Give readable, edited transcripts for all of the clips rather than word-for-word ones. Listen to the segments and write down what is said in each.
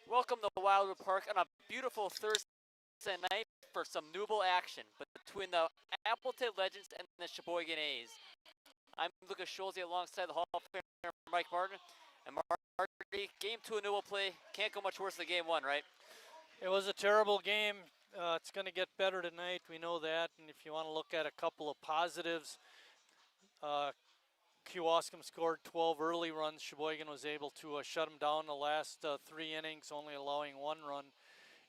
Welcome to Wildwood Park on a beautiful Thursday night for some Newble action between the Appleton Legends and the Sheboygan A's. I'm Lucas Schulze alongside the Hall of Famer Mike Martin. And Marty, game 2 of Newble play can't go much worse than game 1, right? It was a terrible game. It's going to get better tonight. We know that. And if you want to look at a couple of positives, Kewaskum scored 12 early runs. Sheboygan was able to shut them down the last 3 innings, only allowing 1 run.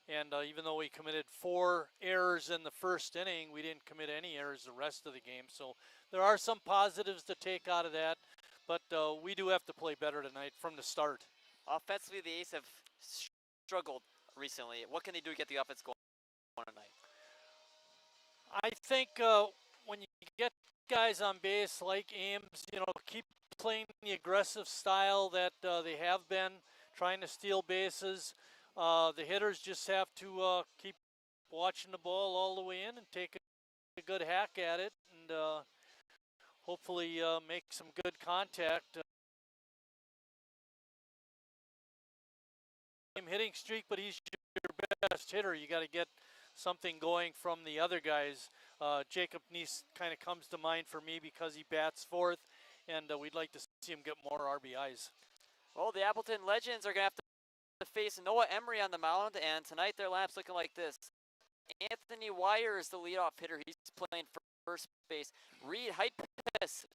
And even though we committed 4 errors in the first inning, we didn't commit any errors the rest of the game. So there are some positives to take out of that. But we do have to play better tonight from the start. Offensively, the A's have struggled recently. What can they do to get the offense going tonight? I think when you get guys on base like Ames, keep playing the aggressive style that they have been, trying to steal bases. The hitters just have to keep watching the ball all the way in and take a good hack at it, and hopefully make some good contact. Hitting streak, but he's your best hitter. You got to get something going from the other guys. Jacob Neese kind of comes to mind for me because he bats fourth, and we'd like to see him get more RBIs. Well, the Appleton Legends are going to have to face Noah Emery on the mound, and tonight their lineup's looking like this. Anthony Wire is the leadoff hitter. He's playing first base. Reed Heitpiss,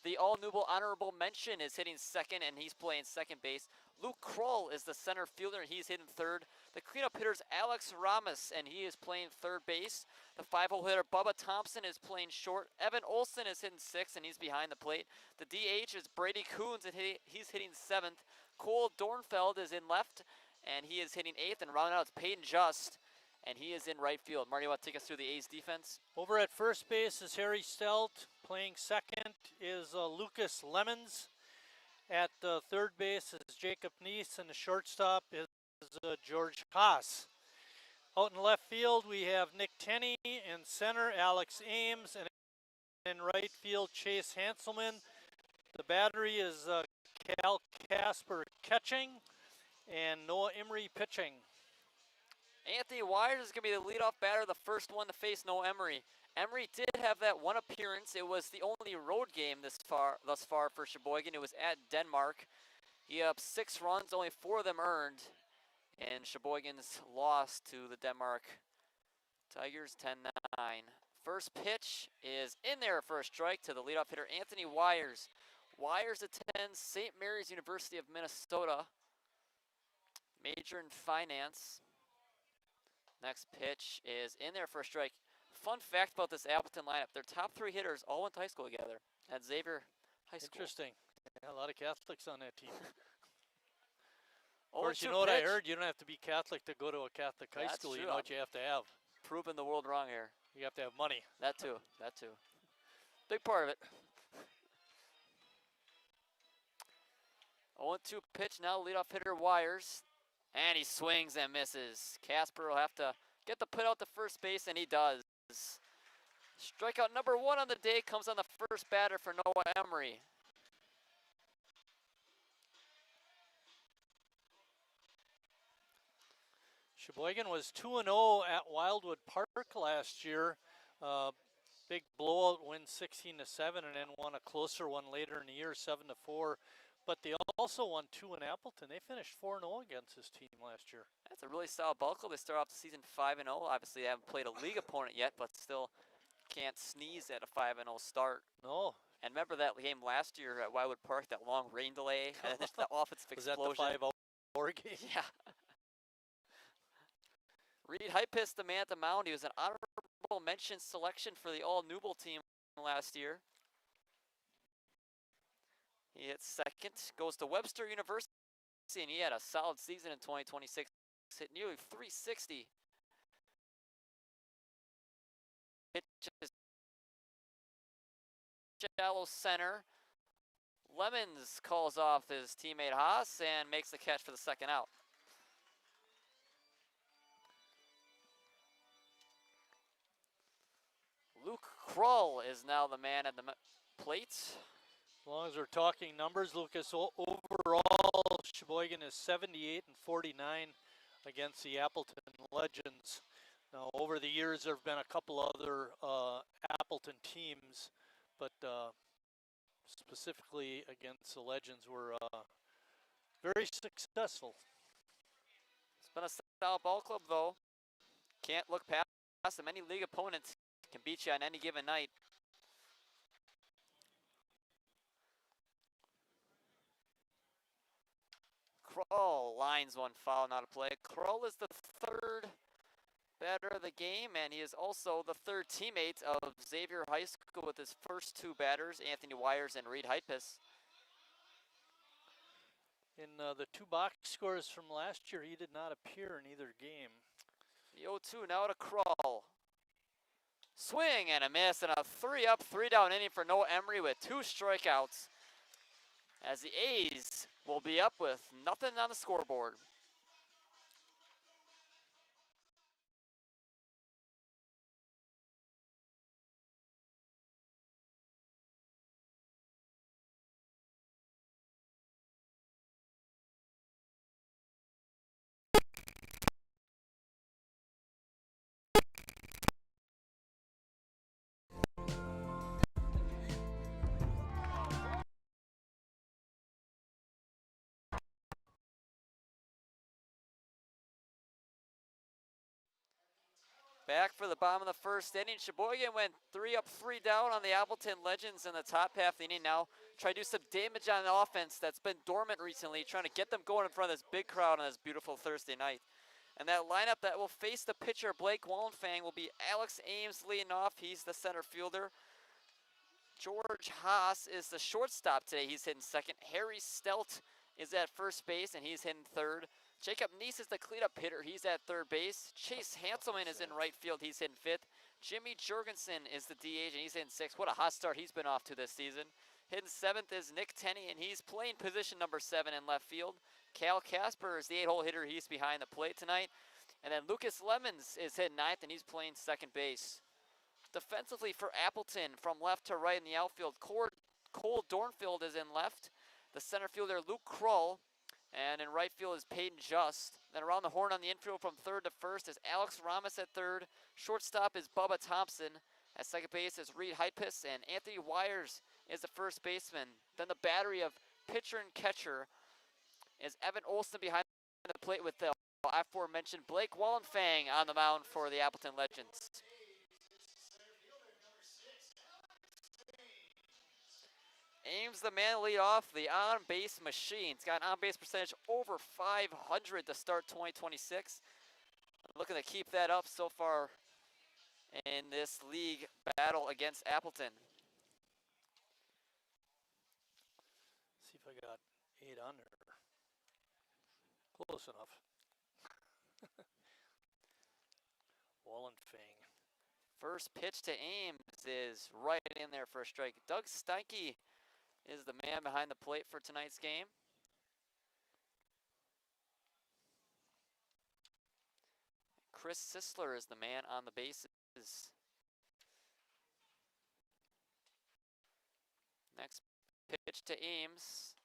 the all-Newble honorable mention, is hitting second, and he's playing second base. Luke Kroll is the center fielder, and he's hitting third. The cleanup hitter's Alex Ramos, and he is playing third base. The 5-hole hitter Bubba Thompson is playing short. Evan Olson is hitting sixth, and he's behind the plate. The DH is Brady Coons, and he's hitting seventh. Cole Dornfeld is in left, and he is hitting eighth. And rounding out, it's Peyton Just, and he is in right field. Marty, you want to take us through the A's defense? Over at first base is Harry Stelt. Playing second is Lucas Lemons. At third base is Jacob Neese, and the shortstop is George Haas. Out in left field, we have Nick Tenney. In center, Alex Ames. And in right field, Chase Hanselman. The battery is Cal Casper catching and Noah Emery pitching. Anthony Wires is going to be the leadoff batter, the first one to face Noah Emery. Emery did have that one appearance. It was the only road game thus far for Sheboygan. It was at Denmark. He up 6 runs, only 4 of them earned. And Sheboygan's lost to the Denmark Tigers 10-9. First pitch is in there for a strike to the leadoff hitter, Anthony Wires. Wires attends St. Mary's University of Minnesota. Major in finance. Next pitch is in there for a strike. Fun fact about this Appleton lineup, their top 3 hitters all went to high school together at Xavier High School. Interesting. Yeah, a lot of Catholics on that team. Of course, you know what I heard? You don't have to be Catholic to go to a Catholic high school. True. You know what you have to have. Proving the world wrong here. You have to have money. That too. That too. Big part of it. 0-2 pitch now, leadoff hitter Wires. And he swings and misses. Casper will have to get the put out to first base, and he does. Strikeout number 1 on the day comes on the first batter for Noah Emery. Sheboygan was 2-0 at Wildwood Park last year. Big blowout win 16-7, and then won a closer one later in the year, 7-4. But they also won 2 in Appleton. They finished 4-0 against this team last year. That's a really solid ball club. They start off the season 5-0. Obviously, they haven't played a league opponent yet, but still can't sneeze at a 5-0 start. No. And remember that game last year at Wildwood Park, that long rain delay, and then the offensive explosion. Was that the 5-0 game? Yeah. Reed Heitpiss, the man at the mound. He was an honorable mention selection for the all-Newble team last year. He hits second, goes to Webster University, and he had a solid season in 2026. Hit nearly 360. Pitches shallow center. Lemons calls off his teammate Haas and makes the catch for the second out. Luke Kroll is now the man at the plate. As long as we're talking numbers, Lucas, overall, Sheboygan is 78-49 against the Appleton Legends. Now, over the years, there have been a couple other Appleton teams, but specifically against the Legends were very successful. It's been a solid ball club, though. Can't look past them. Any league opponents can beat you on any given night. Krull lines one foul, not a play. Krull is the third batter of the game, and he is also the third teammate of Xavier High School with his first two batters, Anthony Wires and Reed Heitpus. In the two box scores from last year, he did not appear in either game. The 0-2 now to Krull. Swing and a miss, and a 3-up, 3-down inning for Noah Emery with 2 strikeouts, as the A's will be up with nothing on the scoreboard. Back for the bottom of the first inning. Sheboygan went 3 up, 3 down on the Appleton Legends in the top half of the inning. Now try to do some damage on the offense that's been dormant recently, trying to get them going in front of this big crowd on this beautiful Thursday night. And that lineup that will face the pitcher, Blake Wallenfang, will be Alex Ames leading off. He's the center fielder. George Haas is the shortstop today. He's hitting second. Harry Stelt is at first base, and he's hitting third. Jacob Neese is the cleanup hitter. He's at third base. Chase Hanselman is in right field. He's hitting fifth. Jimmy Jurgensen is the DH, and he's hitting sixth. What a hot start he's been off to this season. Hitting seventh is Nick Tenney, and he's playing position number 7 in left field. Cal Casper is the 8-hole hitter. He's behind the plate tonight. And then Lucas Lemons is hitting ninth, and he's playing second base. Defensively for Appleton, from left to right in the outfield, Cole Dornfield is in left. The center fielder, Luke Krull. And in right field is Peyton Just. Then around the horn on the infield from third to first is Alex Ramos at third. Shortstop is Bubba Thompson. At second base is Reed Heitpus, and Anthony Wires is the first baseman. Then the battery of pitcher and catcher is Evan Olson behind the plate with the aforementioned Blake Wallenfang on the mound for the Appleton Legends. Ames, the man, lead off the on-base machine. He's got an on-base percentage over 500 to start 2026. Looking to keep that up so far in this league battle against Appleton. See if I got 8 under. Close enough. Wallenfang. First pitch to Ames is right in there for a strike. Doug Steinke is the man behind the plate for tonight's game. Chris Sisler is the man on the bases. Next pitch to Ames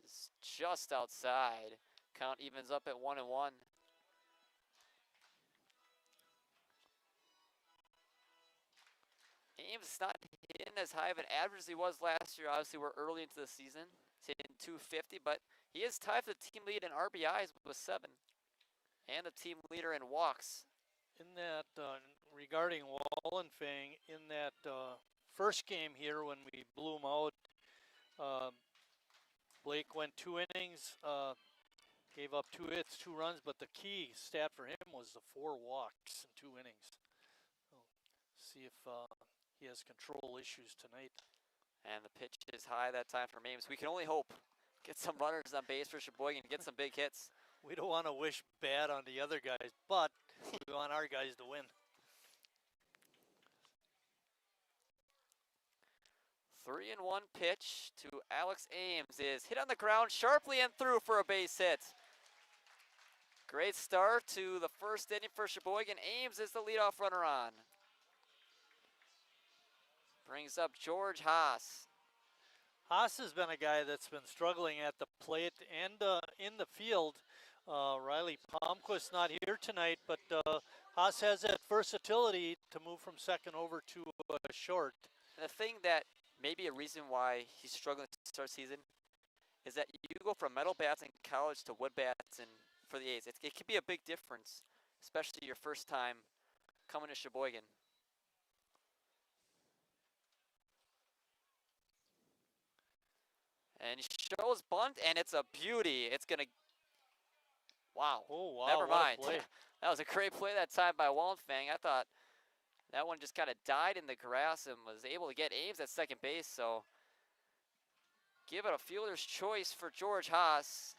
is just outside. Count evens up at 1-1. Ames is not hitting as high of an average as he was last year. Obviously, we're early into the season. He's hitting 250, but he is tied for the team lead in RBIs with 7, and the team leader in walks. In that, regarding Wallenfang, in that first game here when we blew him out, Blake went 2 innings, gave up 2 hits, 2 runs, but the key stat for him was the 4 walks in 2 innings. So see if he has control issues tonight. And the pitch is high that time for Ames. We can only hope. Get some runners on base for Sheboygan, get some big hits. We don't want to wish bad on the other guys, but we want our guys to win. 3-1 pitch to Alex Ames is hit on the ground sharply and through for a base hit. Great start to the first inning for Sheboygan. Ames is the leadoff runner on. Brings up George Haas. Haas has been a guy that's been struggling at the plate and in the field. Riley Palmquist not here tonight, but Haas has that versatility to move from second over to short. And the thing that may be a reason why he's struggling to start season is that you go from metal bats in college to wood bats for the A's. It can be a big difference, especially your first time coming to Sheboygan. And he shows bunt, and it's a beauty. It's going to... Wow. Oh, wow. Never mind. What a play. That was a great play that time by Wallenfang. I thought that one just kind of died in the grass and was able to get Ames at second base. So give it a fielder's choice for George Haas.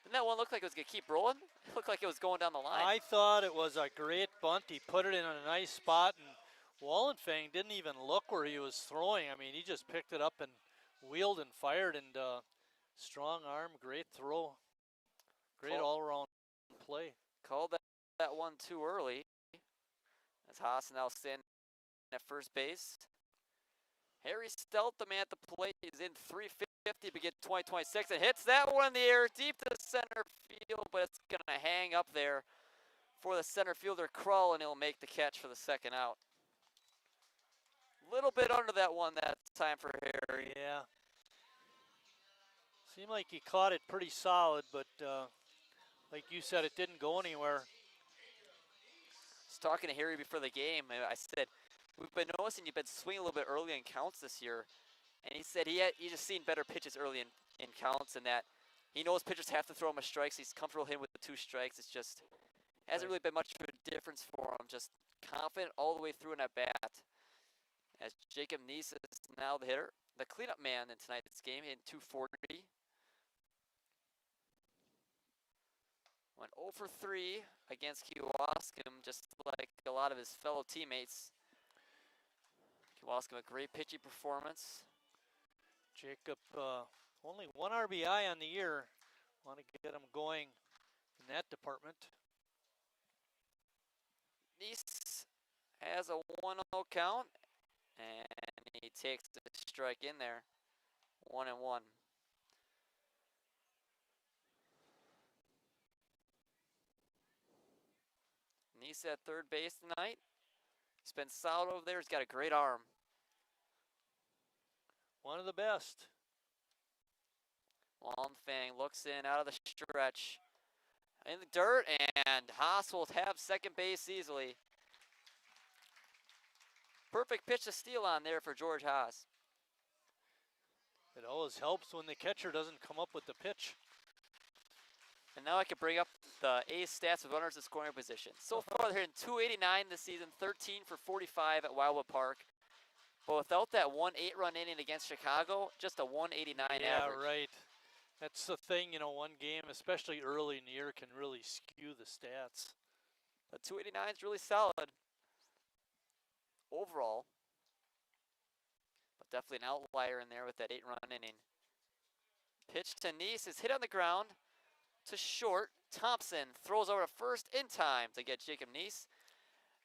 Didn't that one look like it was going to keep rolling? It looked like it was going down the line. I thought it was a great bunt. He put it in a nice spot, and Wallenfang didn't even look where he was throwing. I mean, he just picked it up and wheeled and fired, and strong arm, great throw, great all-around play. Called that one too early. As Haas now standing at first base. Harry Stelt, the man at the plate, is in 350 to begin 2026 and hits that one in the air deep to center field, but it's going to hang up there for the center fielder Krull, and he'll make the catch for the second out. Little bit under that one that time for Harry. Yeah. Seemed like he caught it pretty solid, but like you said, it didn't go anywhere. I was talking to Harry before the game, and I said, we've been noticing you've been swinging a little bit early in counts this year. And he said he just seen better pitches early in counts, and that he knows pitchers have to throw him a strike, so he's comfortable hitting with the 2 strikes. It's just hasn't really been much of a difference for him. Just confident all the way through in that bat. As Jacob Neese is now the hitter, the cleanup man in tonight's game, hitting 240. Went 0 for 3 against Kewaskum, just like a lot of his fellow teammates. Kewaskum, a great pitching performance. Jacob, only 1 RBI on the year. Want to get him going in that department. Neese has a 1-0 count, and he takes the strike in there. 1-1. Neese at third base tonight. He's been solid over there. He's got a great arm. One of the best. Wallenfang looks in out of the stretch. In the dirt, and Haas will have second base easily. Perfect pitch to steal on there for George Haas. It always helps when the catcher doesn't come up with the pitch. And now I can bring up the A's stats of runners in scoring position. So far, they're hitting 289 this season, 13 for 45 at Wildwood Park. But without that 1 8-run inning against Chicago, just a 189 average. Yeah, right. That's the thing, you know, one game, especially early in the year, can really skew the stats. The 289 is really solid overall. But definitely an outlier in there with that 8-run inning. Pitch to Neese is hit on the ground to short. Thompson throws over to first in time to get Jacob Neese.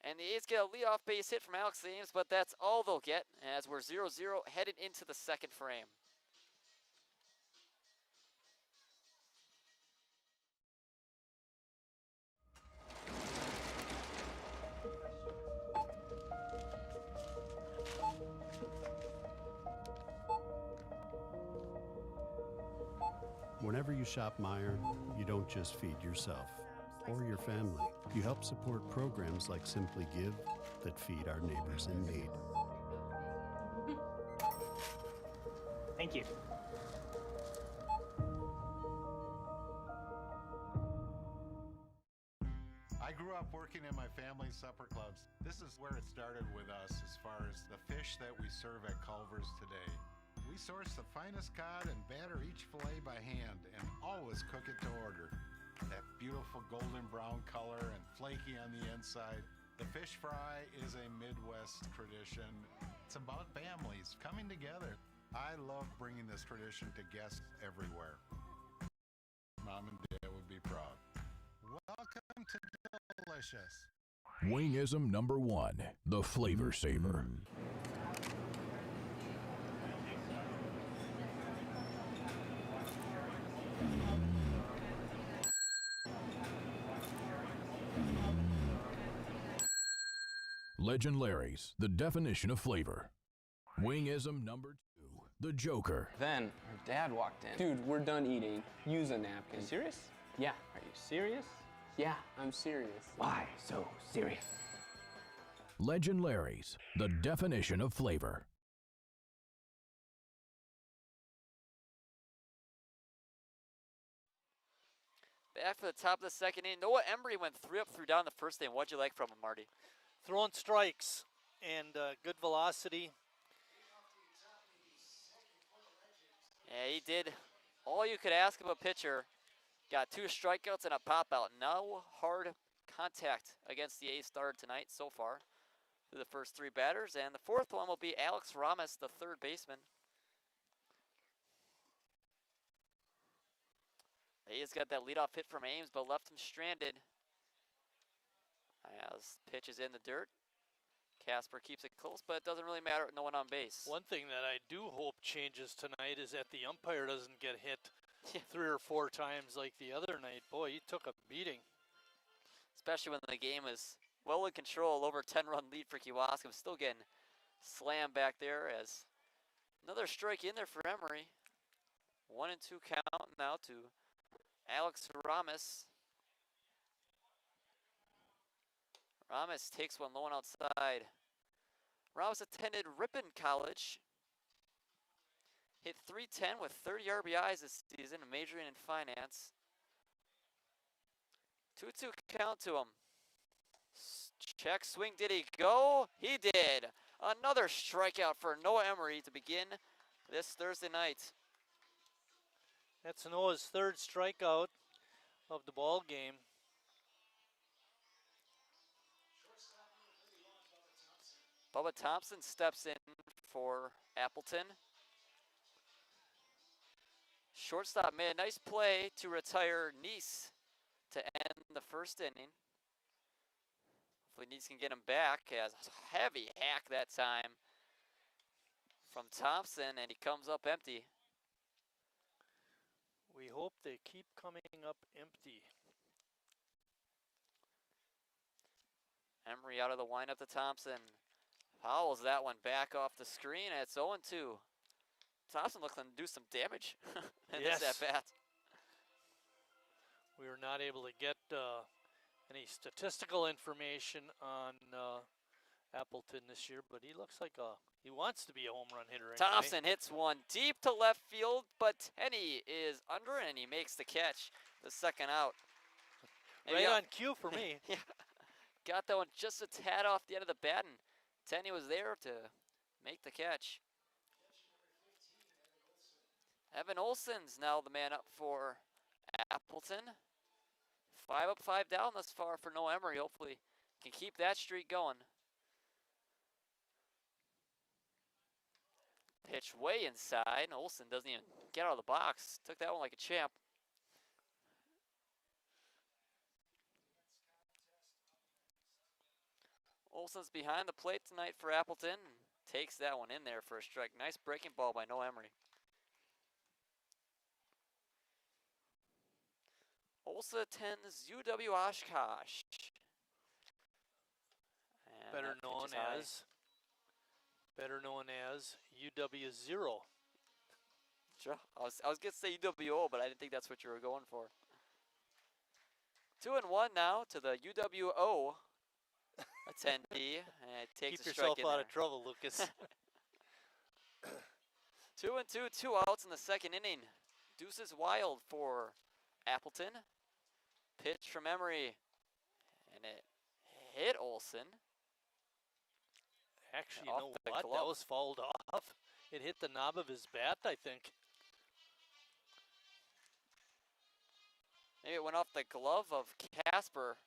And the A's get a leadoff base hit from Alex Ames, but that's all they'll get as we're 0-0 headed into the second frame. Whenever you shop Meijer, you don't just feed yourself or your family. You help support programs like Simply Give that feed our neighbors in need. Thank you. I grew up working in my family's supper clubs. This is where it started with us as far as the fish that we serve at Culver's today. We source the finest cod and batter each fillet by hand and always cook it to order. That beautiful golden brown color and flaky on the inside. The fish fry is a Midwest tradition. It's about families coming together. I love bringing this tradition to guests everywhere. Mom and Dad would be proud. Welcome to Delicious. Wingism number 1, the Flavor Saver. Legend Larry's, the definition of flavor. Wingism number 2, the Joker. Then our dad walked in. Dude, we're done eating. Use a napkin. Serious? Yeah. Are you serious? Yeah, I'm serious. Why so serious? Legend Larry's, the definition of flavor. Back for the top of the second inning. Noah Embry went 3 up, 3 down the first inning. What'd you like from him, Marty? Throwing strikes and good velocity. Yeah, he did all you could ask of a pitcher. Got 2 strikeouts and a pop out. No hard contact against the A's starter tonight so far through the first 3 batters. And the fourth one will be Alex Ramos, the third baseman. The A's got that leadoff hit from Ames, but left him stranded. As pitch is in the dirt. Casper keeps it close, but it doesn't really matter with no one on base. One thing that I do hope changes tonight is that the umpire doesn't get hit 3 or 4 times like the other night. Boy, he took a beating. Especially when the game is well in control, over 10-run lead for Kewaskum. Still getting slammed back there as another strike in there for Emory. 1-2 count now to Alex Ramos. Ramos takes one low and outside. Ramos attended Ripon College. Hit .310 with 30 RBIs this season, majoring in finance. 2-2 count to him. Check swing, did he go? He did. Another strikeout for Noah Emory to begin this Thursday night. That's Noah's 3rd strikeout of the ball game. Bubba Thompson steps in for Appleton. Shortstop made a nice play to retire Neese to end the first inning. Hopefully Neese can get him back. Has a heavy hack that time from Thompson, and he comes up empty. We hope they keep coming up empty. Emory out of the windup to Thompson. Fouls that one back off the screen, and it's 0-2. Thompson looks like to do some damage in this at-bat. We were not able to get any statistical information on Appleton this year, but he looks like he wants to be a home run hitter anyway. Thompson hits one deep to left field, but Tenney is under and he makes the catch, the second out. Right on cue for me. Yeah, got that one just a tad off the end of the bat, and Tenney was there to make the catch. Evan Olson's now the man up for Appleton. 5 up, 5 down thus far for Noah Emory. Hopefully can keep that streak going. Pitch way inside. Olson doesn't even get out of the box. Took that one like a champ. Olson's behind the plate tonight for Appleton. Takes that one in there for a strike. Nice breaking ball by Noah Emory. Olson attends UW Oshkosh. And Better that pitch known is high. as UW 0. Sure. I was gonna say UWO, but I didn't think that's what you were going for. 2-1 now to the UWO attendee, and it takes Keep a strike yourself in out there. of trouble, Lucas. 2-2, 2 outs in the second inning. Deuces wild for Appleton. Pitch from Emory, and it hit Olson. Actually, you Off know the what? glove. That was fouled off. It hit the knob of his bat, I think. Maybe it went off the glove of Casper.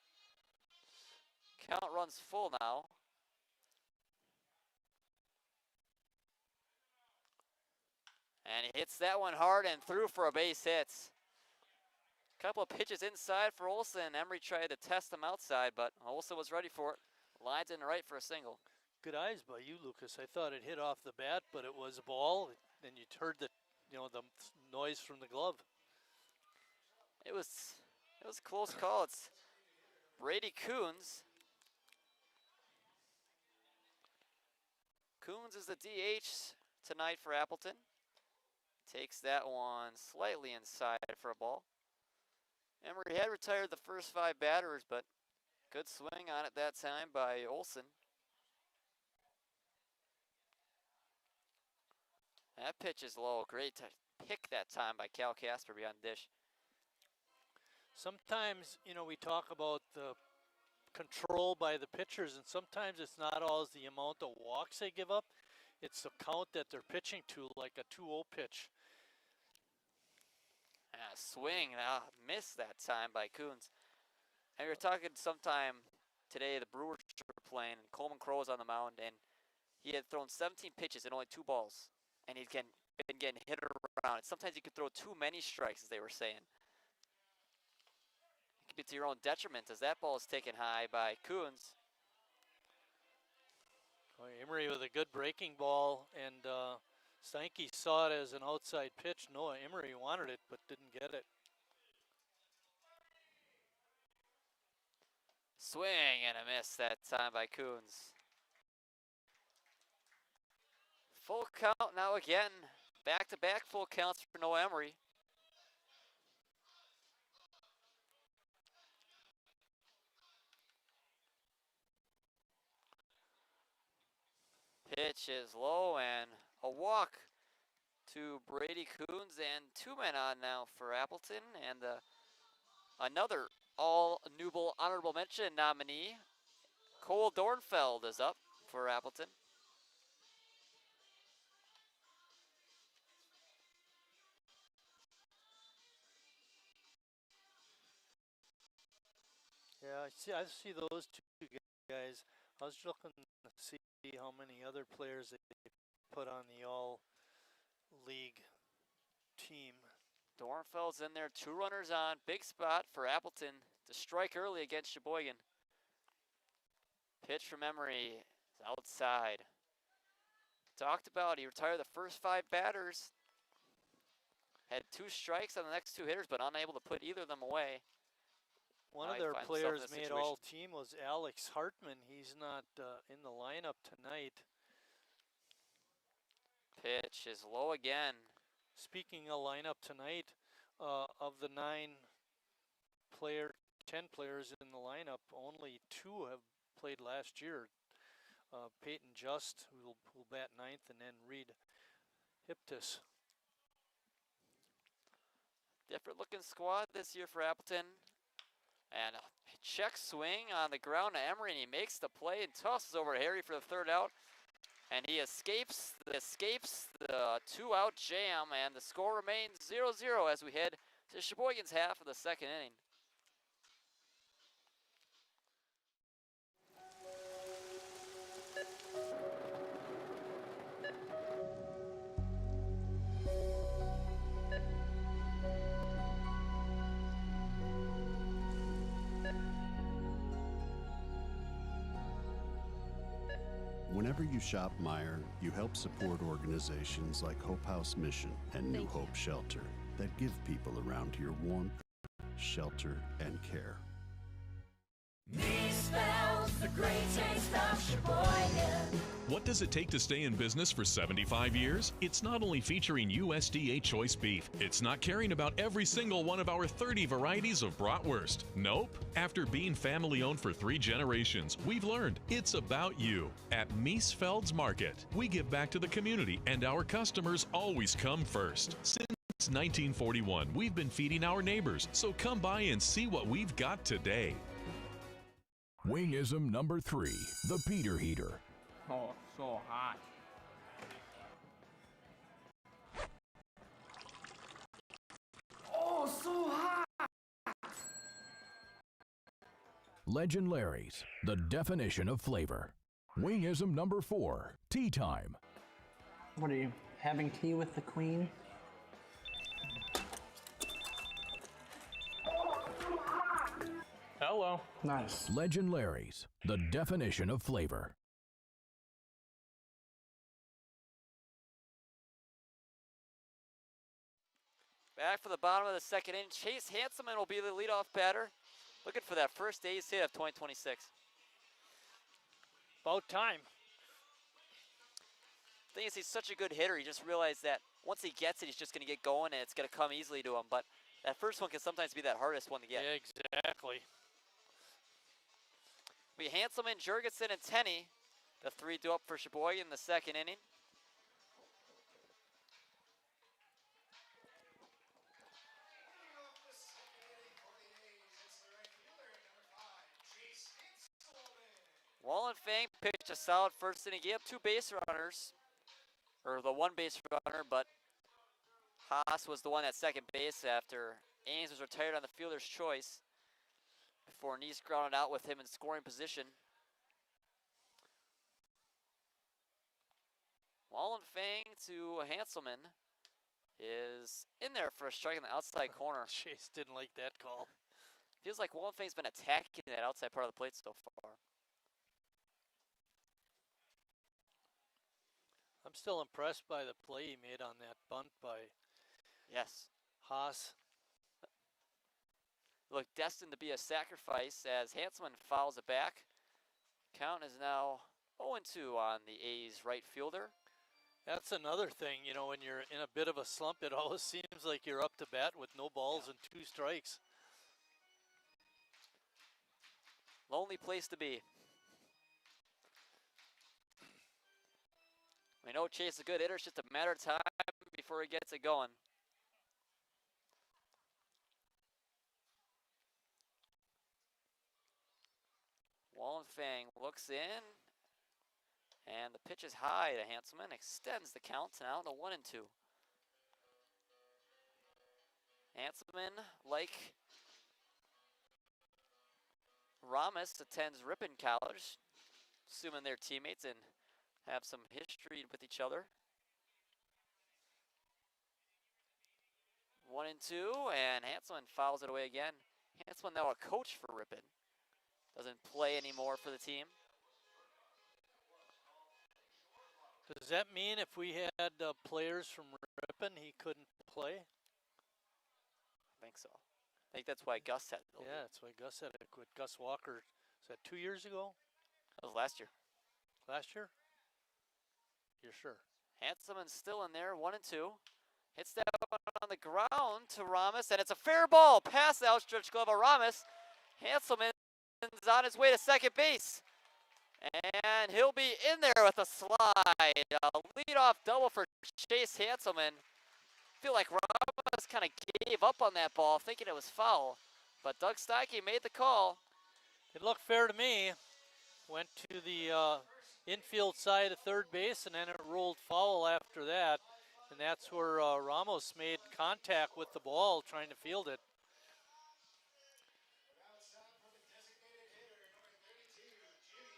Count runs full now. And he hits that one hard and through for a base hit. Couple of pitches inside for Olson. Emory tried to test him outside, but Olson was ready for it. Lines in right for a single. Good eyes by you, Lucas. I thought it hit off the bat, but it was a ball. Then you heard the noise from the glove. It was a close call. It's Brady Coons. Coons is the DH tonight for Appleton. Takes that one slightly inside for a ball. Emery had retired the first 5 batters, but good swing on it that time by Olson. That pitch is low. Great pick that time by Cal Casper beyond dish. Sometimes, you know, we talk about the control by the pitchers, and sometimes it's not always the amount of walks they give up. It's the count that they're pitching to, like a 2-0 pitch. Swing, missed that time by Coons. And we were talking sometime today, the Brewers were playing, and Coleman Crowe was on the mound, and he had thrown 17 pitches and only 2 balls. And he'd been getting hit around. And sometimes you could throw too many strikes, as they were saying. It could be to your own detriment, as that ball is taken high by Coons. Well, Emery with a good breaking ball, and Steinke saw it as an outside pitch. Noah Emery wanted it, but didn't get it. Swing and a miss that time by Coons. Full count now again. Back-to-back full counts for Noah Emery. Pitch is low and a walk to Brady Coons, and 2 men on now for Appleton, and another All-Newble Honorable Mention nominee, Cole Dornfeld, is up for Appleton. Yeah, I see those 2 guys. I was looking to see how many other players they put on the all-league team. Dornfeld's in there, 2 runners on, big spot for Appleton to strike early against Sheboygan. Pitch from Emery is outside. Talked about, he retired the first 5 batters. Had 2 strikes on the next 2 hitters, but unable to put either of them away. One of their players made all-team was Alex Hartman. He's not in the lineup tonight. Pitch is low again. Speaking of lineup tonight, of the 10 players in the lineup, only 2 have played last year. Peyton Just, who'll bat 9th, and then Reed Hiptis. Different looking squad this year for Appleton. And a check swing on the ground to Emery, and he makes the play and tosses over to Harry for the 3rd out. And he escapes the 2-out jam, and the score remains 0-0 as we head to Sheboygan's half of the 2nd inning. Whenever you shop Meijer, you help support organizations like Hope House Mission and New Hope Shelter that give people around here warmth, shelter, and care. Me spells the great taste of Sheboygan. What does it take to stay in business for 75 years? It's not only featuring USDA choice beef. It's not caring about every single one of our 30 varieties of bratwurst. Nope. After being family owned for 3 generations, we've learned it's about you. At Miesfeld's Market, we give back to the community, and our customers always come first. Since 1941, we've been feeding our neighbors, so come by and see what we've got today. Wingism number 3, the Peter Heater. Oh, so hot. Oh, so hot. Legend Larry's, the definition of flavor. Wingism number 4, tea time. What are you, having tea with the queen? Hello. Nice. Legend Larry's, the definition of flavor. Back for the bottom of the 2nd inning, Chase Hanselman will be the leadoff batter. Looking for that first ace hit of 2026. About time. thing is, he's such a good hitter. He just realized that once he gets it, he's just going to get going, and it's going to come easily to him. But that first one can sometimes be that hardest one to get. Yeah, exactly. We Hanselman, Jurgensen, and Tenney. The 3 do up for Sheboygan in the second inning. Wallenfang pitched a solid first inning. He gave up 2 base runners, or the 1 base runner, but Haas was the one at second base after Ames was retired on the fielder's choice before Neese grounded out with him in scoring position. Wallenfang to Hanselman is in there for a strike in the outside corner. Chase didn't like that call. Feels like Wallenfang's been attacking that outside part of the plate so far. I'm still impressed by the play he made on that bunt by Haas. Looked destined to be a sacrifice as Hanselman fouls it back. Count is now 0-2 on the A's right fielder. That's another thing, you know, when you're in a bit of a slump, it always seems like you're up to bat with no balls and 2 strikes. Lonely place to be. We know Chase is a good hitter. It's just a matter of time before he gets it going. Wallenfang looks in. And the pitch is high to Hanselman. Extends the count now to 1-2. Hanselman, like Ramos, attends Ripon College, assuming they're teammates and have some history with each other. 1-2, and Hanselman fouls it away again. Hanselman now a coach for Ripon. Doesn't play anymore for the team. Does that mean if we had players from Ripon, he couldn't play? I think so. I think that's why Gus said it. Yeah, that's why Gus said it. With Gus Walker, is that 2 years ago? That was last year. Last year? You're sure? Hanselman's still in there, 1-2. Hits that one on the ground to Ramos, and it's a fair ball past the outstretched glove of Ramos. Hanselman's on his way to second base. And he'll be in there with a slide. A leadoff double for Chase Hanselman. Feel like Ramos kind of gave up on that ball, thinking it was foul. But Doug Steike made the call. It looked fair to me. Went to the infield side of third base, and then it rolled foul after that. And that's where Ramos made contact with the ball, trying to field it.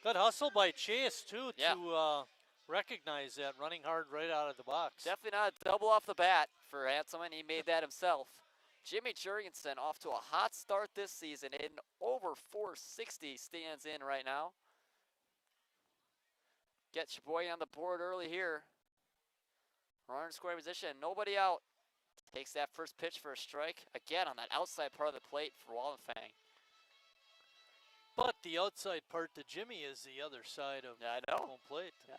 Good hustle by Chase, too, to recognize that, running hard right out of the box. Definitely not a double off the bat for Hanselman. He made that himself. Jimmy Jurgensen off to a hot start this season. In over 460 stands in right now. Get Sheboygan on the board early here. Runner in scoring position, nobody out. Takes that first pitch for a strike. Again on that outside part of the plate for Wallenfang. But the outside part to Jimmy is the other side of home plate. Yeah.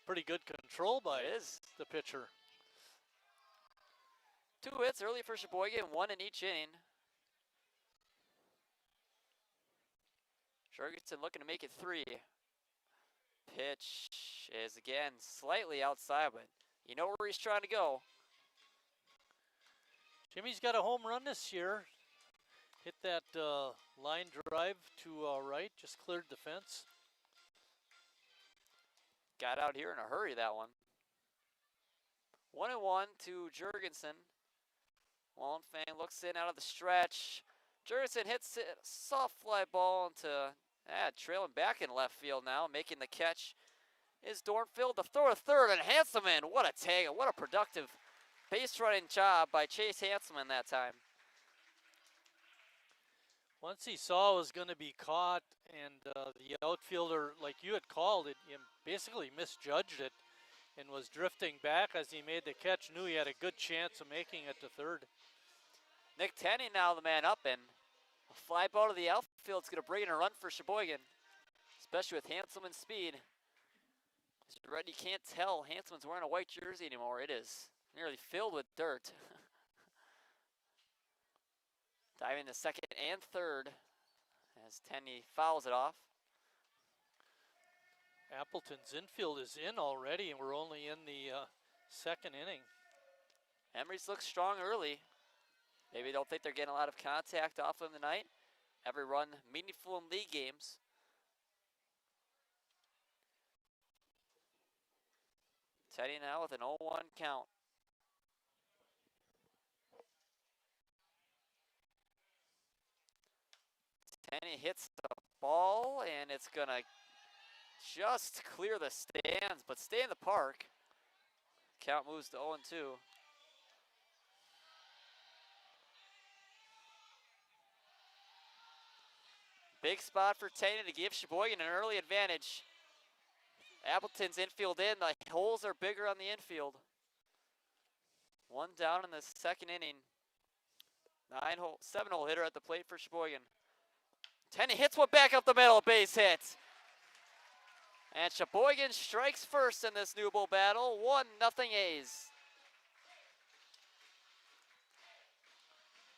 Pretty good control by the pitcher. 2 hits early for Sheboygan, 1 in each inning. Jurgensen looking to make it 3. Pitch is again slightly outside, but you know where he's trying to go. Jimmy's got a home run this year. Hit that line drive to right, just cleared the fence. Got out here in a hurry, that one. 1-1 to Jurgensen. Wallenfang looks in out of the stretch. Jurgensen hits it, soft fly ball into trailing back in left field now, making the catch is Dornfield. The throw to third, and Hanselman, what a tag, what a productive base running job by Chase Hanselman that time. Once he saw it was going to be caught, and the outfielder, like you had called it, he basically misjudged it and was drifting back as he made the catch, knew he had a good chance of making it to third. Nick Tenney now the man up, and a fly ball to the outfield is going to bring in a run for Sheboygan, especially with Hanselman's speed. You can't tell Hanselman's wearing a white jersey anymore. It is nearly filled with dirt. Diving to second and third as Tenney fouls it off. Appleton's infield is in already, and we're only in the second inning. Emery's looked strong early. Maybe don't think they're getting a lot of contact off them tonight. Every run meaningful in league games. Teddy now with an 0-1 count. Tenney hits the ball, and it's gonna just clear the stands, but stay in the park. Count moves to 0-2. Big spot for Tenney to give Sheboygan an early advantage. Appleton's infield in. The holes are bigger on the infield. One down in the second inning. 7-hole hitter at the plate for Sheboygan. Tenney hits one back up the middle, base hit. And Sheboygan strikes first in this new bowl battle. 1-0 A's.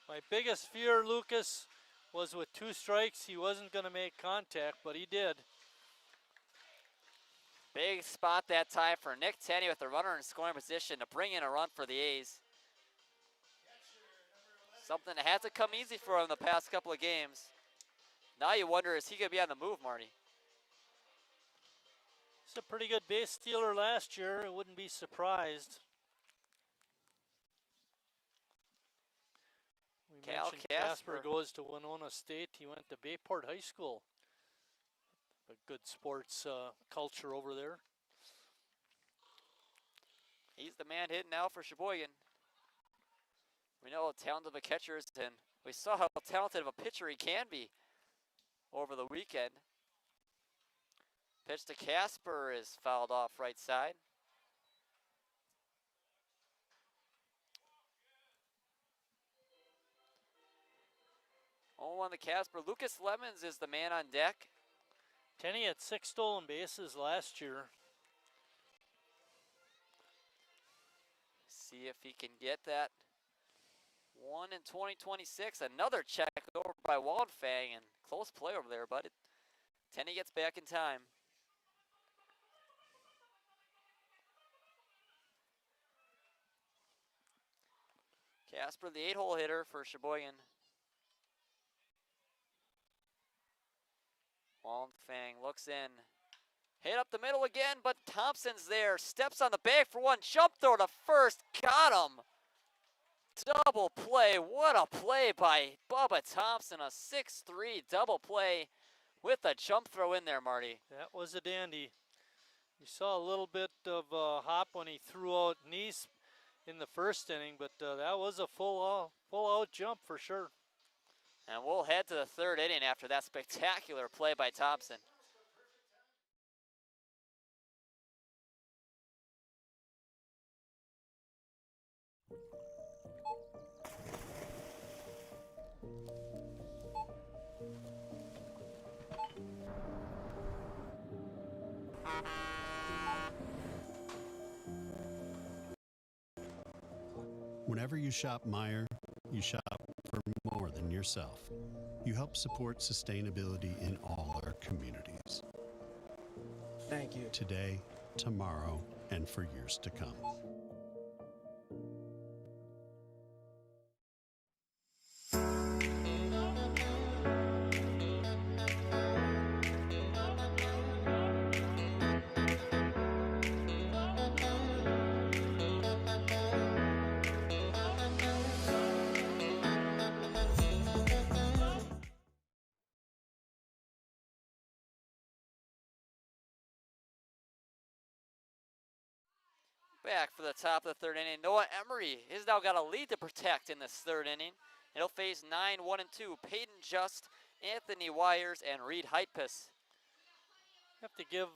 My biggest fear, Lucas, was with 2 strikes, he wasn't going to make contact, but he did. Big spot that time for Nick Tenney with the runner in scoring position to bring in a run for the A's. Something that hasn't come easy for him the past couple of games. Now you wonder, is he going to be on the move, Marty? He's a pretty good base stealer last year. I wouldn't be surprised. We Cal mentioned Casper. Casper goes to Winona State. He went to Bayport High School. A good sports culture over there. He's the man hitting now for Sheboygan. We know how talented of a catcher is, and we saw how talented of a pitcher he can be over the weekend. Pitch to Casper is fouled off right side. On the Casper. Lucas Lemons is the man on deck. Tenney had 6 stolen bases last year. See if he can get that one in 2026. Another check over by Wildfang, and close play over there, but Tenney gets back in time. Casper, the 8-hole hitter for Sheboygan. Wildfang looks in. Hit up the middle again, but Thompson's there. Steps on the bag for one. Jump throw to first. Got him. Double play. What a play by Bubba Thompson. A 6-3 double play with a jump throw in there, Marty. That was a dandy. You saw a little bit of hop when he threw out Neese in the first inning, but that was a full out jump for sure. And we'll head to the third inning after that spectacular play by Thompson. Whenever you shop Meijer, you shop for more than yourself. You help support sustainability in all our communities. Thank you. Today, tomorrow, and for years to come. Back for the top of the third inning. Noah Emery has now got a lead to protect in this third inning. He'll face 9-1-2. Peyton Just, Anthony Wires, and Reed Heitpus. Have to give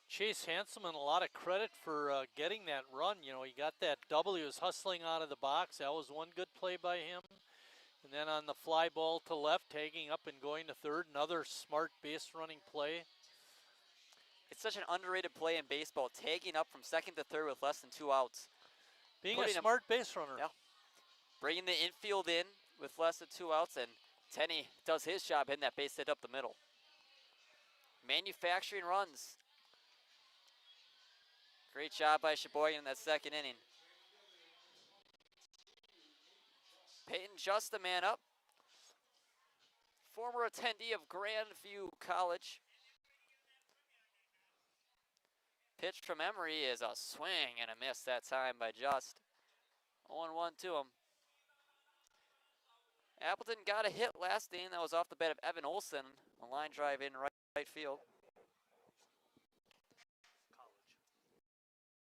Chase Hanselman a lot of credit for getting that run. You know, he got that double. He was hustling out of the box. That was one good play by him. And then on the fly ball to left, tagging up and going to third, another smart base running play. It's such an underrated play in baseball, taking up from second to third with less than 2 outs. Being Putting a him- smart base runner. Yeah. Bringing the infield in with less than 2 outs, and Tenney does his job hitting that base hit up the middle. Manufacturing runs. Great job by Sheboygan in that second inning. Peyton just the man up. Former attendee of Grandview College. Pitch from Emery is a swing and a miss that time by Just. 0-1 to him. Appleton got a hit last inning that was off the bat of Evan Olson. A line drive in right field.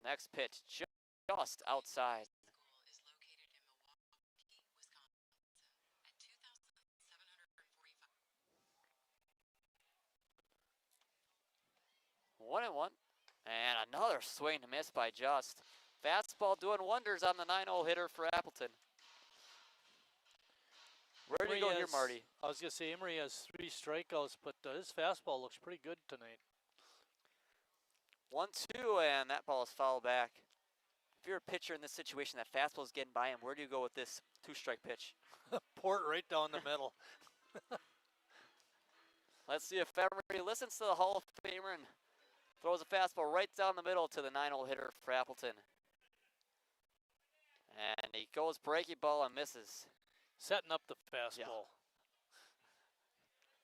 Next pitch just outside. 1-1. And another swing and miss by Just. Fastball doing wonders on the 9-0 hitter for Appleton. Where do you go here, Marty? I was going to say Emery has 3 strikeouts, but his fastball looks pretty good tonight. 1-2, and that ball is fouled back. If you're a pitcher in this situation, that fastball is getting by him, where do you go with this 2-strike pitch? Pour it right down the middle. Let's see if Emery listens to the Hall of Famer and throws a fastball right down the middle to the 9-0 hitter for Appleton. And he goes breaking ball and misses. Setting up the fastball. Yeah.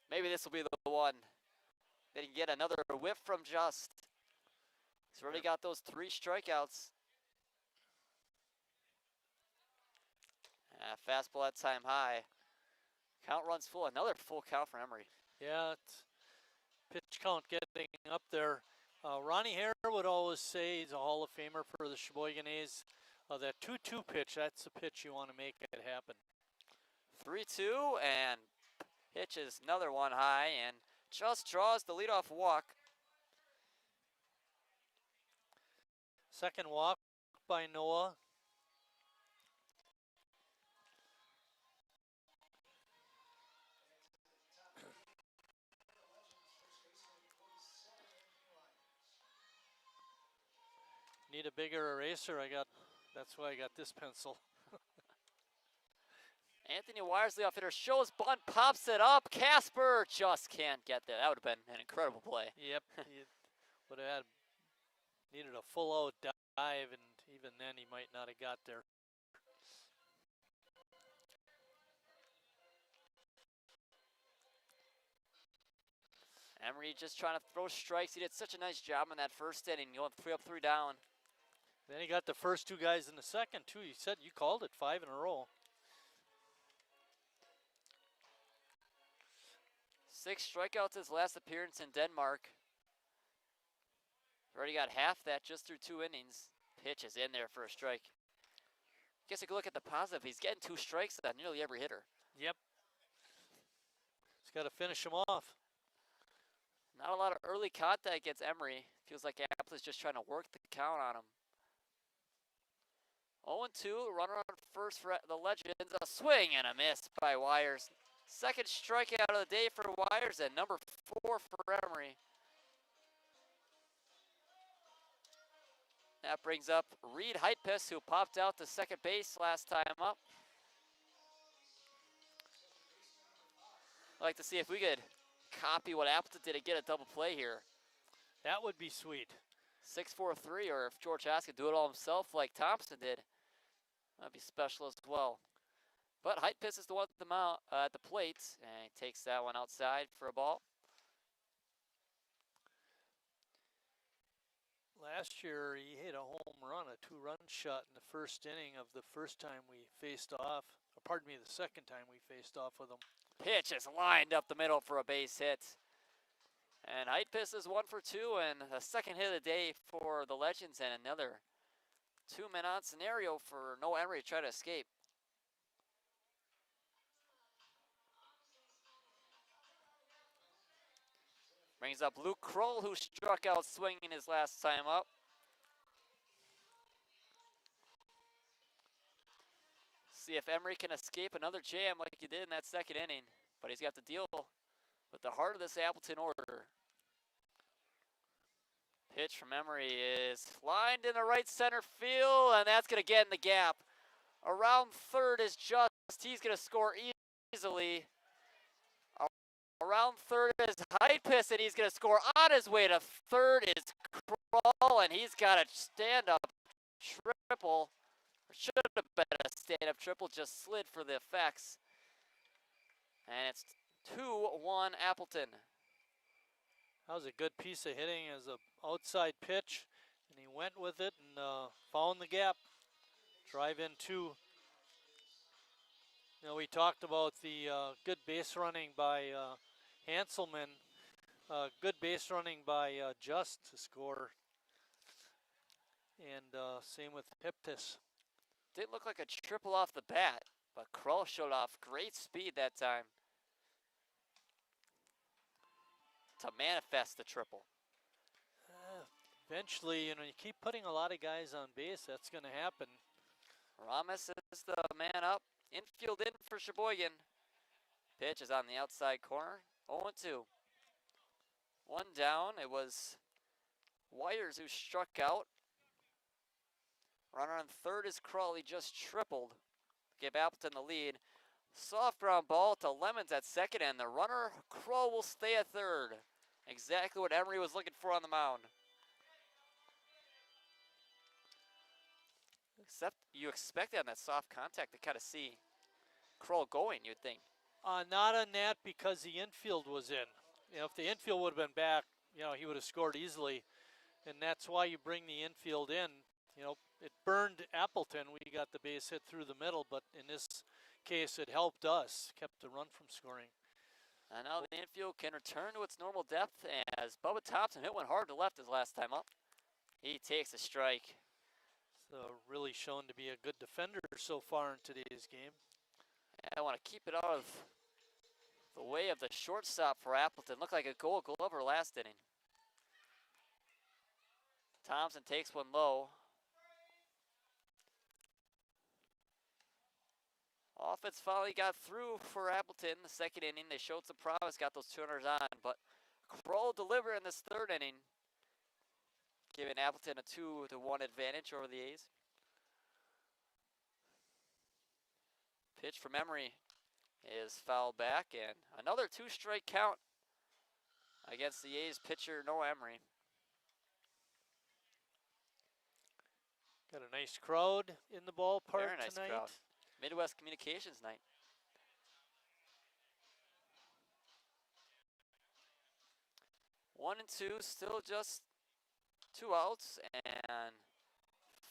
Maybe this will be the one. Then you get another whiff from Just. He's already got those 3 strikeouts. Fastball that time high. Count runs full. Another full count for Emery. Yeah, it's pitch count getting up there. Ronnie Hare would always say he's a Hall of Famer for the Sheboygan A's. That 2-2 pitch, that's the pitch you want to make it happen. 3-2, and pitches another one high, and just draws the leadoff walk. Second walk by Noah. Need a bigger eraser. That's why I got this pencil. Anthony Wires, leadoff hitter, shows bunt, pops it up. Casper just can't get there. That would have been an incredible play. Yep, he would have needed a full out dive, and even then he might not have got there. Emery just trying to throw strikes. He did such a nice job in that first inning, going 3 up, 3 down. Then he got the first 2 guys in the second, too. You said you called it 5 in a row. 6 strikeouts his last appearance in Denmark. Already got half that just through 2 innings. Pitch is in there for a strike. Guess you could look at the positive. He's getting 2 strikes on nearly every hitter. Yep. He's got to finish him off. Not a lot of early contact against Emery. Feels like Appleton's just trying to work the count on him. 0-2, runner on first for the Legends. A swing and a miss by Wires. Second strikeout of the day for Wires, and number 4 for Emery. That brings up Reed Heitpiss, who popped out to second base last time up. I'd like to see if we could copy what Appleton did and get a double play here. That would be sweet. 6-4-3, or if George Haas could do it all himself like Thompson did, that'd be special as well. But Heitpiss is the one at the plate, and he takes that one outside for a ball. Last year, he hit a home run, a 2-run shot in the first inning of the first time we faced off. Or pardon me, the second time we faced off with him. Pitch is lined up the middle for a base hit. And Heitpiss is 1 for 2, and a second hit of the day for the Legends, and another 2-man on scenario for Noah Emery to try to escape. Brings up Luke Kroll, who struck out swinging his last time up. See if Emery can escape another jam like he did in that second inning. But he's got to deal with the heart of this Appleton order. Pitch from Emery is lined in the right center field, and that's going to get in the gap. Around third is Just. He's going to score easily. Around third is Heidpiss, and he's going to score on his way to third is Kroll, and he's got a stand-up triple. Or should have been a stand-up triple, just slid for the effects. And it's 2-1 Appleton. That was a good piece of hitting as an outside pitch, and he went with it and found the gap. Drive in 2. You know, we talked about the good base running by Hanselman, good base running by Just to score, and same with Hiptis. Didn't look like a triple off the bat, but Kroll showed off great speed that time to manifest the triple. Eventually, you know, you keep putting a lot of guys on base, that's going to happen. Ramos is the man up. Infield in for Sheboygan. Pitch is on the outside corner. 0-2. One down. It was Wires who struck out. Runner on third is Kroll. He just tripled. Give Appleton the lead. Soft ground ball to Lemons at second, and the runner, Kroll, will stay at third. Exactly what Emery was looking for on the mound. Except you expected on that soft contact to kind of see Kroll going, you'd think. Not on that because the infield was in. You know, if the infield would have been back, you know, he would have scored easily. And that's why you bring the infield in. You know, it burned Appleton. We got the base hit through the middle, but in this case, it helped us, kept the run from scoring. And now the infield can return to its normal depth as Bubba Thompson hit one hard to left his last time up. He takes a strike. So really shown to be a good defender so far in today's game. I want to keep it out of the way of the shortstop for Appleton. Looked like a Gold Glover last inning. Thompson takes one low. Offense finally got through for Appleton. The second inning, they showed some promise, got those 200s on, but Kroll delivered in this third inning, giving Appleton a 2-1 advantage over the A's. Pitch from Emery is fouled back, and another 2-strike count against the A's pitcher, Noah Emery. Got a nice crowd in the ballpark Very nice tonight. crowd. Midwest Communications night. One and two, still just 2 outs, and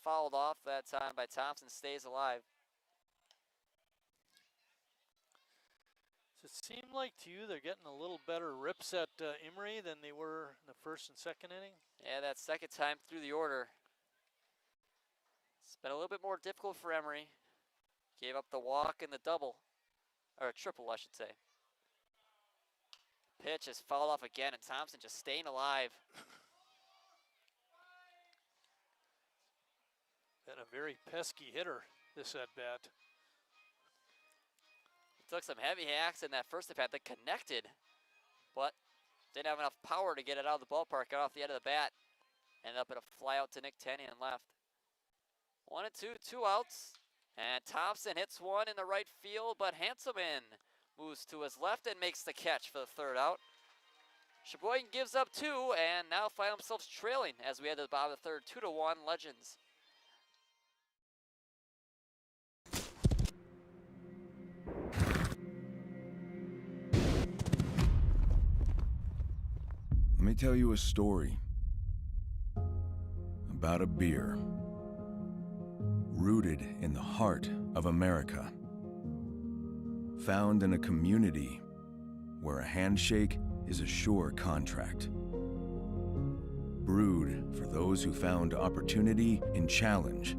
fouled off that time by Thompson, stays alive. Does it seem like to you they're getting a little better rips at Emery than they were in the first and second inning? Yeah, that second time through the order. It's been a little bit more difficult for Emery. Gave up the walk and the double, or a triple, I should say. Pitch is fouled off again, and Thompson just staying alive. Been a very pesky hitter, this at bat. He took some heavy hacks in that first at bat that connected, but didn't have enough power to get it out of the ballpark, got off the end of the bat. Ended up in a fly out to Nick Tenney and left. 1 and 2, 2 outs. And Thompson hits one in the right field, but Hanselman moves to his left and makes the catch for the third out. Sheboygan gives up 2 and now find themselves trailing as we head to the bottom of the third, 2-1 Legends. Let me tell you a story about a beer rooted in the heart of America, found in a community where a handshake is a sure contract, brewed for those who found opportunity in challenge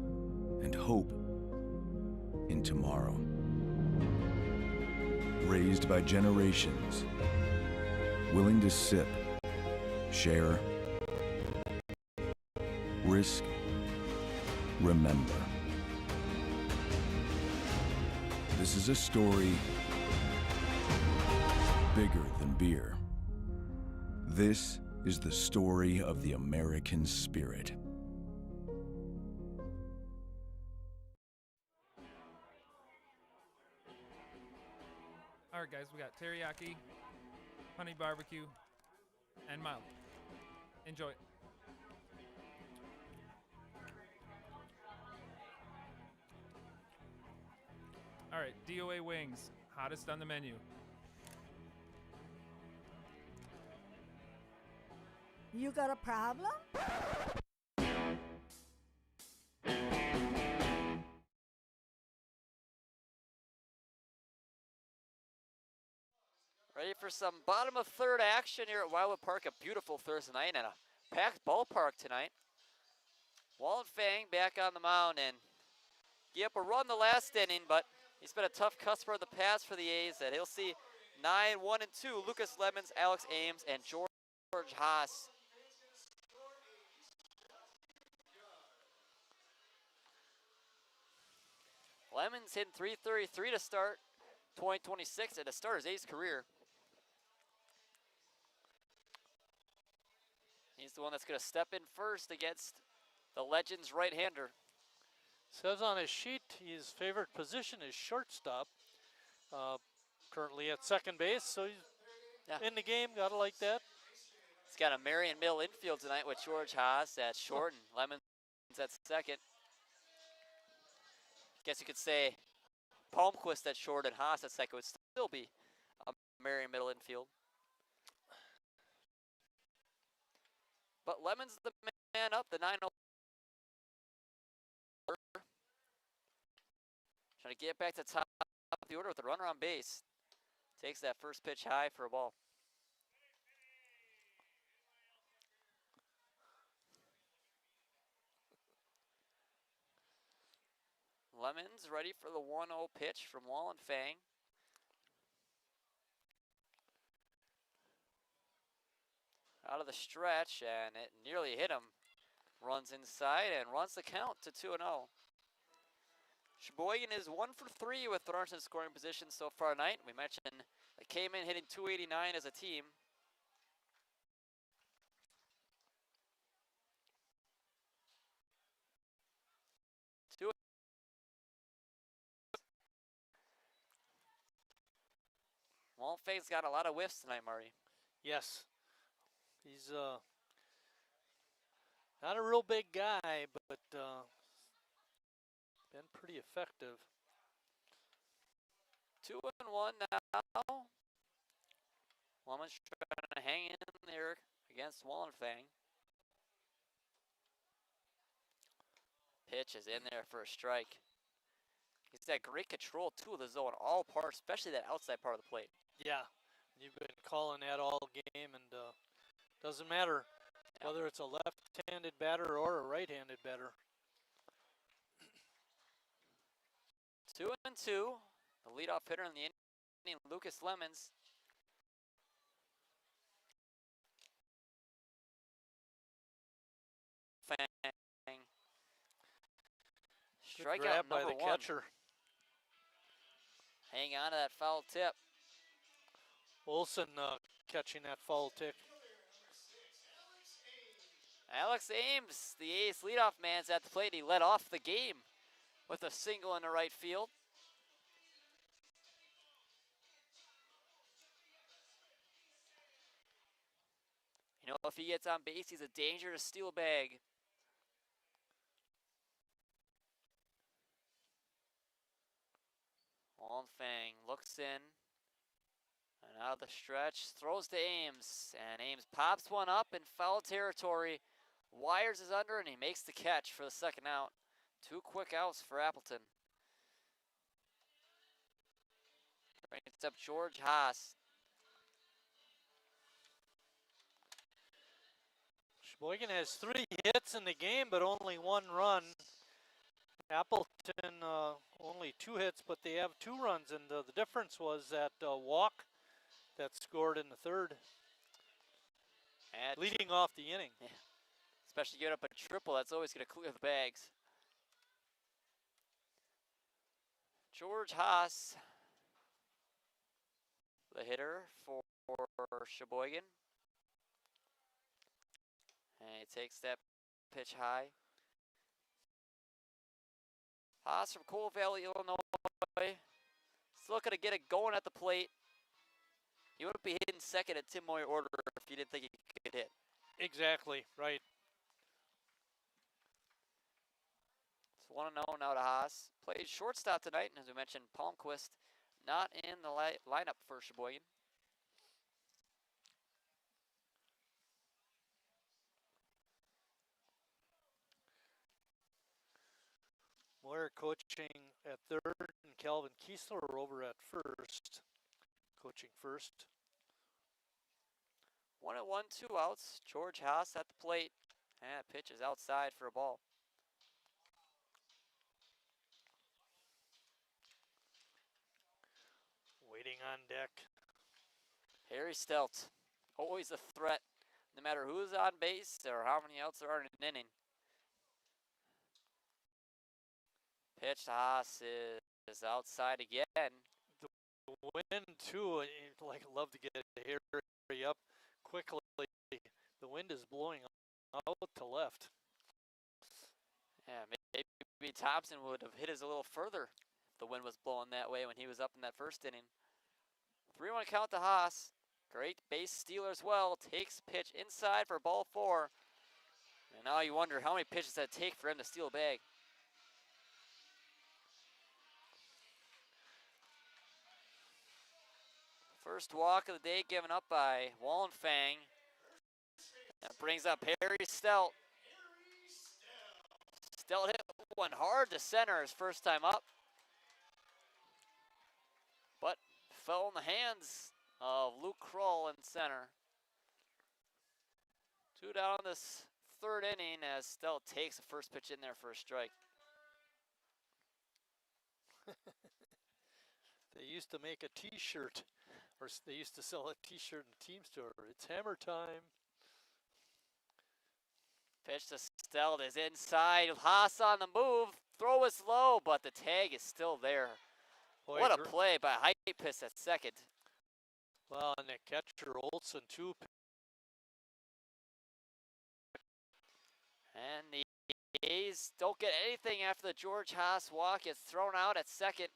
and hope in tomorrow, raised by generations, willing to sip, share, risk, remember. This is a story bigger than beer. This is the story of the American spirit. All right, guys, we got teriyaki, honey barbecue, and mild. Enjoy. All right, DOA wings, hottest on the menu. You got a problem? Ready for some bottom of third action here at Wildwood Park. A beautiful Thursday night and a packed ballpark tonight. Wallen Fang back on the mound and gave up a run the last inning, but he's been a tough customer of the past for the A's. That he'll see 9, 1, and 2. Lucas Lemons, Alex Ames, and George Haas. Lemons hitting .333 to start 2026 and to start his A's career. He's the one that's going to step in first against the Legends right-hander. Says on his sheet his favorite position is shortstop. Currently at second base, so he's in the game. Gotta like that. He's got a Marion Mill infield tonight with George Haas at short and Lemons at second. Guess you could say Palmquist at short and Haas at second would still be a Marion Middle infield. But Lemons the man up, the 9-0. Trying to get back to top of the order with the runner on base. Takes that first pitch high for a ball. Lemons ready for the 1-0 pitch from Wallen Fang. Out of the stretch, and it nearly hit him. Runs inside and runs the count to 2-0. Sheboygan is 1 for 3 with runners in scoring position so far tonight. We mentioned they came in hitting .289 as a team. Wallen Fang's got a lot of whiffs tonight, Marty. Yes. He's not a real big guy, but been pretty effective. 2-1 now. Lemons trying to hang in there against Wallen Fang. Pitch is in there for a strike. He's got great control, too, of the zone, all parts, especially that outside part of the plate. Yeah, you've been calling that all game, and doesn't matter whether it's a left-handed batter or a right-handed batter. 2-2. The leadoff hitter in the inning, Lucas Lemons. Fang. Good grab by the catcher. Hang on to that foul tip. Olsen catching that foul tip. Alex Ames, the A's leadoff man's at the plate. He led off the game with a single in the right field. You know, if he gets on base, he's a danger to steal a bag. Wallen Fang looks in. And out of the stretch, throws to Ames. And Ames pops one up in foul territory. Wires is under, and he makes the catch for the second out. 2 quick outs for Appleton. Brings up George Haas. Sheboygan has 3 hits in the game, but only 1 run. Appleton only 2 hits, but they have 2 runs, and the difference was that walk that scored in the third, leading off the inning. Yeah. Especially giving up a triple, that's always going to clear the bags. George Haas, the hitter for Sheboygan. And he takes that pitch high. Haas from Coal Valley, Illinois. Still looking to get it going at the plate. He wouldn't be hitting second at Tim Moyer order if you didn't think he could hit. Exactly, right. It's 1-0 now to Haas. Played shortstop tonight, and as we mentioned, Palmquist not in the lineup for Sheboygan. Moyer coaching at third, and Calvin Kiesler over at first, coaching first. 1-1, 2 outs. George Haas at the plate. And pitch is outside for a ball. Waiting on deck. Harry Stelt, always a threat, no matter who's on base or how many outs there are in an inning. Pitch to Haas is outside again. The wind too, like love to get Harry up quickly. The wind is blowing out to left. Yeah, maybe Thompson would have hit us a little further if the wind was blowing that way when he was up in that first inning. 3-1 count to Haas. Great base stealer as well. Takes pitch inside for ball 4. And now you wonder how many pitches that take for him to steal a bag. First walk of the day given up by Wallenfang. That brings up Harry Stelt. Stelt hit one hard to center his first time up, but fell in the hands of Luke Kroll in center. 2 down in this third inning as Stelt takes the first pitch in there for a strike. They used to make a t-shirt, or they used to sell a t-shirt in the team store. It's hammer time. Pitch to Stelt is inside. Haas on the move. Throw is low, but the tag is still there. Boy, what a play by Heipis at second. Well, and the catcher Olson too. And the A's don't get anything after the George Haas walk. It's thrown out at second,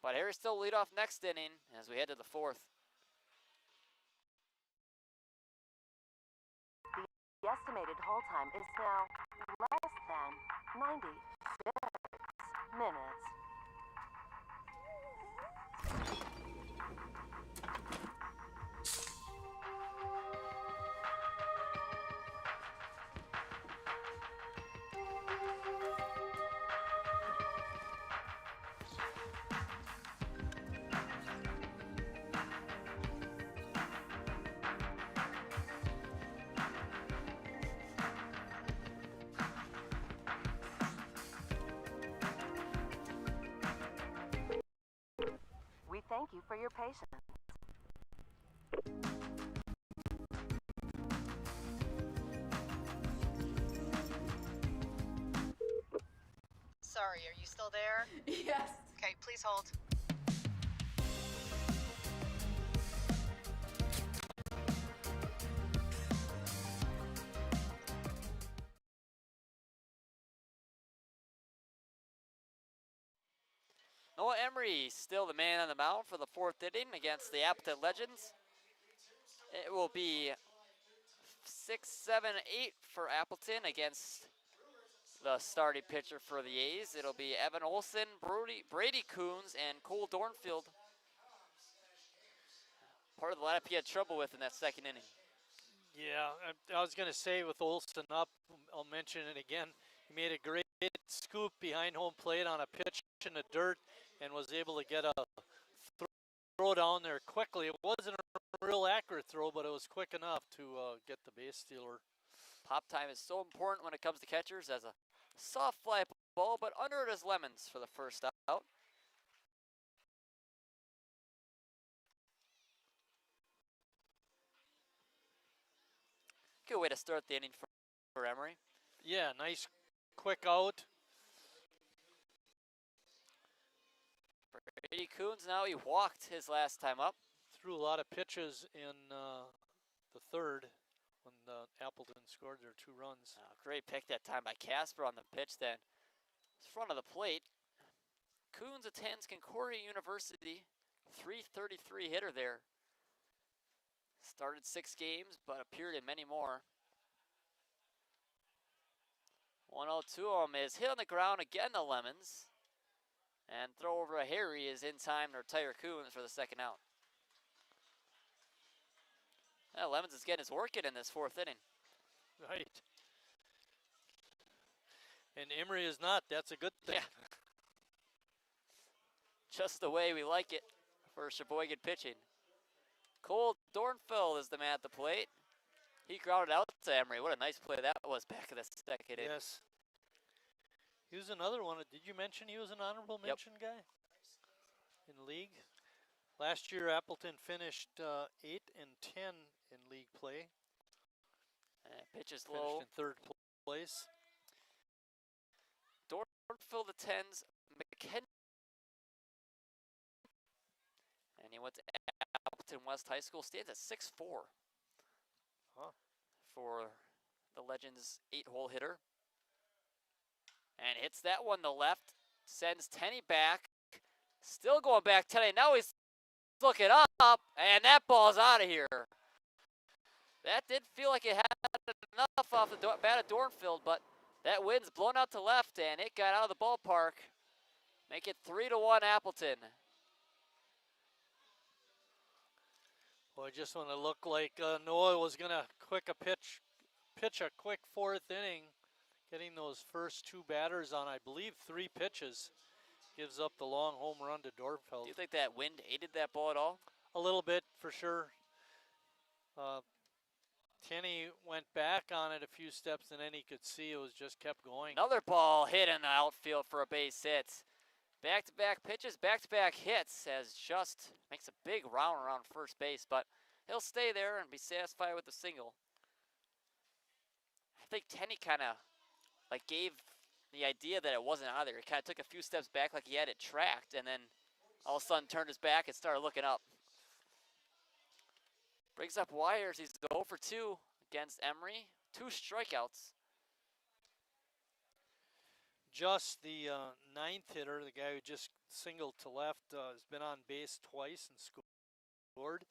but Harry still lead off next inning as we head to the 4th. The estimated hold time is now less than 96 minutes. We thank you for your patience. Sorry, are you still there? Yes. Okay, please hold. Noah Emery still the man on the mound for the 4th inning against the Appleton Legends. It will be 6, 7, 8 for Appleton against the starting pitcher for the A's. It'll be Evan Olson, Brady Coons, and Cole Dornfield. Part of the lineup he had trouble with in that second inning. Yeah, I was going to say with Olson up, I'll mention it again. He made a great scoop behind home plate on a pitch in the dirt and was able to get a throw down there quickly. It wasn't a real accurate throw, but it was quick enough to get the base stealer. Pop time is so important when it comes to catchers as a soft fly ball, but under it is Lemons for the first out. Good way to start the inning for Emery. Yeah, nice quick out. Brady Coons now, he walked his last time up. Threw a lot of pitches in the third when Appleton scored their 2 runs. Great pick that time by Casper on the pitch then. Front of the plate. Coons attends Concordia University. 333 hitter there. Started 6 games, but appeared in many more. 102 of them is hit on the ground again, the Lemons. And throw over to Harry is in time to retire Coons for the second out. Lemons is getting his work in this 4th inning. Right. And Emery is not. That's a good thing. Yeah. Just the way we like it for Sheboygan pitching. Cole Dornfeld is the man at the plate. He grounded out to Emery. What a nice play that was back in the 2nd inning. Yes. He was another one. Did you mention he was an honorable mention guy in the league? Last year, Appleton finished 8-10 in league play. Pitches Finished low. in 3rd place. Dornfeld attends McKenna. And he went to Appleton West High School. Stands at 6'4". For the Legends 8-hole hitter. And hits that one to left. Sends Tenney back. Still going back Tenney. Now he's looking up. And that ball's out of here. That did feel like it had enough off the bat of Dornfeld, but that wind's blown out to left, and it got out of the ballpark. Make it 3-1 Appleton. Well, just when it looked like Noah was going to pitch a quick 4th inning, getting those first 2 batters on, I believe, 3 pitches, gives up the long home run to Dornfeld. Do you think that wind aided that ball at all? A little bit, for sure. Tenney went back on it a few steps, and then he could see it was just kept going. Another ball hit in the outfield for a base hit. Back-to-back pitches, back-to-back hits, as just makes a big round around first base, but he'll stay there and be satisfied with the single. I think Tenney kind of gave the idea that it wasn't out of there. He kind of took a few steps back like he had it tracked, and then all of a sudden turned his back and started looking up. Brings up Wires. He's 0 for 2 against Emery. 2 strikeouts. Just the 9th hitter, the guy who just singled to left, has been on base twice and scored.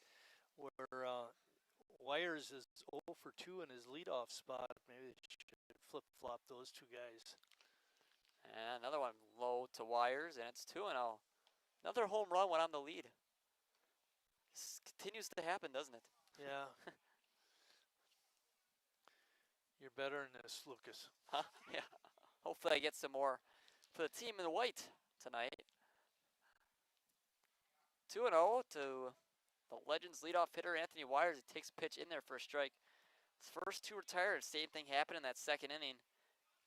Where Wires is 0 for 2 in his leadoff spot. Maybe they should flip-flop those 2 guys. And another one low to Wires, and it's 2-0. Another home run went on the lead. This continues to happen, doesn't it? Yeah. You're better than this, Lucas. Huh? Yeah. Hopefully I get some more for the team in white tonight. 2-0 to the Legends leadoff hitter, Anthony Wires. He takes pitch in there for a strike. His first 2 retired. Same thing happened in that 2nd inning.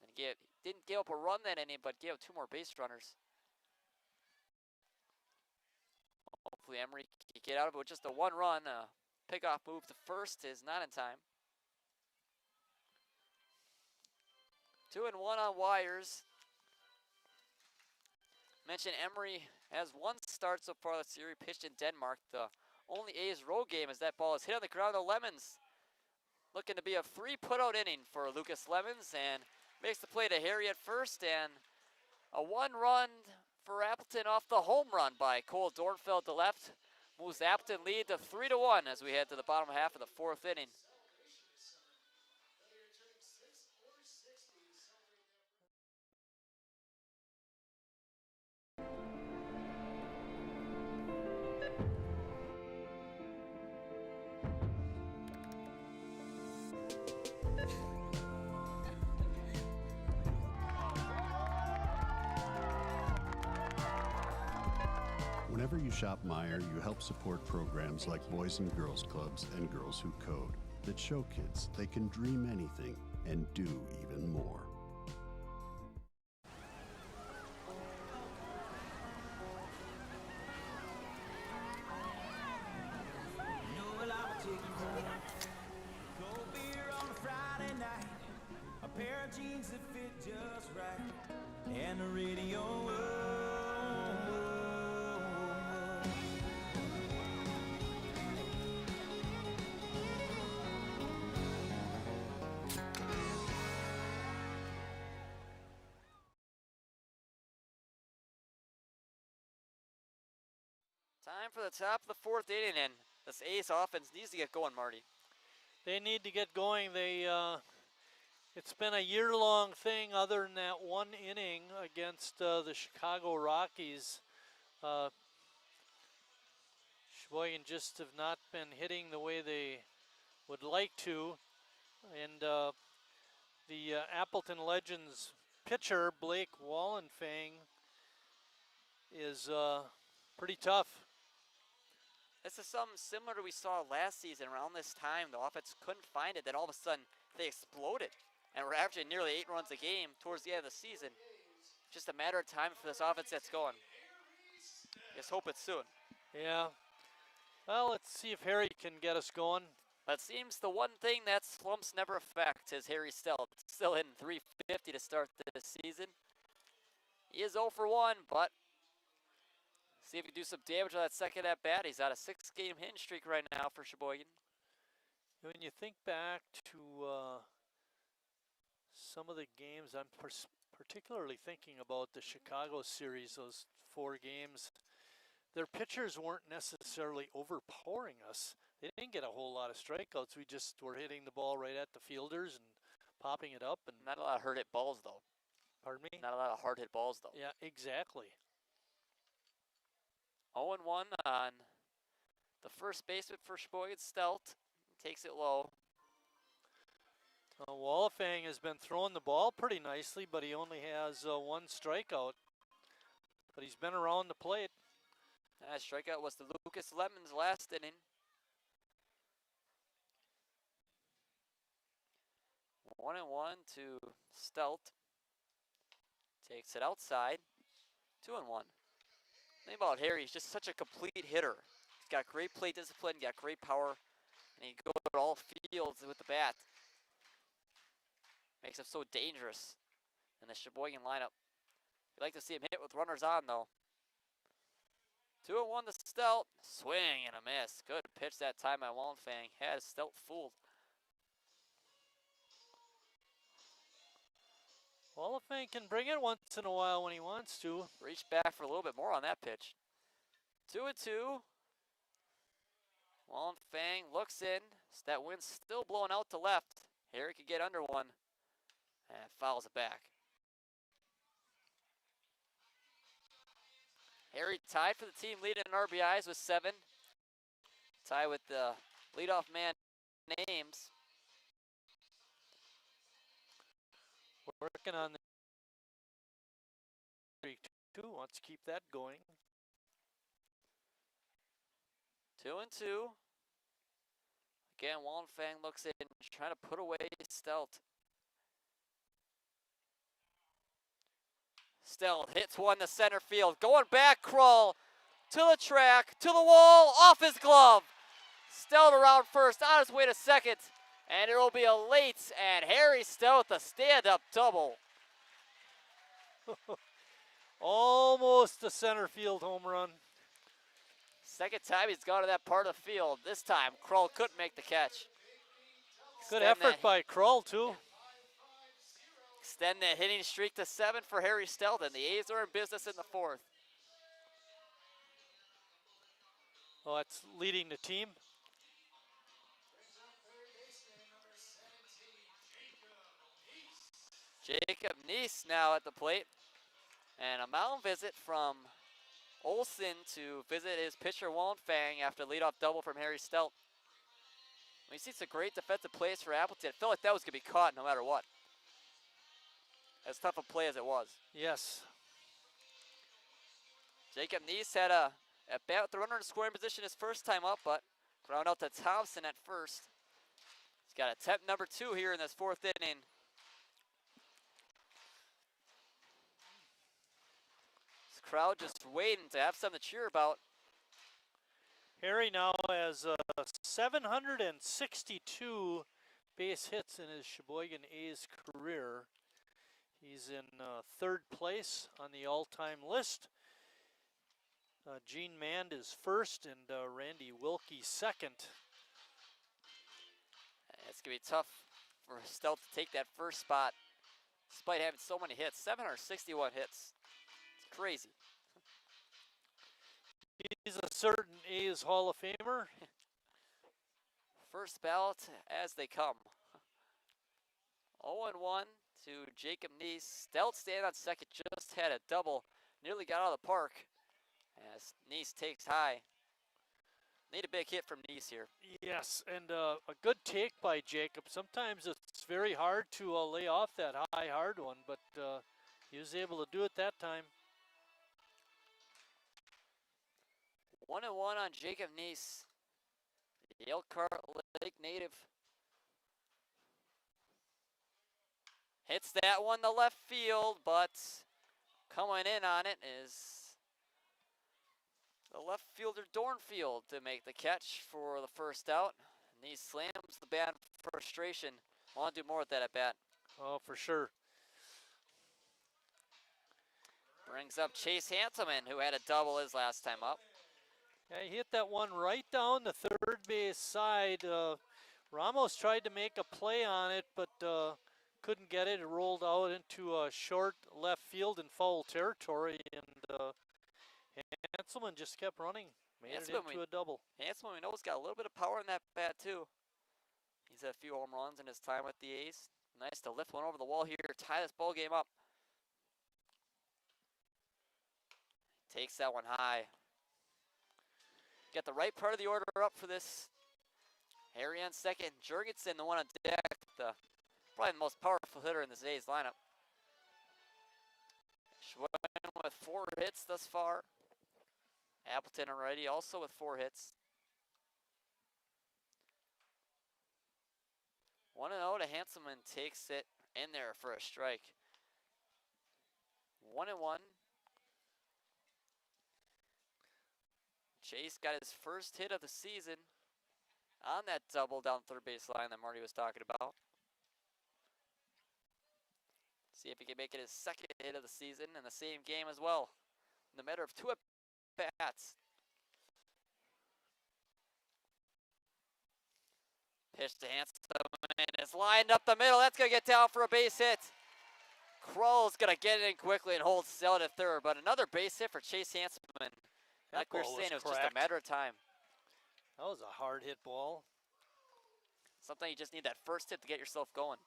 And didn't give up a run that inning, but gave up 2 more base runners. Hopefully Emery can get out of it with just a 1 run. Pickoff move to first is not in time. 2-1 on Wires. Mentioned Emery has 1 start so far this year. He pitched in Denmark. The only A's road game as that ball is hit on the ground. The Lemons looking to be a 3 put-out inning for Lucas Lemons, and makes the play to Harry at first, and a 1 run for Appleton off the home run by Cole Dornfeld to left. Moves Appleton lead to 3-1 as we head to the bottom half of the 4th inning. Whenever you shop Meijer, you help support programs like Boys and Girls Clubs and Girls Who Code that show kids they can dream anything and do even more. Jeans that fit just right, and the radio. Time for the top of the fourth inning, and this A's offense needs to get going, Marty. They need to get going. It's been a year-long thing other than that one inning against the Chicago Rockies. Sheboygan just have not been hitting the way they would like to. And the Appleton Legends pitcher, Blake Wallenfang, is pretty tough. This is something similar to we saw last season. Around this time, the offense couldn't find it. Then all of a sudden, they exploded. And we're averaging nearly 8 runs a game towards the end of the season. Just a matter of time for this offense gets going. Just hope it's soon. Yeah. Well, let's see if Harry can get us going. But it seems the one thing that slumps never affect is Harry Stelt. Still hitting .350 to start this season. He is 0 for 1, but see if he can do some damage on that second at bat. He's on a 6-game hitting streak right now for Sheboygan. When you think back to some of the games, I'm particularly thinking about the Chicago series, those 4 games. Their pitchers weren't necessarily overpowering us. They didn't get a whole lot of strikeouts. We just were hitting the ball right at the fielders and popping it up. And not a lot of hard hit balls, though. Pardon me? Not a lot of hard hit balls, though. Yeah, exactly. 0-1 on the first baseman for Sheboygan, Stelt. Takes it low. Wallenfang has been throwing the ball pretty nicely, but he only has 1 strikeout. But he's been around the plate. That strikeout was to Lucas Lemons last inning. 1-1 to Stelt. Takes it outside. 2-1. Thing about Harry, he's just such a complete hitter. He's got great plate discipline, got great power, and he goes to all fields with the bat. Makes him so dangerous in the Sheboygan lineup. You'd like to see him hit with runners on, though. 2-1 to Stelt. Swing and a miss. Good pitch that time by Wallenfang. Had Stelt fooled. Wallenfang can bring it once in a while when he wants to. Reach back for a little bit more on that pitch. 2-2. Wallenfang looks in. That wind's still blowing out to left. Harry could get under one. And fouls it back. Harry tied for the team lead in RBIs with 7. Tied with the leadoff man names. Working on the streak too. Wants to keep that going. 2-2. Again, Wallenfang looks in, trying to put away Stelt. Stelt hits one to center field. Going back, Krull to the track, to the wall, off his glove. Stelt around first, on his way to second. And it will be a late and Harry Stelt with a stand-up double. Almost a center field home run. Second time he's gone to that part of the field. This time, Krull couldn't make the catch. Good effort by Krull, too. Extend that hitting streak to 7 for Harry Stelt, and the A's are in business in the 4th. Oh, that's leading the team. Jacob Neese now at the plate. And a mound visit from Olson to visit his pitcher Wallenfang after a leadoff double from Harry Stelt. We see some great defensive plays for Appleton. I felt like that was going to be caught no matter what. As tough a play as it was. Yes. Jacob Neese had a at bat with the runner in scoring position his first time up, but ground out to Thompson at first. He's got attempt number 2 here in this 4th inning. This crowd just waiting to have something to cheer about. Harry now has 762 base hits in his Sheboygan A's career. He's in 3rd place on the all-time list. Gene Mand is 1st and Randy Wilkie 2nd. It's going to be tough for Stelt to take that first spot despite having so many hits. 761 hits. It's crazy. He's a certain A's Hall of Famer. First ballot as they come. 0-1 to Jacob Neese. Stelt staying on second, just had a double. Nearly got out of the park as Neese takes high. Need a big hit from Neese here. Yes, and a good take by Jacob. Sometimes it's very hard to lay off that high, hard one, but he was able to do it that time. 1-1 on Jacob Neese, the Elkhart Lake native. Hits that one to left field, but coming in on it is the left fielder Dornfield to make the catch for the first out. And he slams the bat in frustration. Want to do more with that at bat. Oh, for sure. Brings up Chase Hanselman, who had a double his last time up. Yeah, he hit that one right down the third base side. Ramos tried to make a play on it, but couldn't get it. It rolled out into short left field in foul territory, and Hanselman just kept running. Made it into a double. Hanselman, we know, has got a little bit of power in that bat, too. He's had a few home runs in his time with the A's. Nice to lift one over the wall here, tie this ball game up. Takes that one high. Got the right part of the order up for this. Harry on second. Jurgensen, the one on deck. Probably the most powerful hitter in this A's lineup. Sheboygan with 4 hits thus far. Appleton already also with 4 hits. 1-0 to Hanselman, takes it in there for a strike. 1-1. Chase got his first hit of the season on that double down third base line that Marty was talking about. See if he can make it his second hit of the season in the same game as well. In the matter of 2 at-bats. Pitch to Hanselman, it's lined up the middle. That's going to get down for a base hit. Kroll's going to get it in quickly and hold still at third, but another base hit for Chase Hanselman. Like we were saying, it was just a matter of time. That was a hard hit ball. Sometimes you just need that first hit to get yourself going.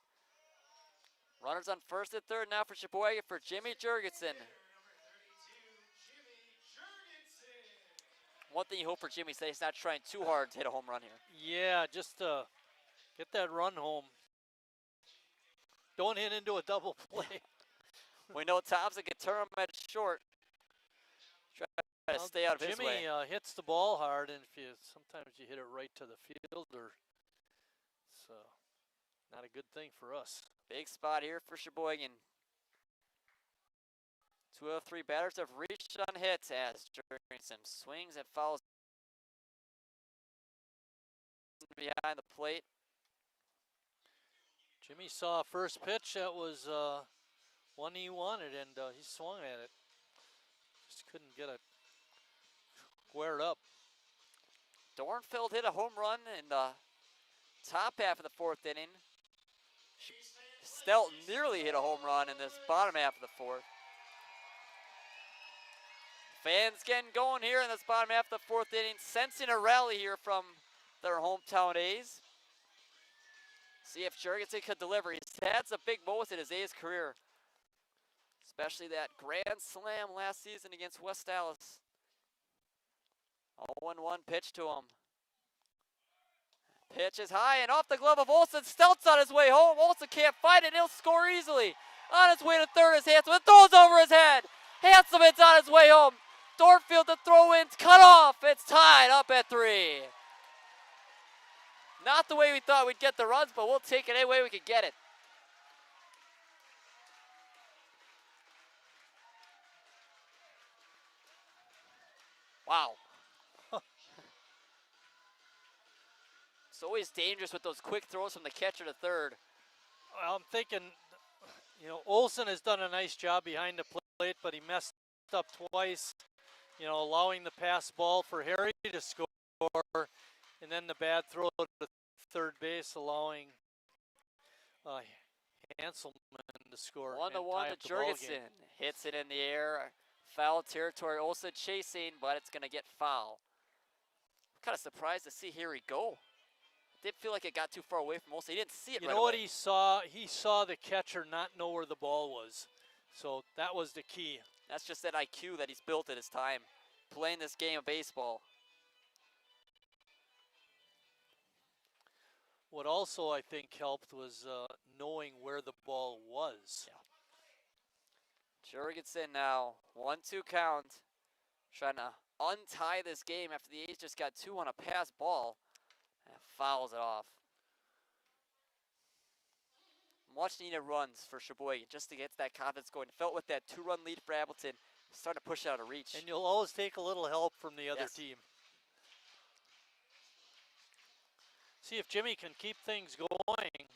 Runners on first and third now for Sheboygan for Jimmy Jurgensen. One thing you hope for Jimmy is that he's not trying too hard to hit a home run here. Yeah, just get that run home. Don't hit into a double play. We know Thompson can turn him at short. Try to stay out of his way. Jimmy hits the ball hard, and sometimes you hit it right to the fielder. So, not a good thing for us. Big spot here for Sheboygan. 2 of 3 batters have reached on hits as Jurgensen swings and fouls behind the plate. Jimmy saw first pitch that was one he wanted, and he swung at it. Just couldn't get it squared up. Dornfield hit a home run in the top half of the 4th inning. Stelt nearly hit a home run in this bottom half of the 4th. Fans getting going here in this bottom half of the 4th inning, sensing a rally here from their hometown A's. See if Jurgensen could deliver. He's had some big moments in his A's career, especially that grand slam last season against West Dallas. 0-1 pitch to him. Pitch is high and off the glove of Olsen. Stelt's on his way home. Olsen can't fight it. He'll score easily. On his way to third is Hanselman. Throws over his head. Hanselman's on his way home. Dornfield to throw in. Cut off. It's tied up at 3. Not the way we thought we'd get the runs, but we'll take it any way we can get it. Wow. It's always dangerous with those quick throws from the catcher to third. Well, I'm thinking, Olsen has done a nice job behind the plate, but he messed up twice, allowing the pass ball for Harry to score, and then the bad throw to third base, allowing Hanselman to score. 1-1 to Jurgensen. Hits it in the air. Foul territory. Olsen chasing, but it's going to get foul. I'm kind of surprised to see Harry go. Didn't feel like it got too far away from Olsen. He didn't see it You right know what away. he saw? He saw the catcher not know where the ball was. So that was the key. That's just that IQ that he's built at his time playing this game of baseball. What also I think helped was knowing where the ball was. Yeah. Jurgensen now, 1-2 count. Trying to untie this game after the A's just got 2 on a pass ball. And fouls it off. Much needed runs for Sheboygan just to get that confidence going. Felt with that 2-run lead for Appleton, starting to push out of reach. And you'll always take a little help from the other Yes. team. See if Jimmy can keep things going.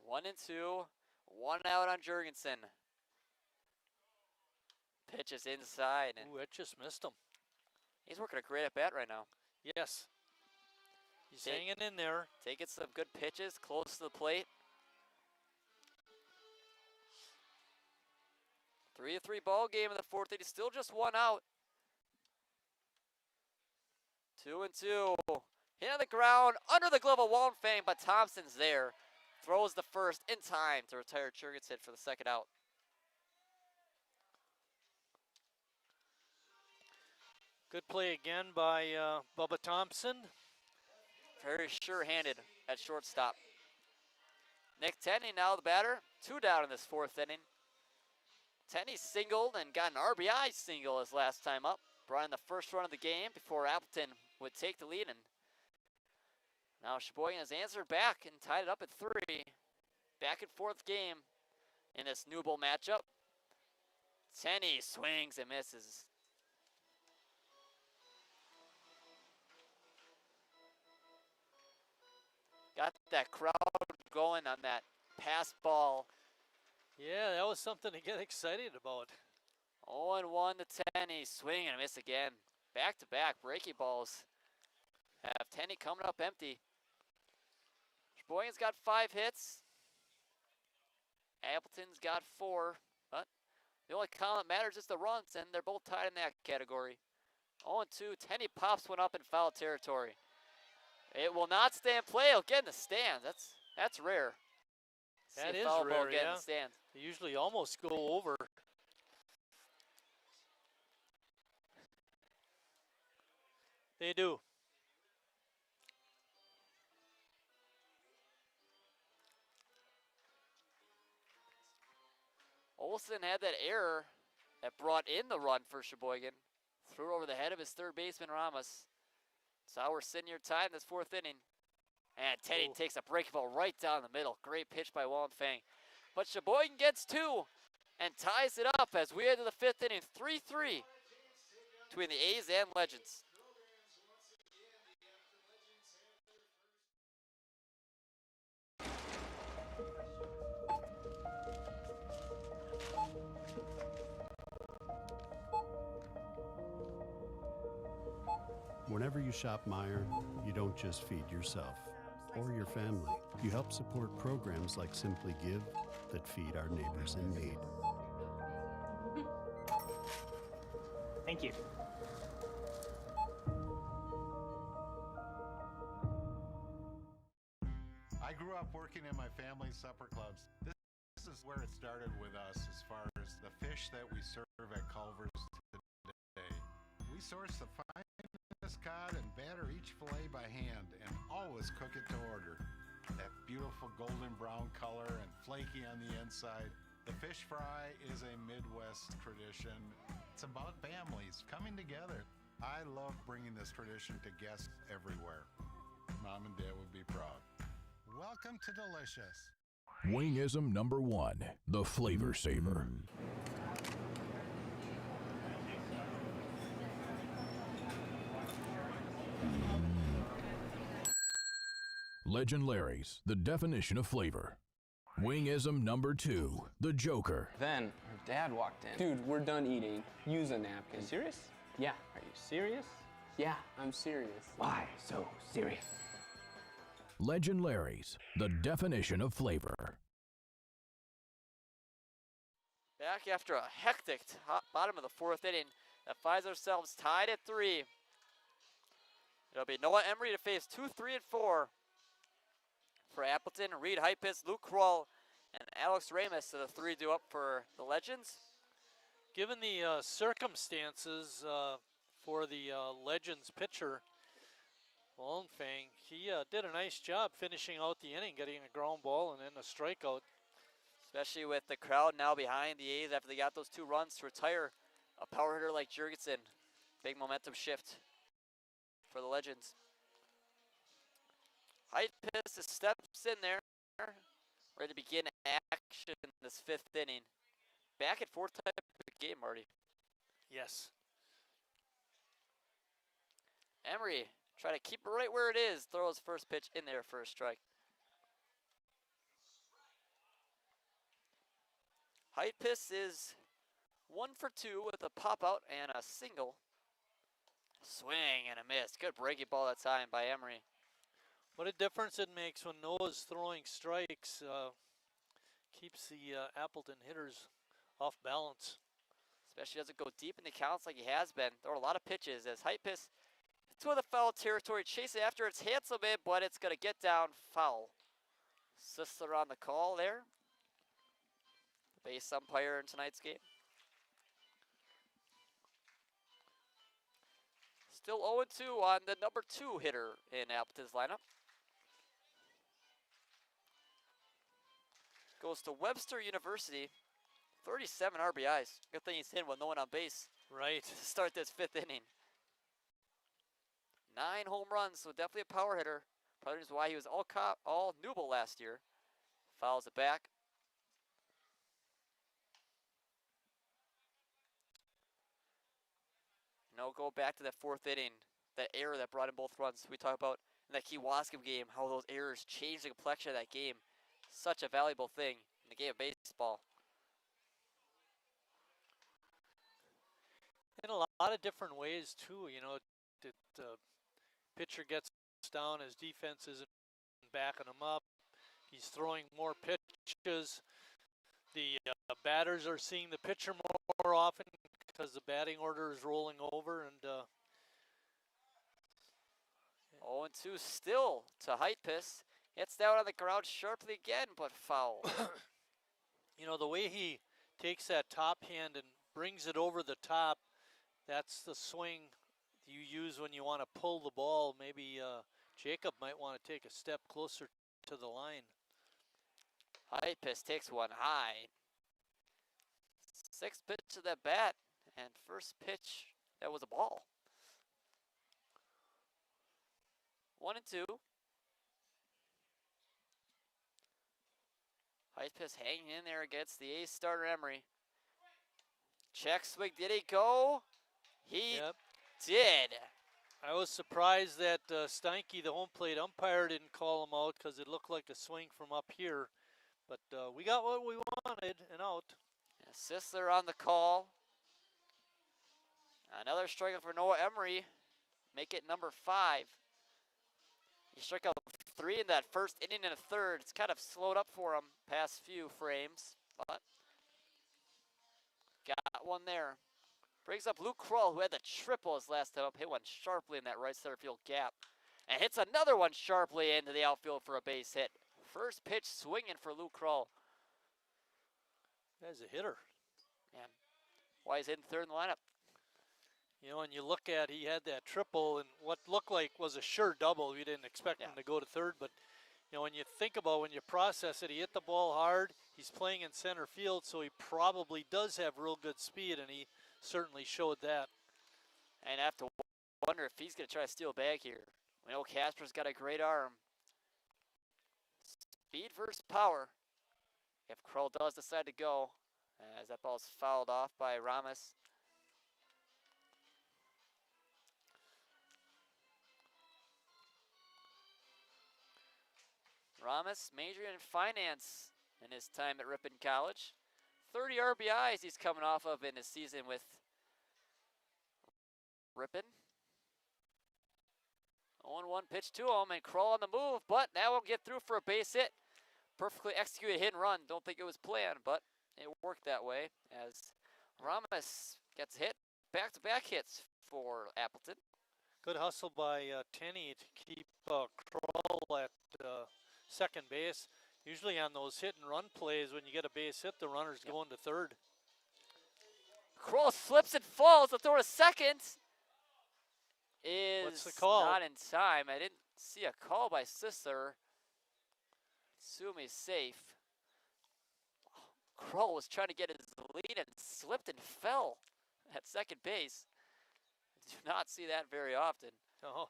1-2, 1 out on Jurgensen. Pitch is inside. And Ooh, it just missed him. he's working a great at bat right now. Yes. He's hanging in there. Taking some good pitches close to the plate. 3-3 ball game in the 4th inning. Still just 1 out. 2-2. Hit on the ground under the glove of Wallenfang, but Thompson's there. Throws the first in time to retire Jurgensen for the 2nd out. Good play again by Bubba Thompson. Very sure-handed at shortstop. Nick Tenney now the batter. 2 down in this 4th inning. Tenney singled and got an RBI single his last time up. Brought in the first run of the game before Appleton would take the lead. And now Sheboygan has answered back and tied it up at 3. Back and forth game in this new bowl matchup. Tenney swings and misses. Got that crowd going on that pass ball. Yeah, that was something to get excited about. 0-1 to Tenney. Swing and a miss again. Back-to-back breaking balls. Have Tenney coming up empty. Sheboygan's got 5 hits. Appleton's got 4. But the only column that matters is the runs, and they're both tied in that category. 0-2. Tenney pops one up in foul territory. It will not stay in play. It'll get in the stands. That's rare. That See a is foul ball rare, get in yeah. the stands. They usually almost go over. They do. Olsen had that error that brought in the run for Sheboygan. Threw over the head of his 3rd baseman, Ramos. So we're sitting here tied in this 4th inning. And Teddy takes a breaking ball right down the middle. Great pitch by Wallenfang. But Sheboygan gets 2 and ties it up as we head to the 5th inning. 3-3 between the A's and Legends. Whenever you shop Meijer, you don't just feed yourself or your family. You help support programs like Simply Give that feed our neighbors in need. Thank you. I grew up working in my family's supper clubs. This is where it started with us as far as the fish that we serve at Culver's today. We source the finest cod and batter each fillet by hand and always cook it to order. That beautiful golden brown color and flaky on the inside. The fish fry is a Midwest tradition. It's about families coming together. I love bringing this tradition to guests everywhere. Mom and Dad would be proud. Welcome to Delicious. Wingism number 1, the Flavor Saver. Legend Larry's, the definition of flavor. Wingism number 2, the Joker. Then her dad walked in. Dude, we're done eating. Use a napkin. You serious? Yeah. Are you serious? Yeah, I'm serious. Why so serious? Legend Larry's, the definition of flavor. Back after a hectic bottom of the fourth inning that finds ourselves tied at 3. It'll be Noah Emery to face 2, 3, and 4 for Appleton. Reed Hypis, Luke Kroll, and Alex Ramus are the 3 due up for the Legends. Given the circumstances for the Legends pitcher, Wallenfang, he did a nice job finishing out the inning, getting a ground ball and then a strikeout. Especially with the crowd now behind the A's after they got those 2 runs to retire a power hitter like Jurgensen. Big momentum shift for the Legends. Hypis steps in there, ready to begin action in this 5th inning. Back at 4th type of game, Marty. Yes. Emery, try to keep it right where it is. Throw his first pitch in there for a strike. Hypis is 1 for 2 with a pop out and a single. Swing and a miss. Good breaking ball that time by Emery. What a difference it makes when Noah's throwing strikes. Keeps the Appleton hitters off balance. Especially doesn't go deep in the counts like he has been. There are a lot of pitches as Hypis to the foul territory. Chase it after its handsome bit, but it's going to get down foul. Sisler on the call there. Base umpire in tonight's game. Still 0-2 on the number 2 hitter in Appleton's lineup. Goes to Webster University. 37 RBIs. Good thing he's hitting with no one on base. Right. To start this 5th inning. 9 home runs, so definitely a power hitter. Probably is why he was all Newble last year. Fouls it back. No, go back to that 4th inning. That error that brought in both runs. We talk about in that Kewaskum game, how those errors changed the complexion of that game. Such a valuable thing in the game of baseball. In a lot of different ways too, you know, pitcher gets down, his defense isn't backing him up. He's throwing more pitches. The batters are seeing the pitcher more often because the batting order is rolling over. And 0-2 still to Hypis. Hits down on the ground sharply again, but foul. You know, the way he takes that top hand and brings it over the top, that's the swing you use when you want to pull the ball. Maybe Jacob might want to take a step closer to the line. Hypis takes one high. 6th pitch of that bat, and first pitch, that was a ball. 1-2. Hypis hanging in there against the ace starter Emery. Check swing, did he go? He did. I was surprised that Steinke, the home plate umpire, didn't call him out because it looked like a swing from up here. But we got what we wanted and out. Yeah, Sisler on the call. Another strikeout for Noah Emery. Make it number 5. He struck out 3 in that first inning and a third. It's kind of slowed up for him past few frames, but got one there. Brings up Luke Kroll, who had the triple his last time up. Hit one sharply in that right center field gap. And hits another one sharply into the outfield for a base hit. First pitch swinging for Luke Kroll. That's a hitter. Man, why he's hitting 3rd in the lineup. You know, and you look at, he had that triple and what looked like was a sure double. We didn't expect him to go to 3rd, but you know, when you think about, when you process it, he hit the ball hard. He's playing in center field, so he probably does have real good speed, and he certainly showed that. And I have to wonder if he's going to try to steal a bag here. We know Casper's got a great arm. Speed versus power. If Kroll does decide to go, as that ball's fouled off by Ramus. Ramus majoring in finance in his time at Ripon College. 30 RBIs he's coming off of in his season with Ripon. 0-1 pitch to him, and Kroll on the move, but now we'll get through for a base hit. Perfectly executed hit and run. Don't think it was planned, but it worked that way as Ramos gets hit. Back-to-back hits for Appleton. Good hustle by Tenney to keep Kroll at second base. Usually on those hit and run plays, when you get a base hit, the runner's going to third. Kroll slips and falls. The throw to second is What's the call? not in time. I didn't see a call by Sisler. Assume he's safe. Kroll was trying to get his lead and slipped and fell at second base. Do not see that very often. Oh.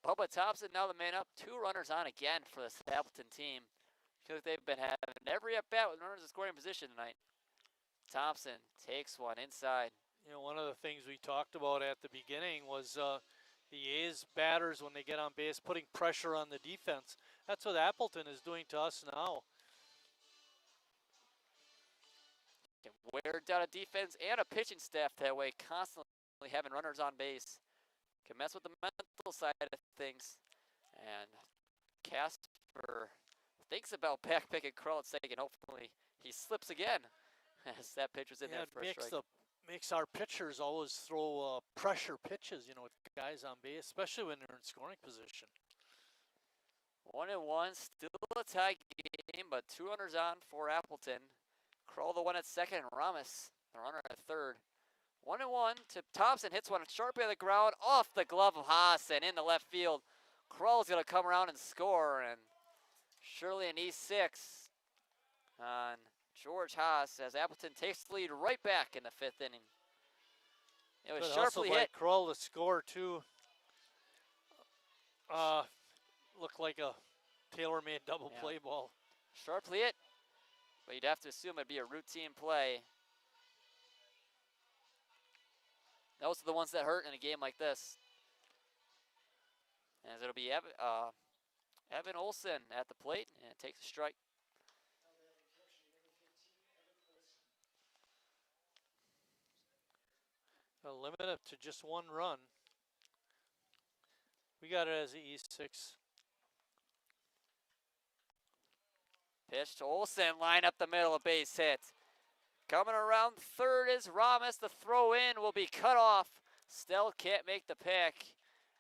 Bubba Thompson now the man up. 2 runners on again for this Appleton team. I feel like they've been having every at-bat with runners in scoring position tonight. Thompson takes one inside. You know, one of the things we talked about at the beginning was the A's batters, when they get on base, putting pressure on the defense. That's what Appleton is doing to us now. Can wear down a defense and a pitching staff that way, constantly having runners on base. Can mess with the mental side of things. And Casper thinks about backpicking Kroll at second. Hopefully he slips again as that pitch was in there for a strike. Makes our pitchers always throw pressure pitches, you know, with guys on base, especially when they're in scoring position. 1-1, still a tie game, but 2 runners on for Appleton. Kroll the one at second, and Ramos the runner at third. 1-1 to Thompson, hits one sharply on the ground, off the glove of Haas and in the left field. Kroll's going to come around and score, and surely an E6 on George Haas as Appleton takes the lead right back in the 5th inning. It was Good sharply hustle hit. by Kroll to score too. Looked like a tailor-made double play ball. Sharply hit, but you'd have to assume it'd be a routine play. Those are the ones that hurt in a game like this. As it'll be Evan Olsen at the plate, and it takes a strike. Limit it to just 1 run. We got it as an E6. Pitch to Olsen, line up the middle, a base hit. Coming around third is Ramos. The throw in will be cut off. Still can't make the pick.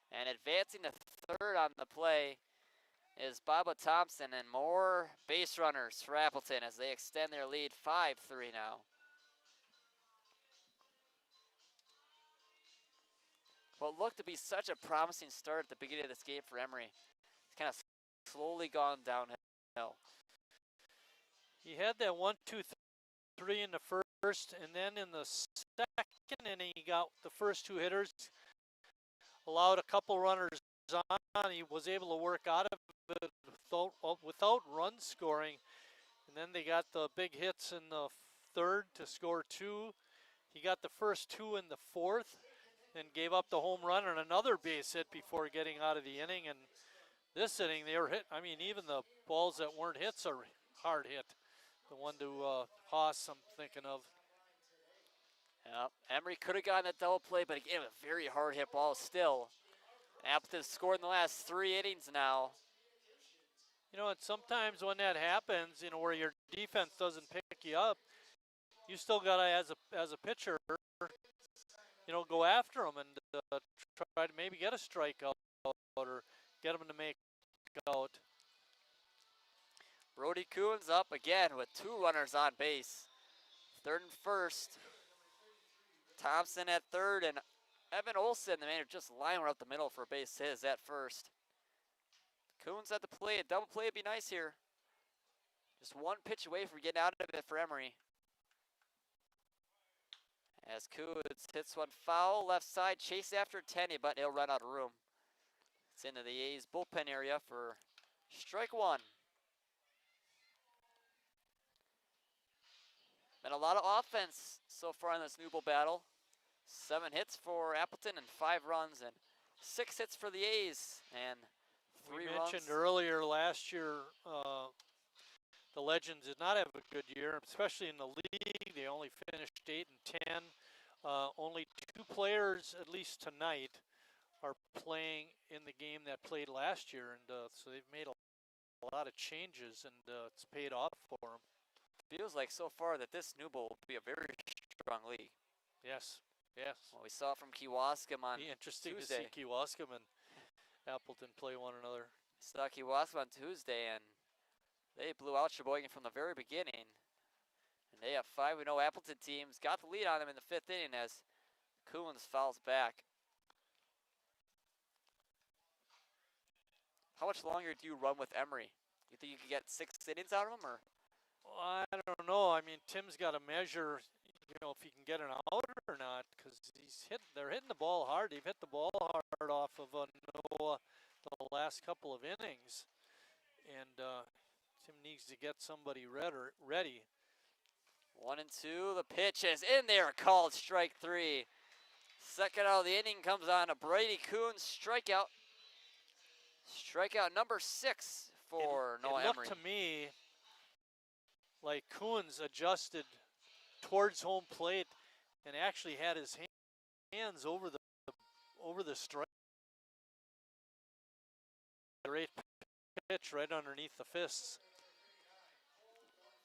And advancing to third on the play is Bubba Thompson, and more base runners for Appleton as they extend their lead 5-3 now. What looked to be such a promising start at the beginning of this game for Emory. It's kind of slowly gone downhill. He had that 1, 2, 3 in the first, and then in the second inning, he got the first 2 hitters, allowed a couple runners on. He was able to work out of it without run scoring, and then they got the big hits in the third to score 2. He got the first 2 in the fourth, and gave up the home run and another base hit before getting out of the inning. And this inning, they were hit. I mean, even the balls that weren't hits are hard hit. The one to Haas, I'm thinking of. Yeah, Emory could have gotten that double play, but again, a very hard hit ball still. Appleton scored in the last 3 innings now. You know, and sometimes when that happens, you know, where your defense doesn't pick you up, you still got to, as a pitcher, you know, go after them and try to maybe get a strikeout or get them to make out. Brody Coons up again with 2 runners on base. Third and first. Thompson at third, and Evan Olsen, the man who just lined up the middle for a base hit, is at first. Coons at the plate. A double play would be nice here. Just 1 pitch away from getting out of it for Emory. As Coons hits one foul, left side, chase after Tenney, but he'll run out of room. It's into the A's bullpen area for strike 1. Been a lot of offense so far in this Newble battle. 7 hits for Appleton and 5 runs, and 6 hits for the A's and 3 runs. We mentioned earlier last year the Legends did not have a good year, especially in the league. They only finished 8 and 10. Only 2 players, at least tonight, are playing in the game that played last year, and so they've made a lot of changes, and it's paid off for them. Feels like so far that this new bowl will be a very strong league. Yes, yes. Well, we saw it from Kewaskum on Be interesting Tuesday. to see Kewaskum and Appleton play one another. Saw Kewaskum on Tuesday, and they blew out Sheboygan from the very beginning. And they have 5-0 Appleton teams. Got the lead on them in the 5th inning as Coons fouls back. How much longer do you run with Emery? You think you could get 6 innings out of him, or? I don't know. I mean, Tim's got to measure, if he can get an out or not, because they're hitting the ball hard. They've hit the ball hard off of Noah the last couple of innings, and Tim needs to get somebody ready. 1-2, the pitch is in there, called strike 3. Second out of the inning comes on a Brady Coons strikeout. Strikeout number 6 for Noah Emery. It looked to me like Coons adjusted towards home plate and actually had his hands over the strike. Great pitch right underneath the fists.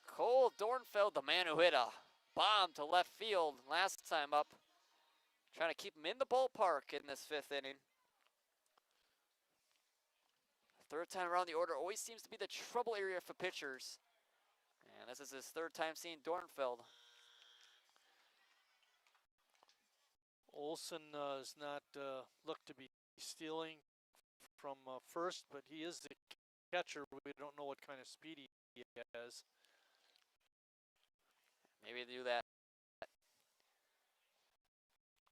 Cole Dornfeld, the man who hit a bomb to left field last time up, trying to keep him in the ballpark in this 5th inning. Third time around the order always seems to be the trouble area for pitchers. And this is his 3rd time seeing Dornfeld. Olson does not look to be stealing from first, but he is the catcher. We don't know what kind of speed he has. Maybe do that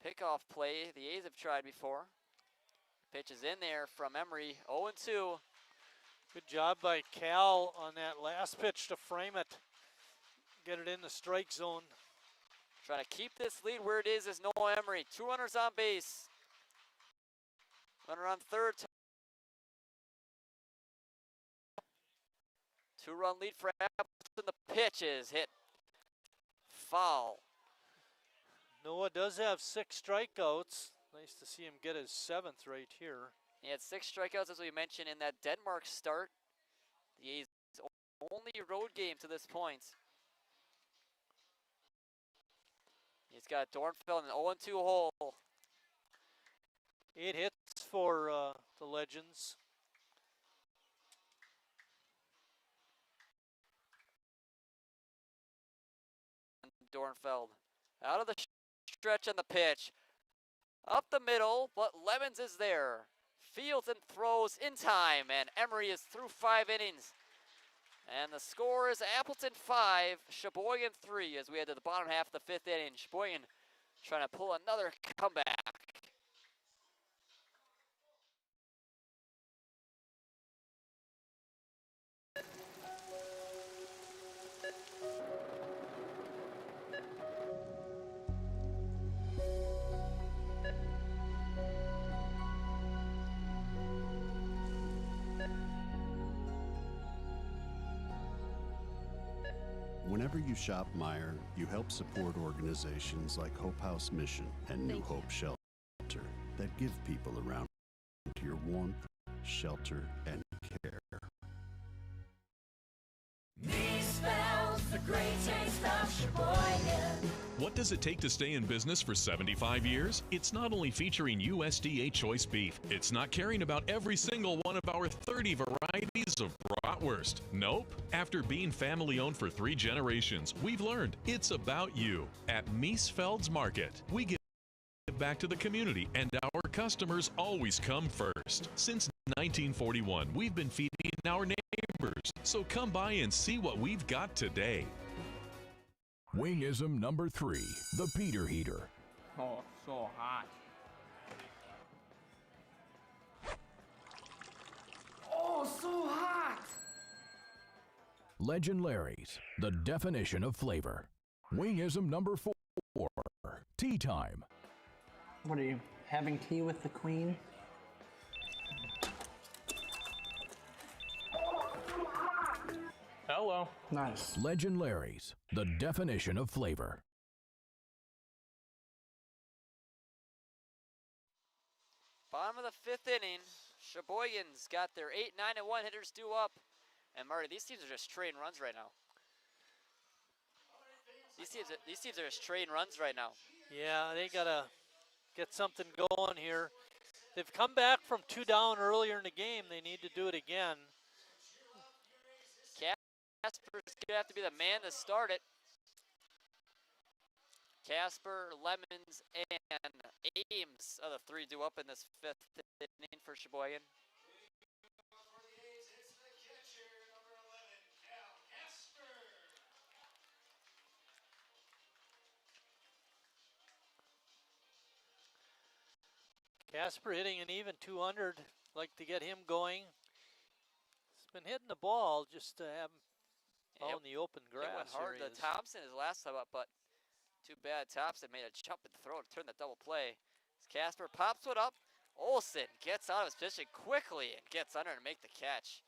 pickoff play the A's have tried before. Pitch is in there from Emery, 0-2. Good job by Cal on that last pitch to frame it. Get it in the strike zone. Trying to keep this lead where it is Noah Emery. 2 runners on base. Runner on third. 2-run lead for Appleton. The pitch is hit foul. Noah does have 6 strikeouts. Nice to see him get his 7th right here. He had 6 strikeouts, as we mentioned, in that Denmark start. The A's only road game to this point. He's got Dornfeld in an 0-2 hole. 8 hits for the Legends. Dornfeld out of the stretch on the pitch. Up the middle, but Lemons is there. Fields and throws in time, and Emery is through 5 innings. And the score is Appleton 5, Sheboygan 3, as we head to the bottom half of the 5th inning. Sheboygan trying to pull another comeback. Whenever you shop Meijer, you help support organizations like Hope House Mission and New Hope Shelter that give people around here warmth, shelter, and care. Me smells the great taste of Sheboygan. What does it take to stay in business for 75 years? It's not only featuring USDA choice beef. It's not caring about every single one of our 30 varieties of bratwurst. Nope. After being family-owned for 3 generations, we've learned it's about you. At Miesfeld's Market, we give back to the community, and our customers always come first. Since 1941, we've been feeding our neighbors. So come by and see what we've got today. Wingism number 3, the Peter Heater. Oh, so hot. Oh, so hot! Legend Larry's, the definition of flavor. Wingism number 4, tea time. What are you, having tea with the queen? Hello. Nice. Legend Larry's, the definition of flavor. Bottom of the 5th inning. Sheboygan's got their 8, 9, and 1 hitters due up. And Marty, these teams are just trading runs right now. These teams are just trading runs right now. Yeah, they got to get something going here. They've come back from 2 down earlier in the game. They need to do it again. Casper's going to have to be the man to start it. Casper, Lemons, and Ames are the 3 due up in this 5th inning for Sheboygan. Casper hitting an even 200. Like to get him going. He's been hitting the ball just to have him out in the open grass. It went hard to Thompson his last time up, but too bad. Thompson made a jump and throw to turn the double play. Casper pops one up. Olsen gets out of his position quickly and gets under to make the catch.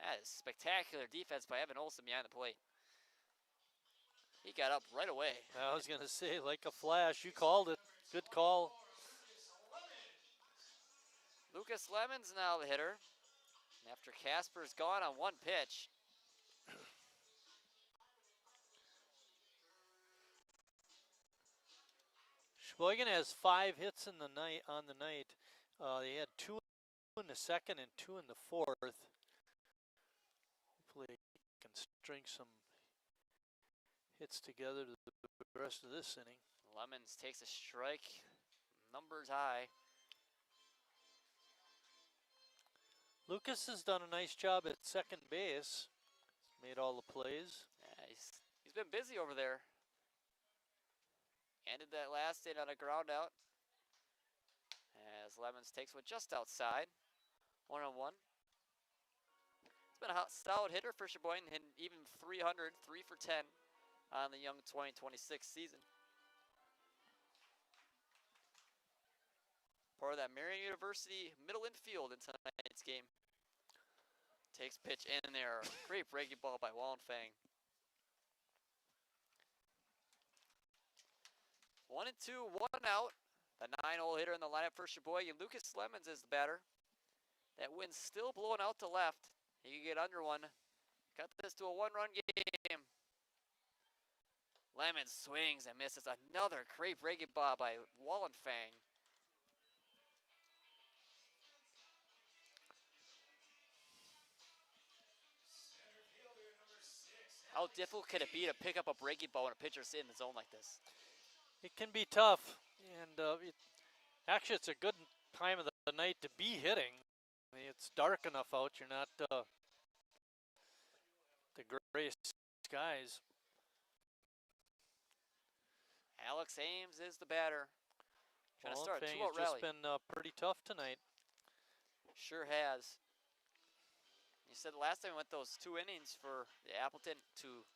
That is spectacular defense by Evan Olsen behind the plate. He got up right away. I was going to say, like a flash. You called it. Good call. Lucas Lemons now the hitter. After Casper's gone on 1 pitch. Sheboygan has 5 hits in the night on the night. They had 2 in the 2nd and 2 in the 4th. Hopefully they can string some hits together to the rest of this inning. Lemons takes a strike. Numbers high. Lucas has done a nice job at second base. Made all the plays. Yeah, he's been busy over there. Ended that last inning on a ground out. As Lemons takes one just outside. 1-on-1. It's been a solid hitter for Sheboygan, hitting even 300, 3 for 10 on the young 2026 season. Part of that Marion University middle infield in tonight's game. Takes pitch in there. Great breaking ball by Wallenfang. 1-2, 1 out. The 9-hole hitter in the lineup for Sheboygan. Lucas Lemons is the batter. That wind's still blowing out to left. He can get under one. Cut this to a 1-run game. Lemons swings and misses. Another great breaking ball by Wallenfang. How difficult can it be to pick up a breaking ball when a pitcher's in the zone like this? It can be tough, and actually it's a good time of the night to be hitting. I mean, it's dark enough out. You're not the gray skies. Alex Ames is the batter. Trying to start a 2-out rally. It's just been pretty tough tonight. Sure has. You said last time we went those 2 innings for the Appleton to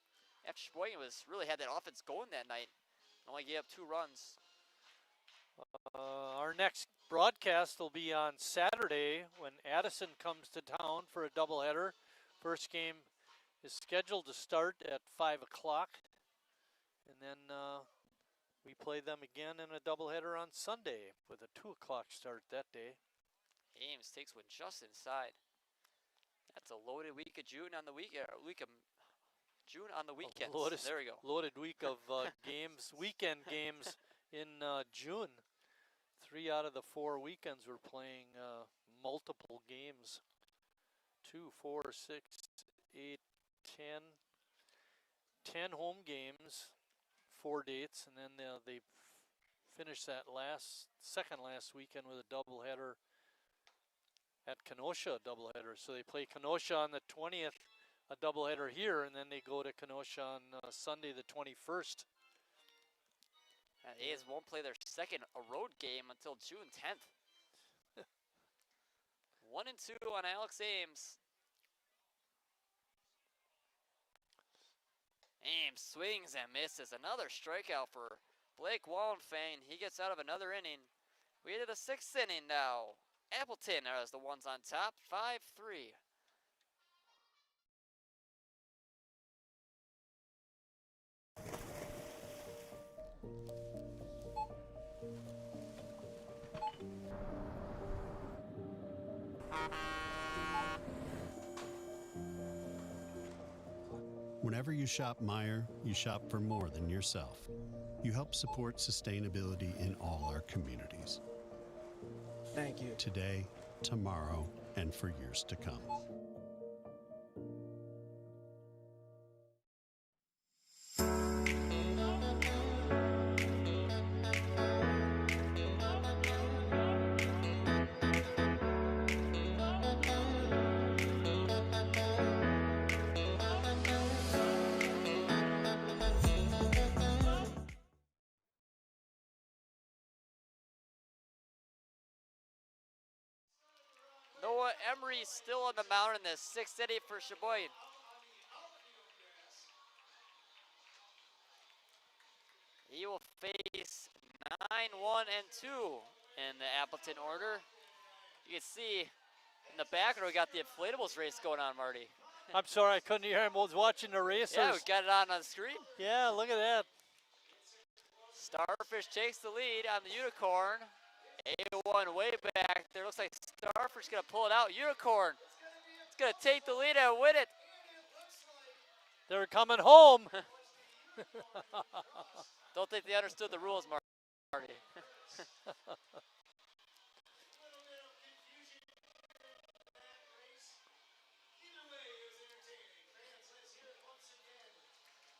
after Sheboygan really had that offense going that night. Only gave up 2 runs. Our next broadcast will be on Saturday when Addison comes to town for a doubleheader. First game is scheduled to start at 5 o'clock. And then we play them again in a doubleheader on Sunday with a 2 o'clock start that day. Ames takes one just inside. That's a loaded week of June on the weekend. June on the weekends. There we go. Loaded week of games, weekend games in June. 3 out of the 4 weekends we're playing multiple games. 2, 4, 6, 8, 10 home games, 4 dates, and then they finish that second last weekend with a doubleheader at Kenosha, doubleheader. So they play Kenosha on the 20th, a doubleheader here, and then they go to Kenosha on Sunday the 21st. And A's won't play their second road game until June 10th. 1-2 on Alex Ames. Ames swings and misses. Another strikeout for Blake Wallenfang. He gets out of another inning. We into the 6th inning now. Appleton is the ones on top, 5-3. Whenever you shop Meijer, you shop for more than yourself. You help support sustainability in all our communities. Thank you. Today, tomorrow, and for years to come. Noah Emery still on the mound in the 6th inning for Sheboygan. He will face 9-1 and 2 in the Appleton order. You can see in the back row we got the inflatables race going on, Marty. I'm sorry, I couldn't hear him. I was watching the racers. Yeah, we got it on the screen. Yeah, look at that. Starfish takes the lead on the Unicorn. A1 way back there. Looks like Starfish gonna pull it out. Unicorn, it's gonna take the lead and win it. They're coming home. Don't think they understood the rules, Marty.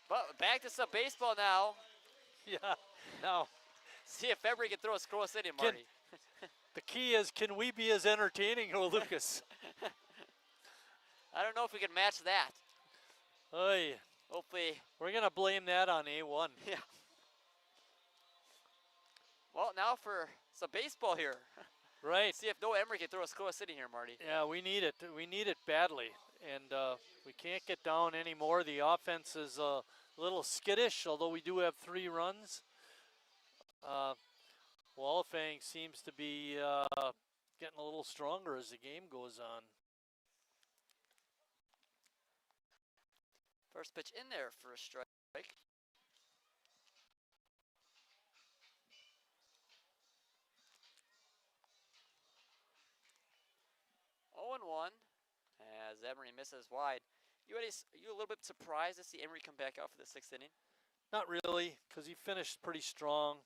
But back to some baseball now. Yeah, now. See if Emery can throw a scoreless inning, Marty. The key is, can we be as entertaining, Lucas? I don't know if we can match that. Oy. Hopefully. We're going to blame that on A1. Yeah. Well, now for some baseball here. Right. See if Noah Emery can throw a scoreless inning here, Marty. Yeah, we need it. We need it badly. And we can't get down anymore. The offense is a little skittish, although we do have 3 runs. Walfang seems to be getting a little stronger as the game goes on. First pitch in there for a strike. 0-1 as Emery misses wide. Are you a little bit surprised to see Emery come back out for the 6th inning? Not really, because he finished pretty strong.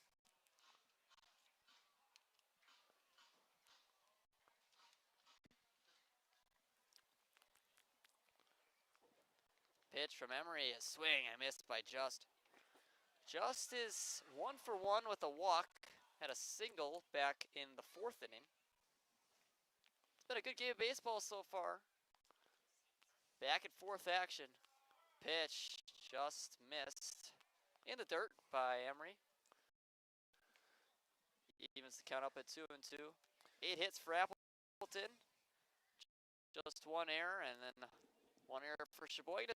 Pitch from Emery, a swing and missed by Just. Just is 1 for 1 with a walk. Had a single back in the 4th inning. It's been a good game of baseball so far. Back and forth action. Pitch just missed in the dirt by Emery. Evens the count up at 2-2. 8 hits for Appleton. Just 1 error and then 1 error for Sheboygan.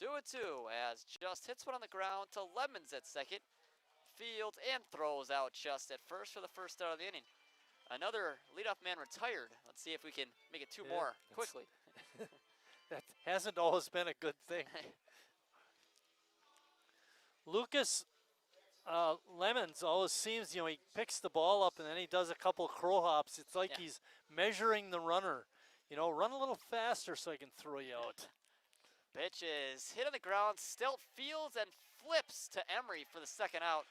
Two and two as Just hits one on the ground to Lemons at second. Fields and throws out Just at first for the first out of the inning. Another leadoff man retired. Let's see if we can make it 2 more quickly. That hasn't always been a good thing. Lucas Lemons always seems, he picks the ball up and then he does a couple crow hops. It's like he's measuring the runner. Run a little faster so I can throw you out. Pitch is hit on the ground. Stelt fields and flips to Emery for the second out.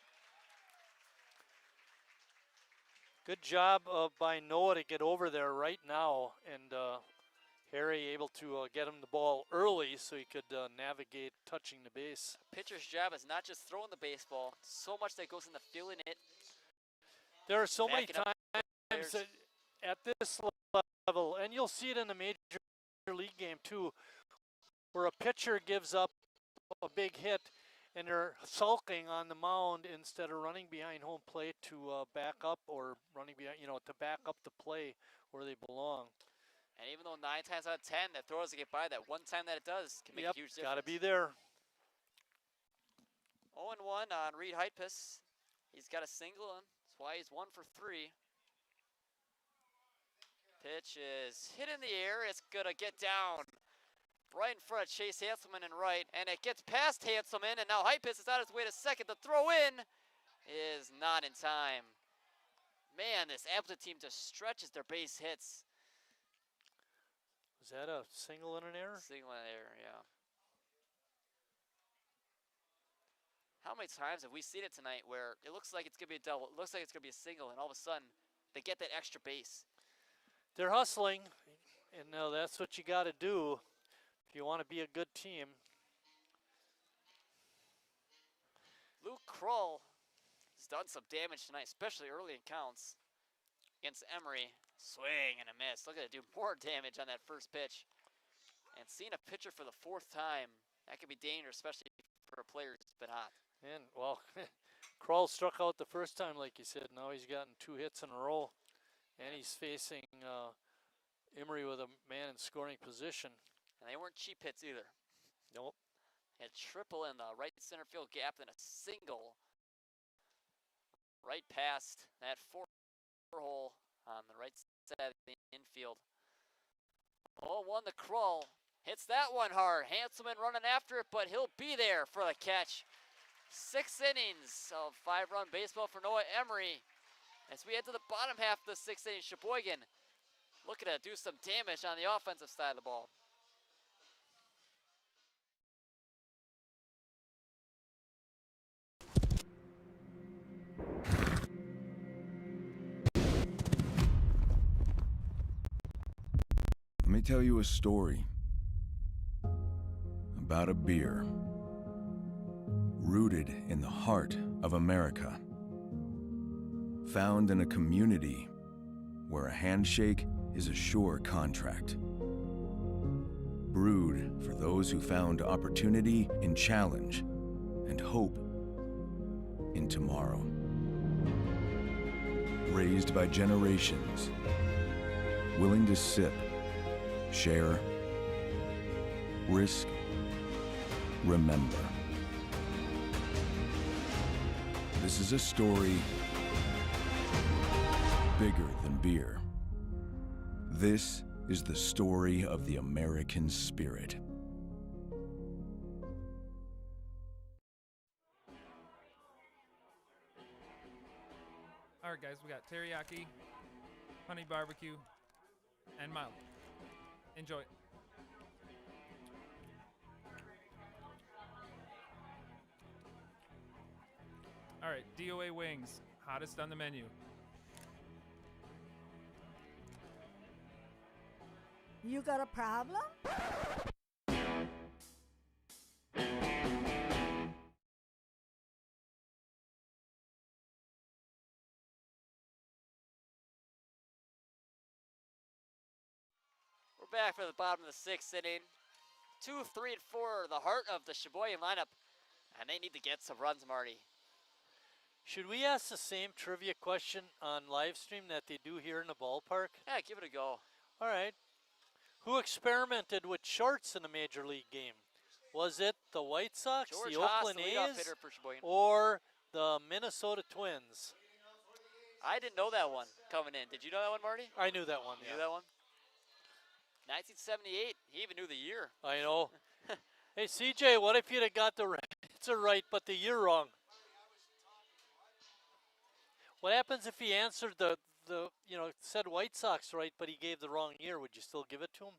Good job by Noah to get over there right now, and Harry able to get him the ball early so he could navigate touching the base. Pitcher's job is not just throwing the baseball. So much that goes into feeling it. There are so many times that at this level, and you'll see it in the major league game too, where a pitcher gives up a big hit and they're sulking on the mound instead of running behind home plate to back up, or running behind, to back up the play where they belong. And even though 9 times out of 10 that throws to get by, that one time that it does can make a huge difference. Got to be there. 0-1 on Reed Heitpus. He's got a single, and that's why he's 1 for 3. Pitch is hit in the air. It's going to get down right in front of Chase Hanselman in right, and it gets past Hanselman, and now Heitpus is on his way to second. The throw in is not in time. man, this Appleton team just stretches their base hits. Was that a single and an error? Single and error, yeah. How many times have we seen it tonight where it looks like it's going to be a double, it looks like it's going to be a single, and all of a sudden they get that extra base? They're hustling, and that's what you got to do if you want to be a good team. Luke Kroll has done some damage tonight, especially early in counts against Emery. Swing and a miss. Look at it do more damage on that first pitch. And seeing a pitcher for the 4th time, that could be dangerous, especially for a player who's been hot. And, well, Kroll struck out the first time, like you said. Now he's gotten 2 hits in a row. And he's facing Emery with a man in scoring position. And they weren't cheap hits either. Nope. A triple in the right center field gap, then a single right past that 4-hole on the right side of the infield. 0-1 the Kroll. Hits that one hard. Hanselman running after it, but he'll be there for the catch. 6 innings of 5-run baseball for Noah Emery. As we head to the bottom half of the 6th inning, Sheboygan looking to do some damage on the offensive side of the ball. Let me tell you a story about a beer rooted in the heart of America, found in a community where a handshake is a sure contract, brewed for those who found opportunity in challenge and hope in tomorrow, raised by generations willing to sip, share, risk, remember. This is a story bigger than beer. This is the story of the American spirit. All right, guys, we got teriyaki, honey barbecue, and mild. Enjoy. All right, DOA wings, hottest on the menu. You got a problem? We're back for the bottom of the 6th inning. 2, 3, and 4, the heart of the Sheboygan lineup. And they need to get some runs, Marty. Should we ask the same trivia question on live stream that they do here in the ballpark? Yeah, give it a go. All right. Who experimented with shorts in a major league game? Was it the White Sox, George the Haas, Oakland the leadoff A's, hitter for Sheboygan. or the Minnesota Twins? I didn't know that one coming in. Did you know that one, Marty? I knew that one. You knew that one? 1978. He even knew the year. I know. Hey, CJ, what if you'd have got the answer right but the year wrong? What happens if he answered the said White Sox right, but he gave the wrong year? Would you still give it to him?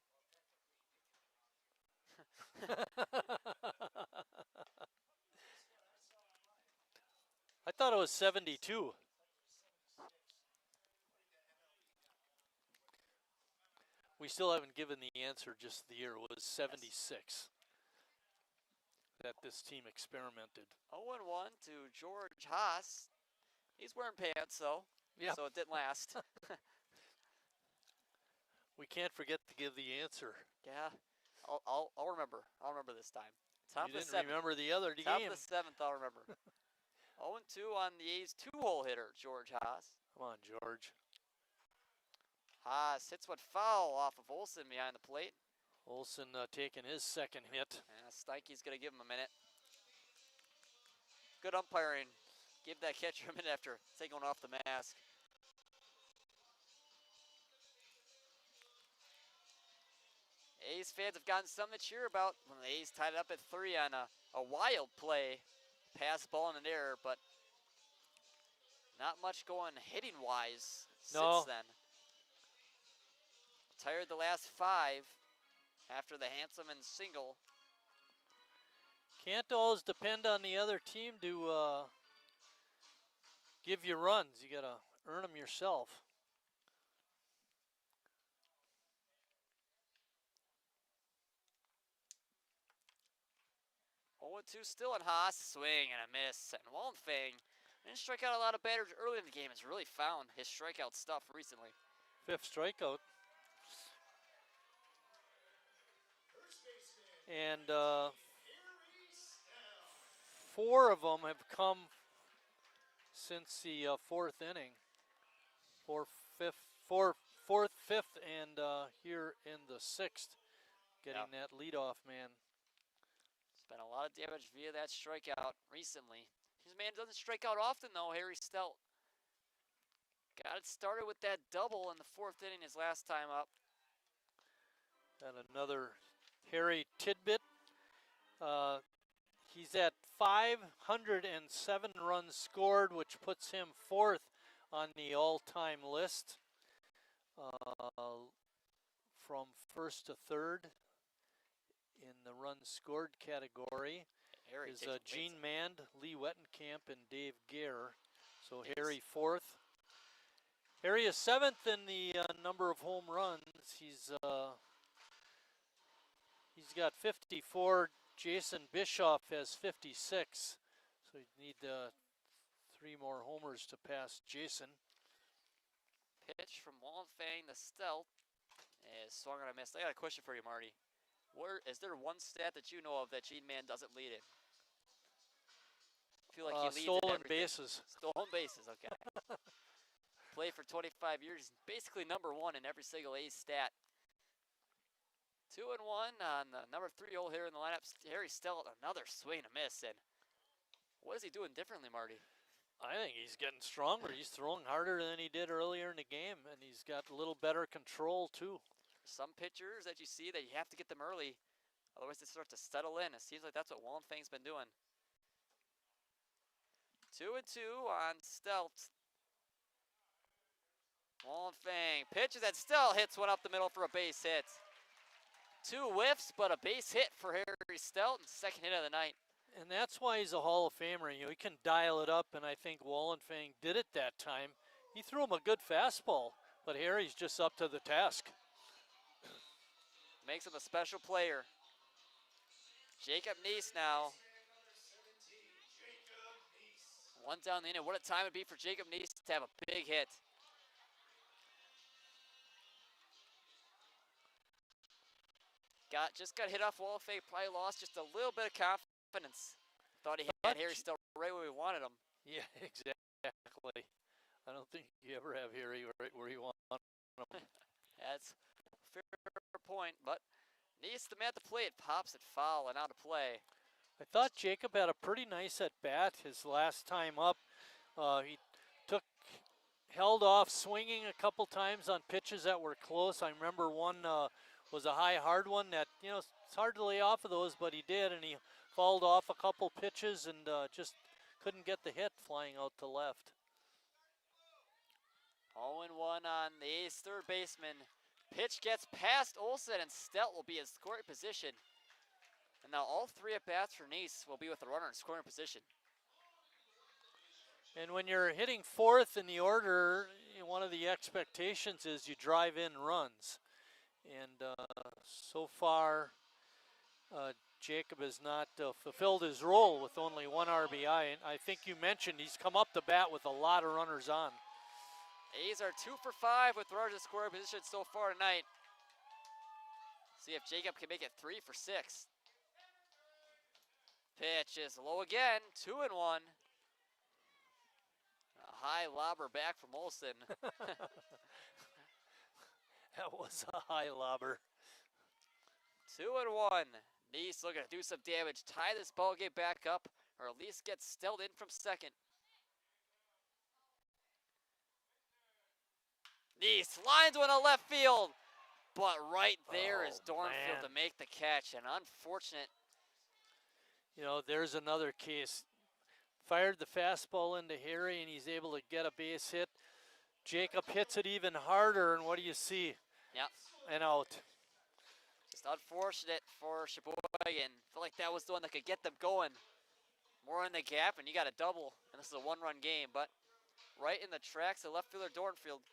I thought it was 72. We still haven't given the answer, just the year. It was 76 that this team experimented. 0-1 to George Haas. He's wearing pants, though, so it didn't last. We can't forget to give the answer. Yeah, I'll remember. I'll remember this time. Top You of didn't the 7th. remember the other game. Top of the 7th, I'll remember. 0-2 on the A's 2-hole hitter, George Haas. Come on, George. Haas hits one foul off of Olsen behind the plate. Olsen taking his second hit. Steinke's going to give him a minute. Good umpiring. Give that catcher a minute after taking one off the mask. A's fans have gotten something to cheer about when the A's tied it up at 3 on a wild play. Pass ball in an error, but Not much going hitting-wise No. since then. Tired the last 5 after the Hanselman single. Can't always depend on the other team to give you runs. You got to earn them yourself. 0-2 still in Haas. Swing and a miss. And Wallenfang didn't strike out a lot of batters early in the game. Has really found his strikeout stuff recently. 5th strikeout. And 4 of them have come since the 4th inning. 4th, 5th, and here in the 6th, getting that leadoff man. It's been a lot of damage via that strikeout recently. His man doesn't strike out often though, Harry Stelt. Got it started with that double in the 4th inning his last time up. And another Harry tidbit. He's at 507 runs scored, which puts him 4th on the all-time list. From 1st to 3rd in the runs scored category Harry is Gene Mand, Lee Wettenkamp, and Dave Gare. So Harry 4th. Harry is 7th in the number of home runs. He's got 54. Jason Bischoff has 56. So you need 3 more homers to pass Jason. Pitch from Wallenfang to Stelt is swung on a miss. I got a question for you, Marty. Is there one stat that you know of that Gene Mann doesn't lead in? I feel like he leads in stolen everything. bases. Stolen bases, okay. Played for 25 years. He's basically number 1 in every single A's stat. 2-1 on the number 3 hole here in the lineup. Harry Stelt, another swing and a miss. And what is he doing differently, Marty? I think he's getting stronger. He's throwing harder than he did earlier in the game, and he's got a little better control too. Some pitchers that you see that you have to get them early, otherwise they start to settle in. It seems like that's what Wallenfang's been doing. 2-2 on Stelt. Wallenfang pitches and still hits one up the middle for a base hit. 2 whiffs, but a base hit for Harry Stelt, and second hit of the night. And that's why he's a Hall of Famer. You know, he can dial it up, and I think Wallenfang did it that time. He threw him a good fastball, but Harry's just up to the task. Makes him a special player. Jacob Neese now. 1 down the inning. What a time it'd be for Jacob Neese to have a big hit. Just got hit off Wallenfang. Probably lost just a little bit of confidence. Thought he had Harry still right where we wanted him. Yeah, exactly. I don't think you ever have Harry right where you want him. That's a fair point, but Neese, the man at the plate, pops it foul and out of play. I thought Jacob had a pretty nice at bat his last time up. He held off swinging a couple times on pitches that were close. I remember one was a high hard one that, you know, it's hard to lay off of those, but he did, and he fouled off a couple pitches and just couldn't get the hit flying out to left. 0-1 on the A's third baseman. Pitch gets past Olsen, and Stelt will be in scoring position. And now all 3 at-bats for Neese will be with the runner in scoring position. And when you're hitting 4th in the order, one of the expectations is you drive in runs. And so far, Jacob has not fulfilled his role with only 1 RBI. And I think you mentioned he's come up the bat with a lot of runners on. A's are 2 for 5 with runners in scoring position so far tonight. See if Jacob can make it 3 for 6. Pitch is low again, 2-1. A high lobber back from Olsen. That was a high lobber. 2-1. Neese looking to do some damage, tie this ball game back up, or at least get Stelt in from second. Neese lines one to left field, but right there is Dornfield to make the catch. An unfortunate. You know, there's another case. fired the fastball into Harry, and he's able to get a base hit. Jacob hits it even harder, and what do you see? Yep. And out. Just unfortunate for Sheboygan. Felt like that was the one that could get them going. More in the gap, and you got a double, and this is a one-run game, but right in the tracks of left fielder Dornfield.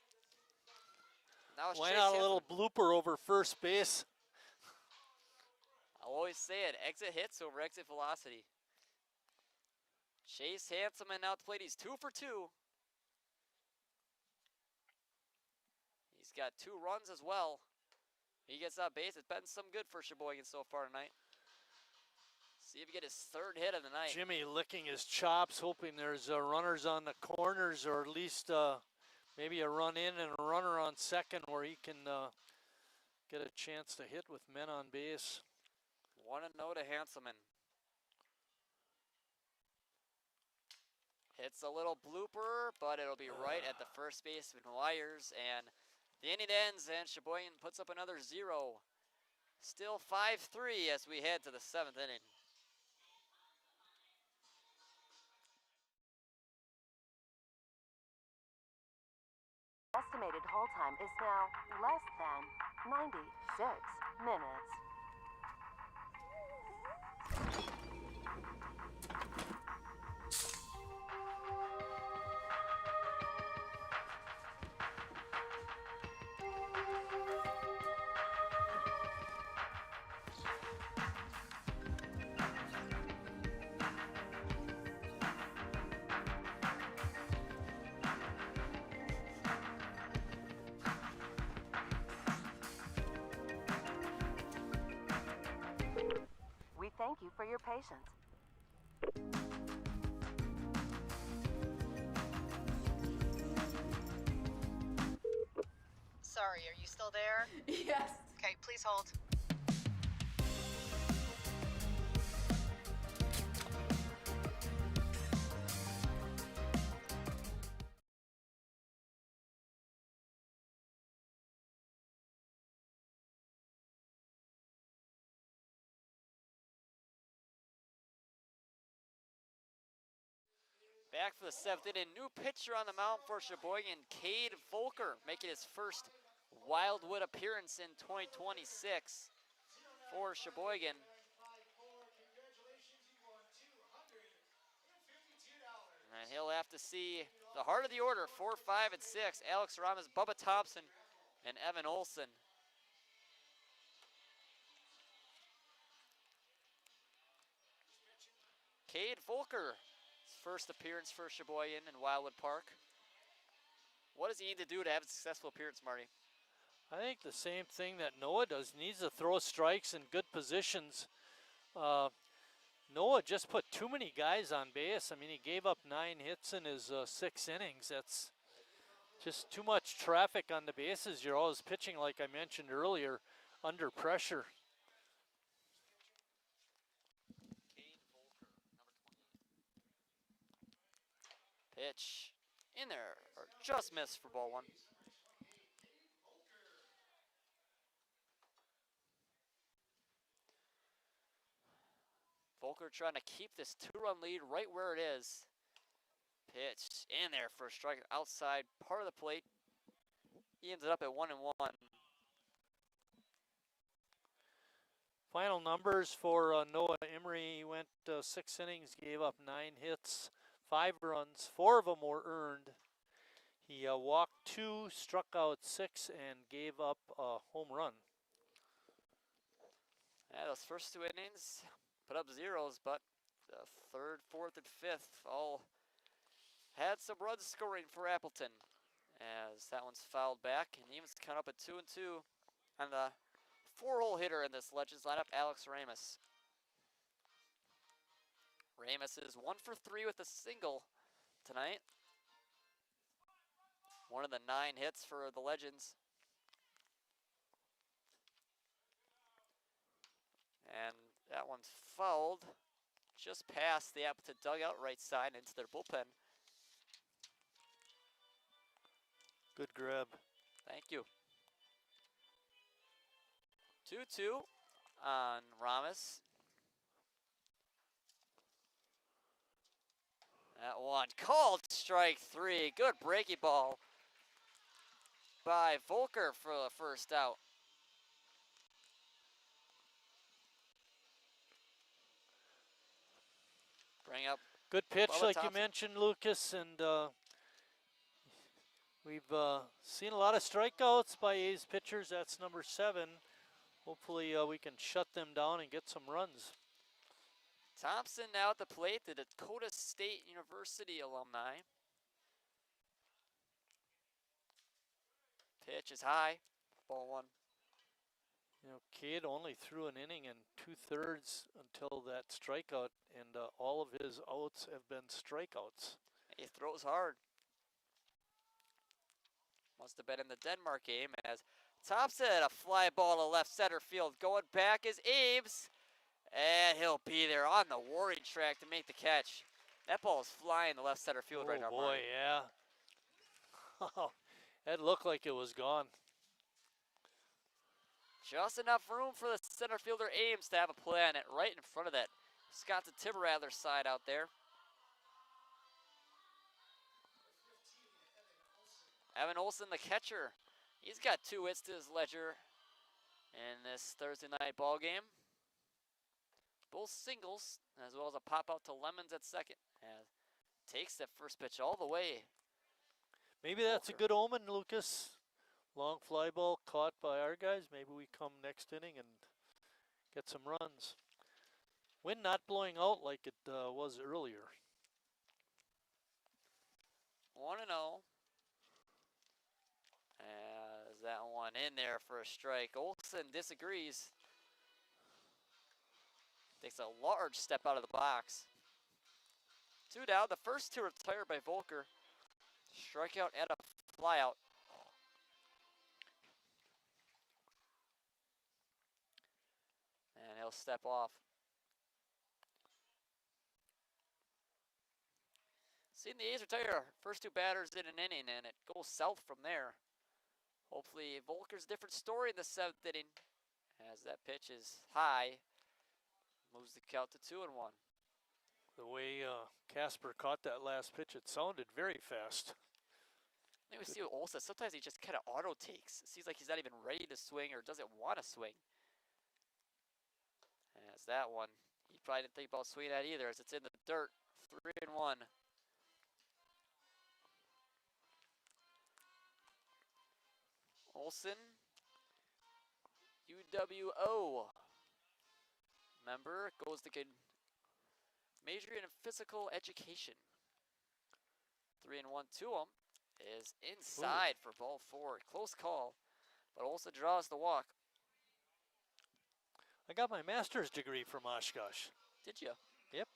Now it's Why Chase not a Hansen. little blooper over first base? I'll always say it, exit hits over exit velocity. Chase Hanselman now at the plate, he's 2 for 2. He's got 2 runs as well. He gets on base, it's been some good for Sheboygan so far tonight. See if he get his 3rd hit of the night. Jimmy licking his chops, hoping there's runners on the corners, or at least maybe a run in and a runner on second where he can get a chance to hit with men on base. 1-0 to Hanselman. Hits a little blooper, but it'll be right at the first baseman wires, and the inning ends, and Sheboygan puts up another 0. Still 5-3 as we head to the 7th inning. Estimated hold time is now less than 96 minutes. We thank you for your patience. Sorry, are you still there? Yes. Okay, please hold. Back for the 7th inning, new pitcher on the mound for Sheboygan, Cade Volker, making his first Wildwood appearance in 2026 for Sheboygan. And he'll have to see the heart of the order, 4, 5, and 6, Alex Ramos, Bubba Thompson, and Evan Olson. Cade Volker, his first appearance for Sheboygan in Wildwood Park. What does he need to do to have a successful appearance, Marty? I think the same thing that Noah does. Needs to throw strikes in good positions. Noah just put too many guys on base. I mean, he gave up 9 hits in his 6 innings. That's just too much traffic on the bases. You're always pitching, like I mentioned earlier, under pressure. Pitch in there, or just missed for ball 1. Volker trying to keep this 2-run lead right where it is. Pitch in there for a strike outside part of the plate. He ends it up at 1-1. Final numbers for Noah Emery. He went 6 innings, gave up 9 hits, 5 runs, 4 of them were earned. He walked 2, struck out 6, and gave up a home run. Yeah, those first 2 innings put up zeros, but the 3rd, 4th, and 5th all had some runs scoring for Appleton, as that one's fouled back, and Neiman's count up at 2-2 on the 4-hole hitter in this Legends lineup, Alex Ramos. Ramos is 1 for 3 with a single tonight. One of the 9 hits for the Legends. And that one's fouled just past the Appleton dugout right side into their bullpen. Good grab. Thank you. 2-2 on Ramos. That one called strike 3. Good breaking ball by Volker for the first out. Bring up good pitch, Bubba like Thompson. you mentioned, Lucas, and we've seen a lot of strikeouts by A's pitchers. That's number 7. Hopefully we can shut them down and get some runs. Thompson now at the plate, the Dakota State University alumni. Pitch is high, ball 1. You know, Cade only threw an inning and 2/3 until that strikeout, and all of his outs have been strikeouts. He throws hard. Must have been in the Denmark game as Thompson, a fly ball to left center field. Going back is Ames, and he'll be there on the warning track to make the catch. That ball is flying the left center field right now. Oh boy, yeah. That looked like it was gone. Just enough room for the center fielder Ames to have a play on it right in front of that Scott Timberadler side out there. Evan Olson, the catcher. He's got 2 hits to his ledger in this Thursday night ball game. Both singles, as well as a pop out to Lemons at second. As takes that first pitch all the way. Maybe that's a good omen, Lucas. Long fly ball caught by our guys. Maybe we come next inning and get some runs. Wind not blowing out like it was earlier. 1-0. As that one in there for a strike. Olson disagrees. Takes a large step out of the box. 2 down. The first 2 retired by Volker. Strikeout and a flyout. And he'll step off. Seen the A's retire first 2 batters in an inning, and it goes south from there. Hopefully Volker's a different story in the 7th inning, as that pitch is high. Moves the count to 2-1. The way Casper caught that last pitch, it sounded very fast. I think we see with Olson, sometimes he just kind of auto takes. It seems like he's not even ready to swing or doesn't want to swing. As that one, he probably didn't think about swinging that either, as it's in the dirt. 3-1. Olson, UWO member, goes to good majoring in physical education. 3-1 to him is inside for ball 4. Close call, but Olson draws the walk. I got my master's degree from Oshkosh. Did you? Yep.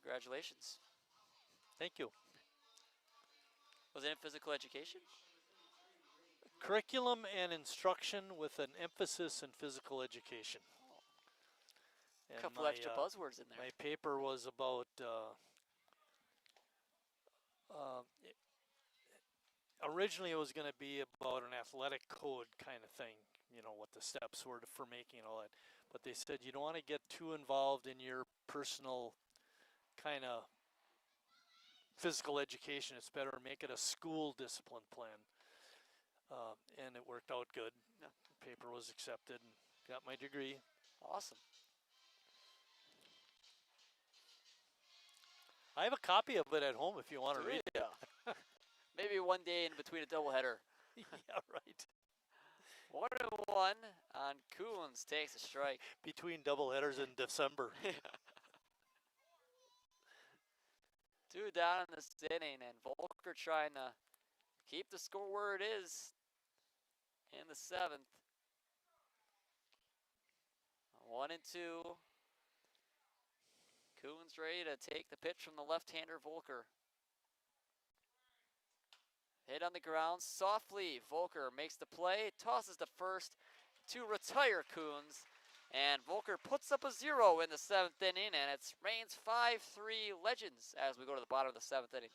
Congratulations. Thank you. Was it in physical education? Curriculum and instruction with an emphasis in physical education. A couple extra buzzwords in there. My paper was about originally it was going to be about an athletic code kind of thing, you know, what the steps were for making and all that. But they said you don't want to get too involved in your personal kind of physical education. It's better to make it a school discipline plan. And it worked out good. Yeah. The paper was accepted and got my degree. Awesome. I have a copy of it at home if you want to read it. Yeah. Maybe one day in between a doubleheader. Yeah, right. 1-1 on Coons takes a strike. Between doubleheaders in December. 2 down in this inning, and Volker trying to keep the score where it is in the 7th. 1-2. Coons ready to take the pitch from the left-hander Volker. Hit on the ground softly. Volker makes the play, tosses to first to retire Coons. And Volker puts up a 0 in the 7th inning, and it's Reigns 5-3 Legends as we go to the bottom of the 7th inning.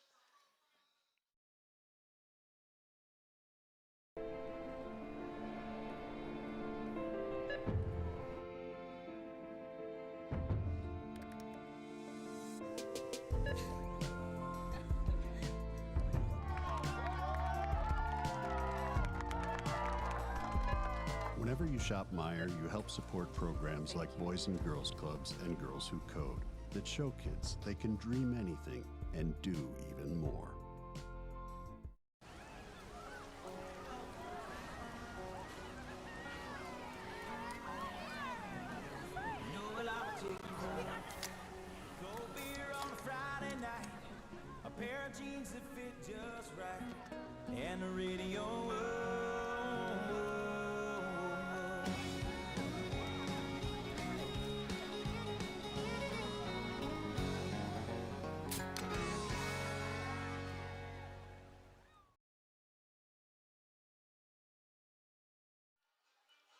Whenever you shop Meijer, you help support programs like Boys and Girls Clubs and Girls Who Code that show kids they can dream anything and do even more. Cold beer on a Friday night, a pair of jeans that fit just right, and the radio.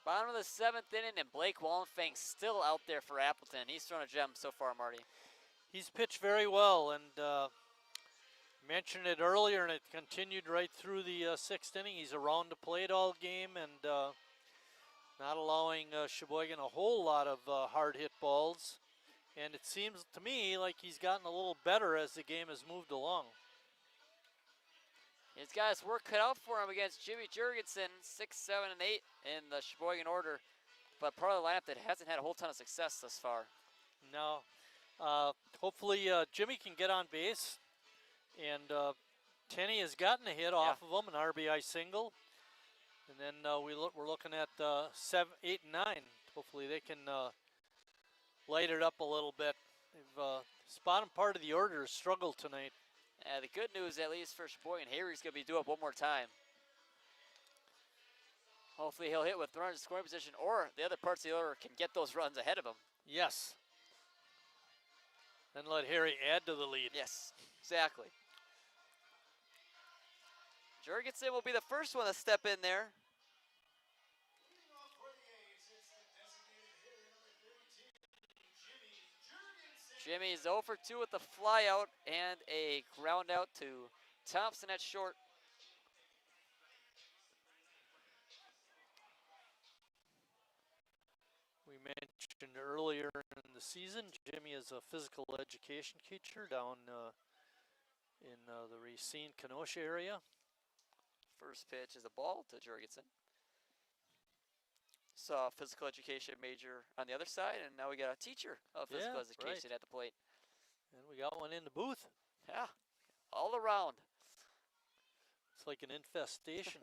Bottom of the 7th inning, and Blake Wallenfang still out there for Appleton. He's thrown a gem so far, Marty. He's pitched very well, and mentioned it earlier, and it continued right through the 6th inning. He's around the plate all game, and not allowing Sheboygan a whole lot of hard hit balls. And it seems to me like he's gotten a little better as the game has moved along. He's got his work cut out for him against Jimmy Jurgensen, 6, 7, and 8 in the Sheboygan order, but part of the lineup that hasn't had a whole ton of success thus far. No. Hopefully Jimmy can get on base, and Tenney has gotten a hit off of him, an RBI single, and then we're looking at 7, 8, and 9. Hopefully they can light it up a little bit. This bottom part of the order has struggled tonight. The good news, at least for Sheboygan, Harry's going to be due up one more time. Hopefully he'll hit with runners in scoring position, or the other parts of the order can get those runs ahead of him. Yes. Then let Harry add to the lead. Yes, exactly. Jurgensen will be the first one to step in there. Jimmy's 0 for 2 with the fly out and a ground out to Thompson at short. We mentioned earlier in the season, Jimmy is a physical education teacher down in the Racine-Kenosha area. First pitch is a ball to Jurgensen. Saw a physical education major on the other side, and now we got a teacher of physical education at the plate. And we got one in the booth. Yeah, all around. It's like an infestation.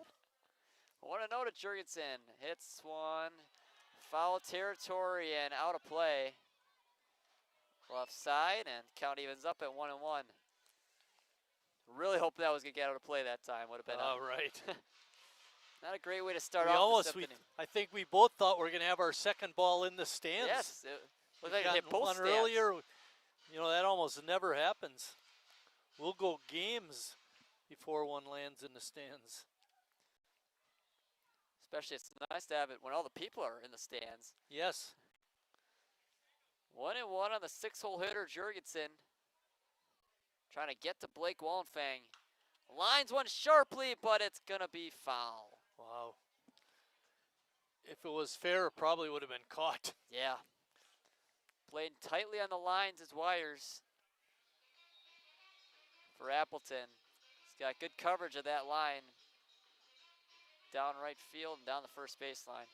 1-0 to Jurgensen. Hits one. Foul territory and out of play. Left side, and count evens up at 1-1. Really hope that was going to get out of play that time. Would have been all right. Not a great way to start off the 7th inning. I think we both thought we were going to have our second ball in the stands. Yes, it looked like it hit both one stands. Earlier. You know, that almost never happens. We'll go games before one lands in the stands. Especially, it's nice to have it when all the people are in the stands. Yes. 1-1 on the 6-hole hitter, Jurgensen. Trying to get to Blake Wallenfang. Lines one sharply, but it's going to be foul. Wow. If it was fair, it probably would have been caught. Yeah. Playing tightly on the lines as wires for Appleton. He's got good coverage of that line. Down right field and down the first baseline.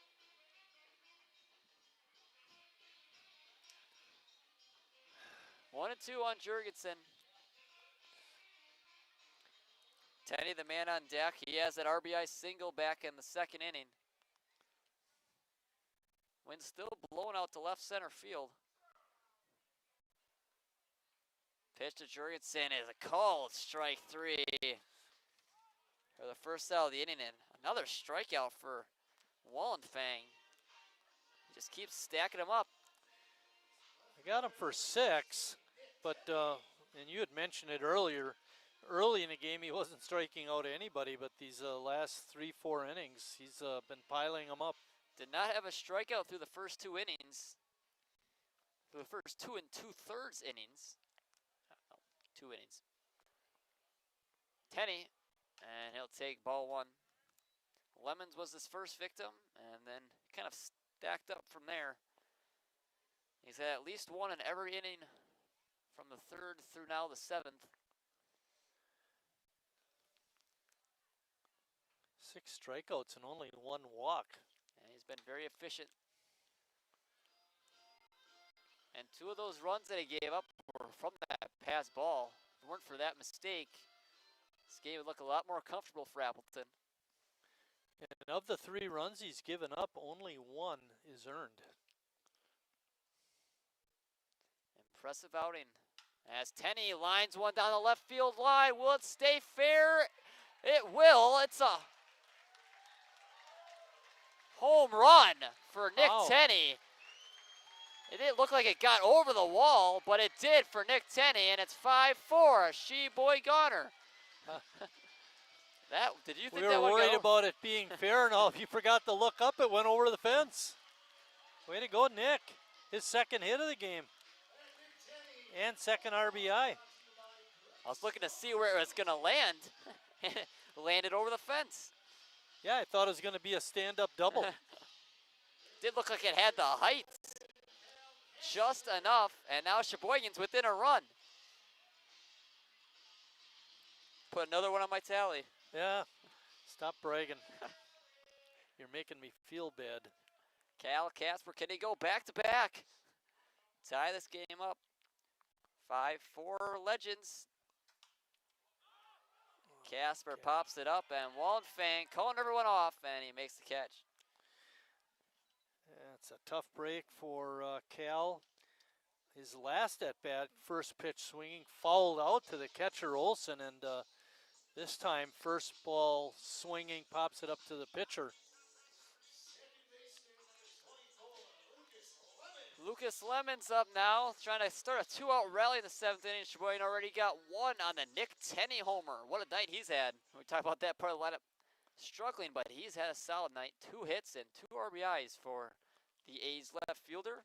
One and two on Jurgensen. Tenney, the man on deck. He has that RBI single back in the 2nd inning. Wind still blowing out to left center field. Pitch to Jurgensen is a called strike 3 for the first out of the inning, and another strikeout for Wallenfang. He just keeps stacking them up. I got him for 6, but and you had mentioned it earlier. Early in the game, he wasn't striking out anybody, but these last 3-4 innings, he's been piling them up. Did not have a strikeout through the first 2 innings. Through the first 2 2/3 innings. 2 innings. Tenney, and he'll take ball 1. Lemons was his first victim, and then kind of stacked up from there. He's had at least one in every inning from the 3rd through now the 7th. 6 strikeouts and only 1 walk. And he's been very efficient. And 2 of those runs that he gave up were from that pass ball. If it weren't for that mistake, this game would look a lot more comfortable for Appleton. And of the 3 runs he's given up, only 1 is earned. Impressive outing. As Tenney lines one down the left field line. Will it stay fair? It will. It's a home run for Nick Tenney. It didn't look like it got over the wall, but it did for Nick Tenney, and it's 5-4, a Sheboyganer. Did you think we that were would worried go? about it being fair, and if you forgot to look up, it went over the fence. Way to go, Nick. His 2nd hit of the game. And 2nd RBI. I was looking to see where it was going to land. Landed over the fence. Yeah, I thought it was going to be a stand-up double. Did look like it had the height. Just enough, and now Sheboygan's within a run. Put another one on my tally. Yeah, stop bragging. You're making me feel bad. Cal Casper, can he go back-to-back? Tie this game up. 5-4 Legends. Casper pops it up, and Wallenfang calling everyone off, and he makes the catch. Yeah, it's a tough break for Cal. His last at-bat, first pitch swinging, fouled out to the catcher Olson, and this time, first ball swinging, pops it up to the pitcher. Lucas Lemons up now, trying to start a 2-out rally in the 7th inning. Sheboygan already got 1 on the Nick Tenney homer. What a night he's had. We talk about that part of the lineup. Struggling, but he's had a solid night. 2 hits and 2 RBIs for the A's left fielder.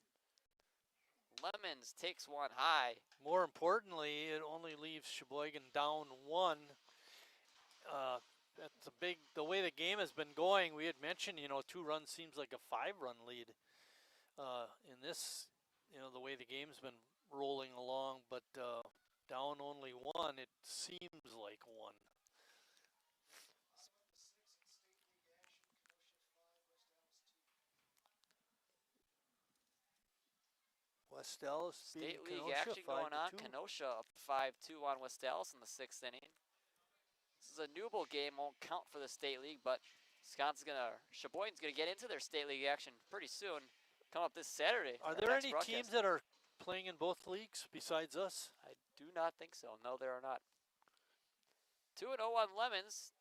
Lemons takes one high. More importantly, it only leaves Sheboygan down 1. That's a big, the way the game has been going, we had mentioned, 2 runs seems like a 5-run lead. In this, the way the game's been rolling along, but down only 1, it seems like 1. West Dallas State League Kenosha, action going on. 5-2. Kenosha up 5-2 on West Dallas in the 6th inning. This is a Newble game, won't count for the State League, but Sheboygan's gonna get into their State League action pretty soon. Come up this Saturday. Are there any teams that are playing in both leagues besides us? I do not think so. No, there are not. 2-0 on Lemons.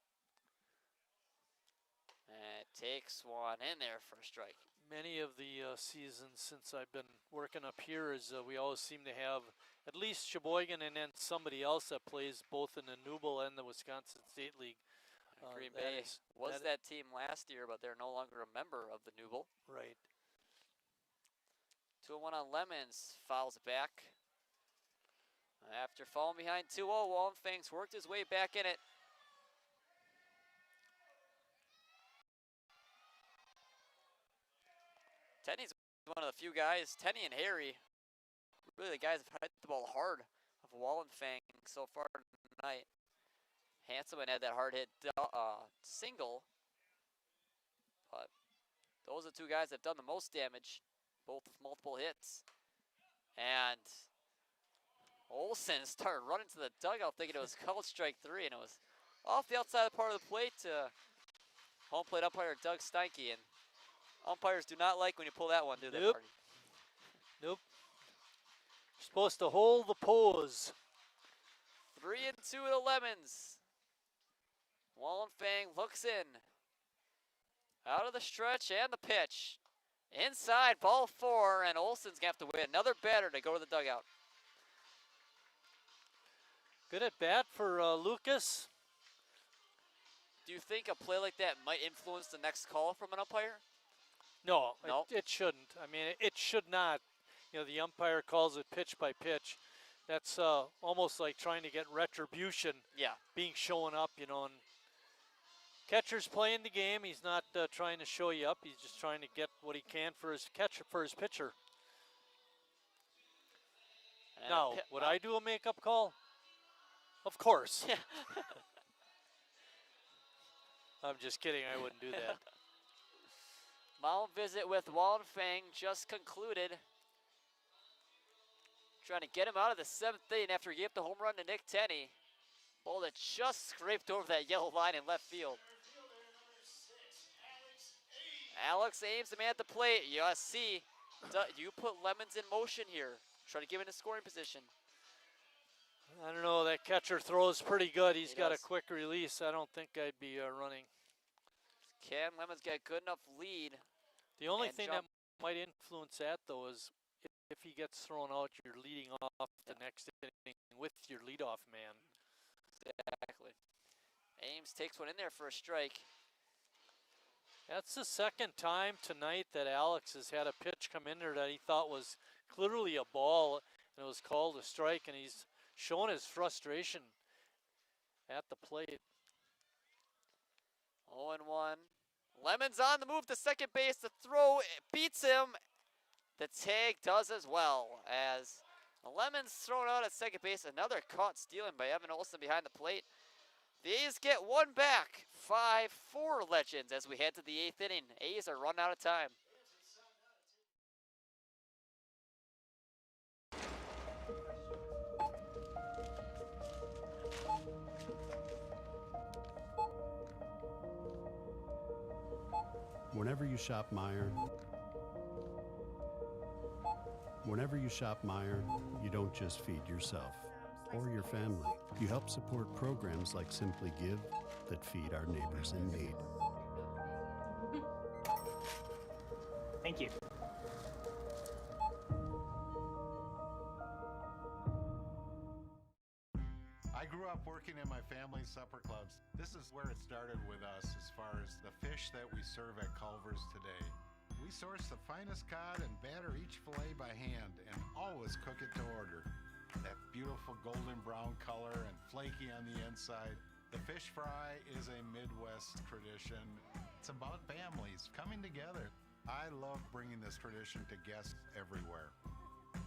And takes one in there for a strike. Many of the seasons since I've been working up here is we always seem to have at least Sheboygan and then somebody else that plays both in the Newble and the Wisconsin State League. Green Bay was that team last year, but they're no longer a member of the Newble. Right. 2-1 on Lemons, fouls it back. After falling behind 2-0, Wallenfangs worked his way back in it. Tenney's one of the few guys, Tenney and Harry, really the guys have hit the ball hard of Wallenfang so far tonight. Hanselman had that hard hit single, but those are the 2 guys that have done the most damage, both with multiple hits. And Olson started running to the dugout thinking it was called strike 3, and it was off the outside part of the plate to home plate umpire Doug Steinke. And umpires do not like when you pull that one, do they, Marty? Nope. You're supposed to hold the pose. 3-2 to the Lemons. Wallenfang looks in. Out of the stretch and the pitch. Inside, ball 4, and Olson's going to have to wait another batter to go to the dugout. Good at bat for Lucas. Do you think a play like that might influence the next call from an umpire? No, it shouldn't. I mean, it should not. The umpire calls it pitch by pitch. That's almost like trying to get retribution. Yeah. Being shown up, and catcher's playing the game. He's not trying to show you up. He's just trying to get what he can for his pitcher. And Now, would I do a makeup call? Of course. I'm just kidding. I wouldn't do that. Mound visit with Wildfang just concluded. Trying to get him out of the 7th inning after he gave the home run to Nick Tenney. Ball that just scraped over that yellow line in left field. Alex Ames, the man at the plate. USC, you put Lemons in motion here. Try to give him a scoring position. I don't know. That catcher throws pretty good. He's He got does. a quick release. I don't think I'd be running. Can Lemons get a good enough lead? The only And thing jump. that might influence that, though, is if he gets thrown out, you're leading off the next inning with your leadoff man. Exactly. Ames takes one in there for a strike. That's the second time tonight that Alex has had a pitch come in there that he thought was clearly a ball, and it was called a strike, and he's shown his frustration at the plate. 0-1. Lemons on the move to second base. The throw beats him. The tag does as well, as Lemons thrown out at second base. Another caught stealing by Evan Olson behind the plate. The A's get one back. 5-4 Legends as we head to the 8th inning. A's are run out of time. Whenever you shop Meijer, you don't just feed yourself or your family. You help support programs like Simply Give that feed our neighbors in need. Thank you. I grew up working in my family's supper clubs. This is where it started with us as far as the fish that we serve at Culver's today. We source the finest cod and batter each fillet by hand and always cook it to order. That beautiful golden brown color and flaky on the inside. The fish fry is a Midwest tradition. It's about families coming together. I love bringing this tradition to guests everywhere.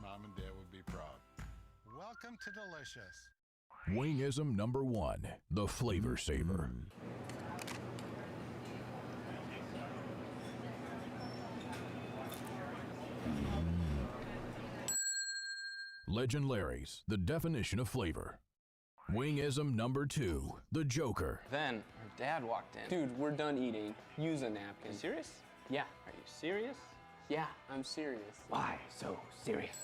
Mom and Dad would be proud. Welcome to Delicious. Wingism number 1, the Flavor Saver. Legend Larry's, the definition of flavor. Wingism number 2, the Joker. Then her dad walked in. Dude, we're done eating. Use a napkin. You serious? Yeah. Are you serious? Yeah, I'm serious. Why so serious?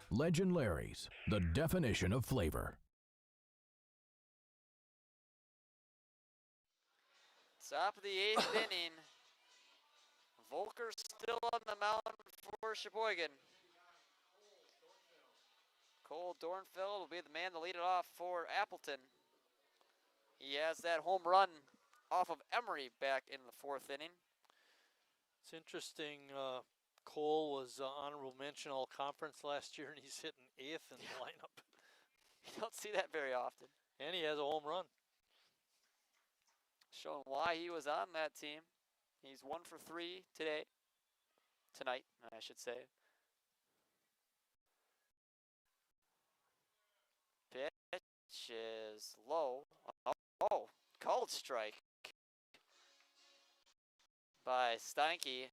Legend Larry's, the definition of flavor. Top of the 8th inning. Volker still on the mound for Sheboygan. Cole Dornfeld will be the man to lead it off for Appleton. He has that home run off of Emery back in the 4th inning. It's interesting. Cole was honorable mention all conference last year, and he's hitting 8th in the lineup. You don't see that very often. And he has a home run. Showing why he was on that team. He's 1 for 3 tonight, I should say. Pitch is low. Oh, called strike by Steinke.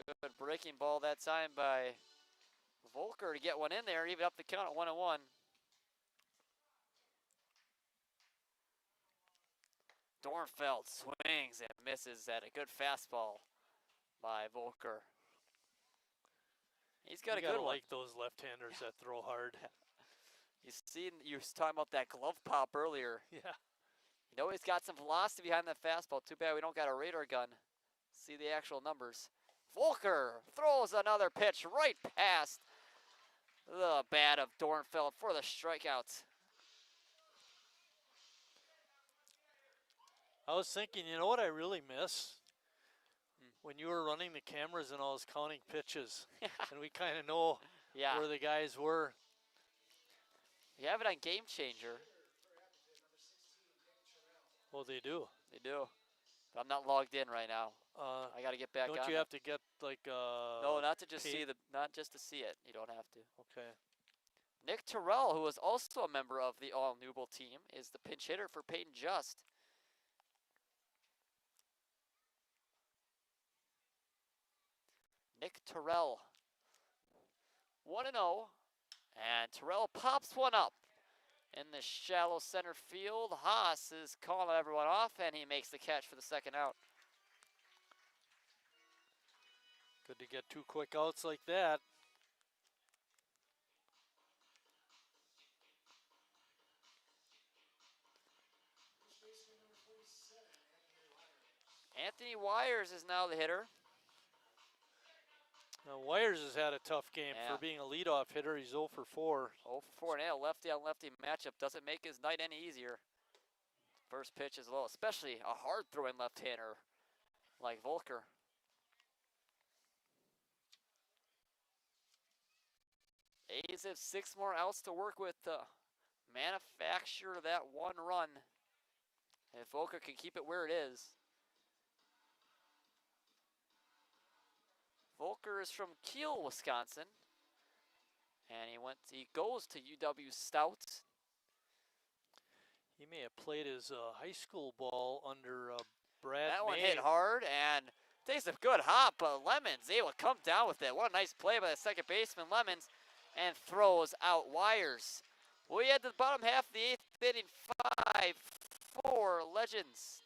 Good breaking ball that time by Volker to get one in there, even up the count at 1-1. Dornfeld swings and misses at a good fastball by Volker. He's got a good one. Like those left-handers that throw hard. You was talking about that glove pop earlier. Yeah. You know he's got some velocity behind that fastball. Too bad we don't got a radar gun. See the actual numbers. Volker throws another pitch right past the bat of Dornfeld for the strikeout. I was thinking, you know what I really miss? When you were running the cameras and I was counting pitches. And we kind of know where the guys were. You have it on Game Changer. Oh, they do? They do. But I'm not logged in right now. I got to get back on. Don't you have to get like No, not to just see not just to see it. You don't have to. Okay. Nick Terrell, who is also a member of the All Newble team, is the pinch hitter for Peyton Just. Nick Terrell, 1-0, and Terrell pops one up in the shallow center field. Haas is calling everyone off, and he makes the catch for the second out. Good to get 2 quick outs like that. Anthony Wires is now the hitter. Now Wires has had a tough game Yeah. for being a leadoff hitter. He's 0 for 4. 0 for 4, and a lefty on lefty matchup doesn't make his night any easier. First pitch is low, especially a hard throwing left-hander like Volker. A's have 6 more outs to work with to manufacture that 1 run. If Volker can keep it where it is. Volker is from Kiel, Wisconsin, and he goes to UW Stout. He may have played his high school ball under Brad That one May. hit hard and takes a good hop, but Lemons able to come down with it. What a nice play by the second baseman, Lemons, and throws out Wires. We had the bottom half of the 8th inning, 5-4 Legends.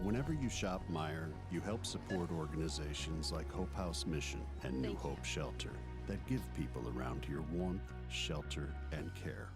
Whenever you shop Meijer, you help support organizations like Hope House Mission and New Hope Shelter that give people around here warmth, shelter, and care.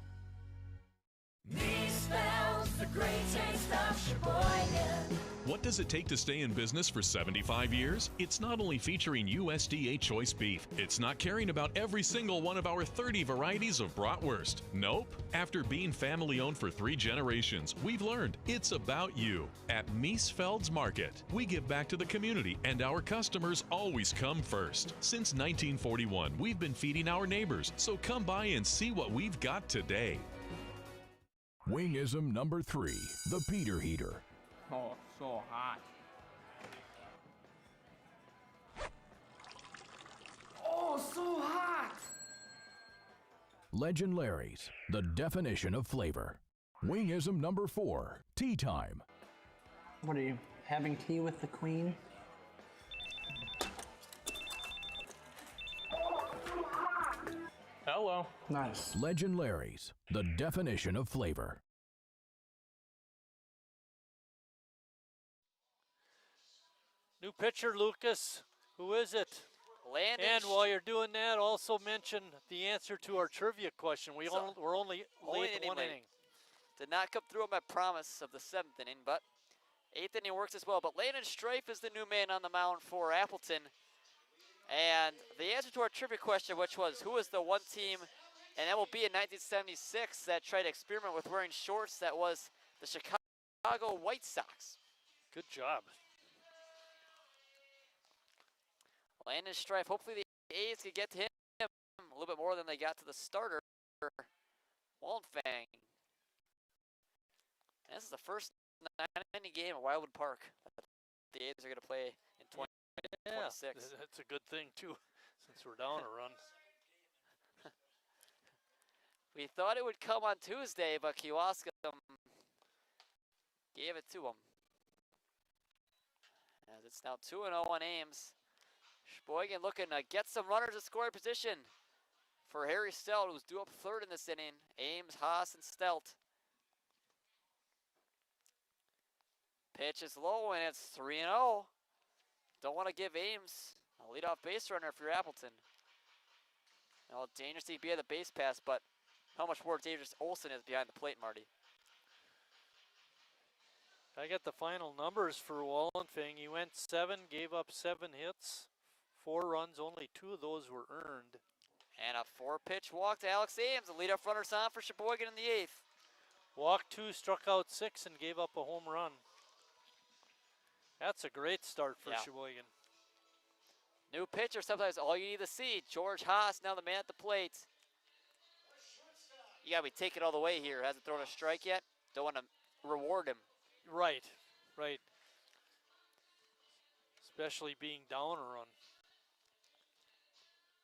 Me spells the great taste of Sheboygan. What does it take to stay in business for 75 years? It's not only featuring USDA choice beef, it's not caring about every single one of our 30 varieties of bratwurst. Nope. After being family owned for 3 generations, we've learned it's about you. At Miesfeld's Market, we give back to the community and our customers always come first. Since 1941, we've been feeding our neighbors, so come by and see what we've got today. Wingism number 3, the Peter Heater. Oh, so hot. Oh, so hot! Legend Larry's, the definition of flavor. Wingism number 4, tea time. What are you, having tea with the queen? Hello. Nice. Legend Larry's, the definition of flavor. New pitcher, Lucas. Who is it? Landon. And while you're doing that, also mention the answer to our trivia question. We're only late 1 inning. Did not come through on my promise of the 7th inning, but 8th inning works as well. But Landon Strife is the new man on the mound for Appleton. And the answer to our trivia question, which was who was the one team in MLB in 1976 that tried to experiment with wearing shorts, that was the Chicago White Sox. Good job. Landon Strife, hopefully the A's could get to him a little bit more than they got to the starter, Wallenfang. And this is the first 9-inning game at Wildwood Park that the A's are going to play in 2026. Yeah, that's a good thing too, since we're down a run. We thought it would come on Tuesday, but Kioska gave it to him. As it's now 2-0 on Ames. Sheboygan looking to get some runners in scoring position for Harry Stelt, who's due up 3rd in this inning. Ames, Haas, and Stelt. Pitch is low, and it's 3-0. Don't want to give Ames a leadoff base runner if you're Appleton. Well, dangerous to be at the base pass, but how much more dangerous Olsen is behind the plate, Marty. I got the final numbers for Wallenfang. He went 7, gave up 7 hits, 4 runs. Only 2 of those were earned. And a 4-pitch walk to Alex Ames. The leadoff runner's on for Sheboygan in the 8th. Walked 2, struck out 6, and gave up a home run. That's a great start for Sheboygan. New pitcher, sometimes all you need to see. George Haas, now the man at the plate. You gotta be taking it all the way here. Hasn't thrown a strike yet. Don't want to reward him. Right, right. Especially being down a run.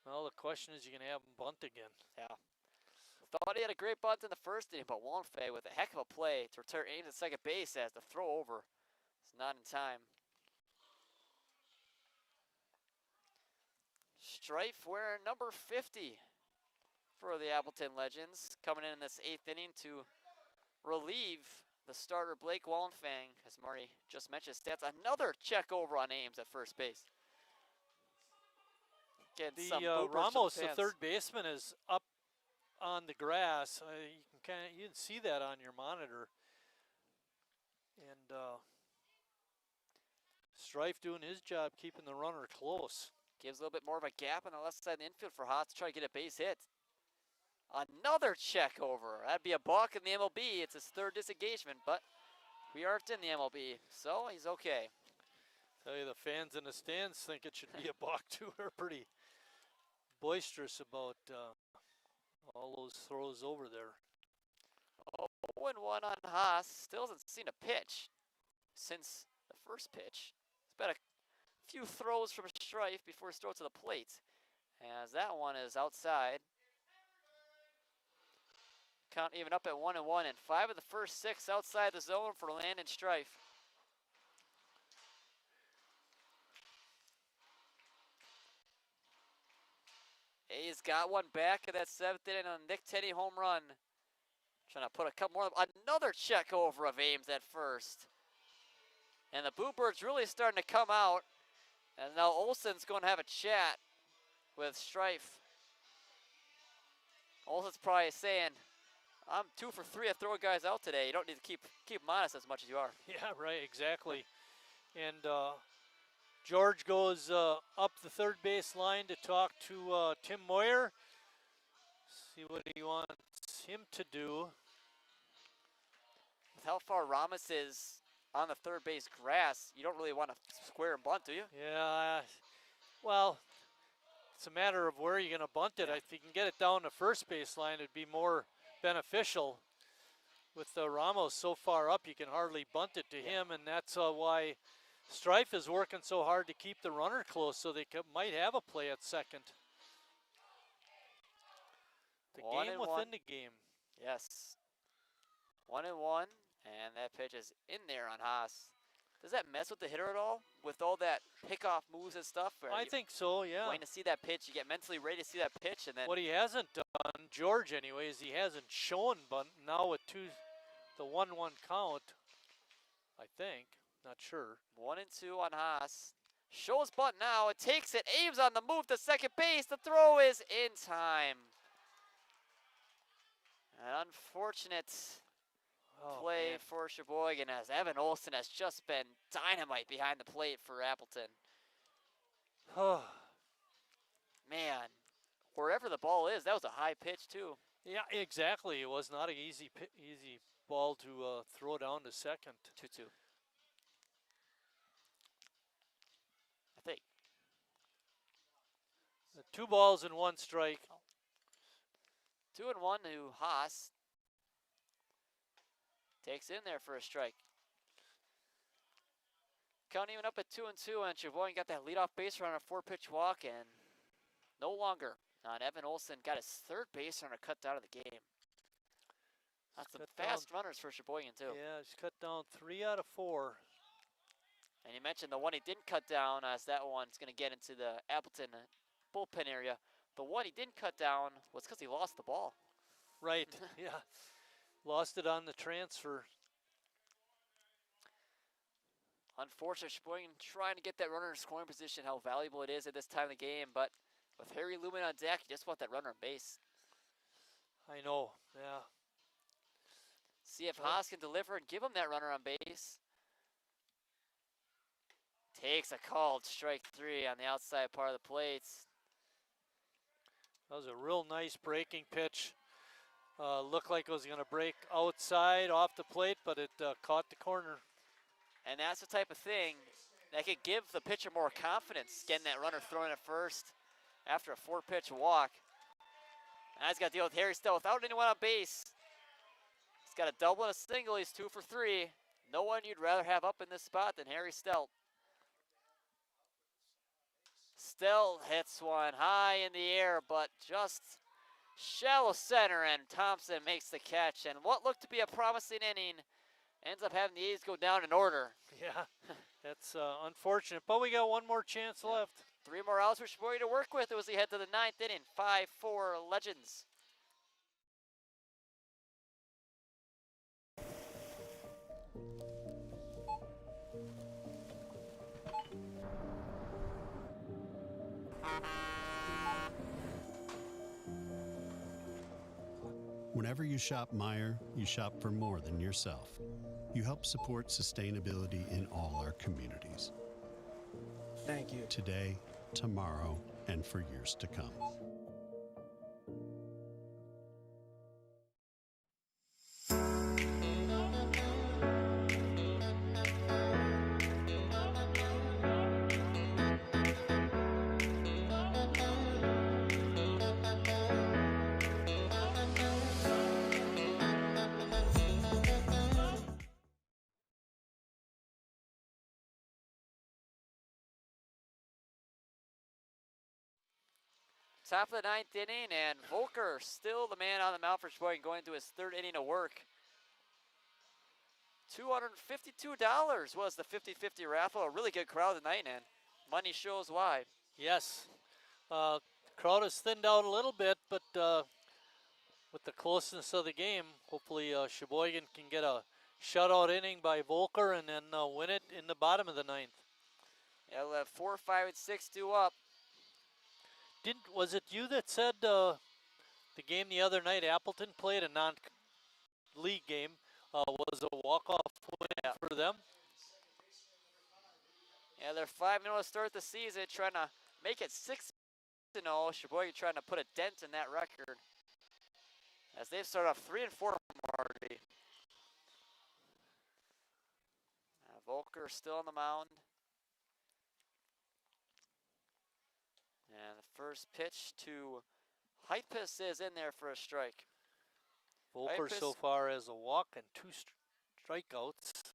Well, the question is, you can have him bunt again. Yeah. Thought he had a great bunt in the first inning, but Wallenfay with a heck of a play to return Ames at second base as the throw over is not in time. Strife wearing number 50 for the Appleton Legends, coming in this 8th inning to relieve the starter Blake Wallenfang. As Marty just mentioned, stats another check over on Ames at first base. Getting some Ramos, the third baseman, is up on the grass. You can see that on your monitor. And Strife doing his job, keeping the runner close. Gives a little bit more of a gap on the left side of the infield for Haas to try to get a base hit. Another check over. That'd be a balk in the MLB. It's his third disengagement, but we aren't in the MLB, so he's okay. Tell you, the fans in the stands think it should be a balk too. They're pretty boisterous about all those throws over there. 0-1 on Haas. Still hasn't seen a pitch since the first pitch. It's been a few throws from Strife before his throw to the plate, as that one is outside. Count even up at 1-1, and 5 of the first 6 outside the zone for Landon Strife. A's got one back in that 7th inning on Nick Tenney home run. Trying to put a couple more. Another check over of Ames at first. And the Boo Birds really starting to come out. And now Olson's going to have a chat with Strife. Olson's probably saying, I'm 2 for 3 at throwing guys out today. You don't need to keep them honest as much as you are. Yeah, right, exactly. And George goes up the third base line to talk to Tim Moyer. See what he wants him to do. With how far Ramos is on the third base grass, you don't really want to square and bunt, do you? Yeah, well, it's a matter of where you're going to bunt it. If you can get it down the first base line, it'd be more beneficial. With Ramos so far up, you can hardly bunt it to him, and that's why Strife is working so hard to keep the runner close, so they might have a play at second. The game within the game. Yes. 1-1, and that pitch is in there on Haas. Does that mess with the hitter at all? With all that pickoff moves and stuff? I think so, yeah. Waiting to see that pitch, you get mentally ready to see that pitch, and then what he hasn't done, George anyways, he hasn't shown, but now with the 1-1 count, I think, not sure. 1-2 on Haas. Shows bunt now, it takes it, Ames on the move to second base, the throw is in time. An unfortunate play for Sheboygan, as Evan Olson has just been dynamite behind the plate for Appleton. Man, wherever the ball is, that was a high pitch too. Yeah, exactly. It was not an easy ball to throw down to second. 2-2. I think. 2 balls and 1 strike. 2-1 to Haas. Takes in there for a strike. Count even up at 2-2, and Sheboygan got that leadoff base runner, 4-pitch walk, and no longer. Evan Olson got his third base runner cut out of the game. That's some fast runners for Sheboygan too. Yeah, he's cut down 3 out of 4. And you mentioned the one he didn't cut down, as that one's going to get into the Appleton bullpen area. The one he didn't cut down was because he lost the ball. Right, yeah. Lost it on the transfer. Unfortunate, Sheboygan trying to get that runner in scoring position, how valuable it is at this time of the game, but with Harry Lumen on deck, you just want that runner on base. I know, yeah. See if Haas can deliver and give him that runner on base. Takes a called strike 3 on the outside part of the plate. That was a real nice breaking pitch. Looked like it was going to break outside off the plate, but it caught the corner. And that's the type of thing that could give the pitcher more confidence, getting that runner throwing at first after a 4-pitch walk. Now he's got to deal with Harry Stell without anyone on base. He's got a double and a single. He's 2 for 3. No one you'd rather have up in this spot than Harry Stell. Stell hits one high in the air, but just shallow center, and Thompson makes the catch. And what looked to be a promising inning ends up having the A's go down in order. Yeah, that's unfortunate, but we got one more chance left. 3 more outs for Sheboygan to work with as we head to the 9th inning. 5-4 Legends. Whenever you shop Meijer, you shop for more than yourself. You help support sustainability in all our communities. Thank you. Today, tomorrow, and for years to come. Top of the 9th inning, and Volker still the man on the mound for Sheboygan, going into his 3rd inning of work. $252 was the 50-50 raffle. A really good crowd tonight, and money shows why. Yes, crowd has thinned out a little bit, but with the closeness of the game, hopefully Sheboygan can get a shutout inning by Volker and then win it in the bottom of the 9th. Yeah, we'll have 4, 5, and 6 due up. Was it you that said the game the other night Appleton played, a non-league game, was a walk-off win for them? Yeah, they're 5-0 to start the season, trying to make it 6-0. Sheboygan trying to put a dent in that record, as they've started off 3-4, Marty. Volker still on the mound. And the first pitch to Heitpus is in there for a strike. Volker so far has a walk and 2 strikeouts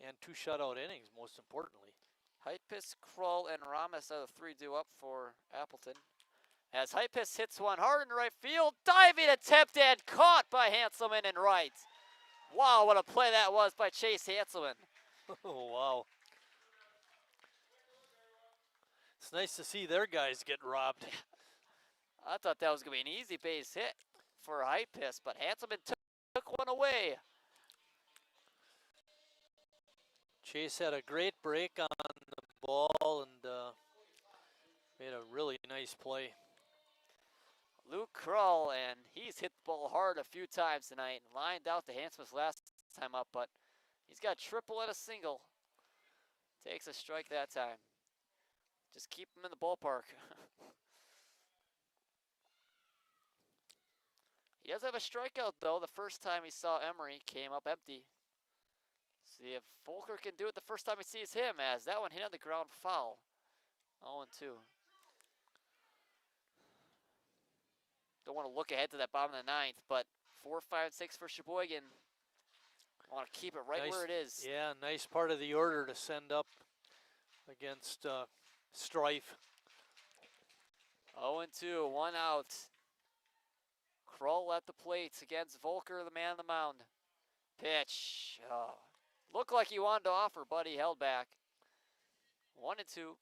and 2 shutout innings, most importantly. Heitpus, Krull, and Ramos are the 3 due up for Appleton. As Heitpus hits one hard in right field, diving attempt and caught by Hanselman in right. Wow, what a play that was by Chase Hanselman. Oh, wow. It's nice to see their guys get robbed. I thought that was going to be an easy base hit for Heitpus, but Hanselman took one away. Chase had a great break on the ball and made a really nice play. Luke Krull, and he's hit the ball hard a few times tonight and lined out the Hanselman's last time up, but he's got a triple and a single. Takes a strike that time. Just keep him in the ballpark. He does have a strikeout, though. The first time he saw Emery came up empty. See if Volker can do it the first time he sees him, as that one hit on the ground foul. 0-2. Don't want to look ahead to that bottom of the 9th, but 4, 5, 6 for Sheboygan. I want to keep it right where it is. Yeah, nice part of the order to send up against Strife. 0-2, 1 out. Krull at the plate against Volker, the man on the mound. Pitch. Oh. Looked like he wanted to offer, but he held back. 1-2.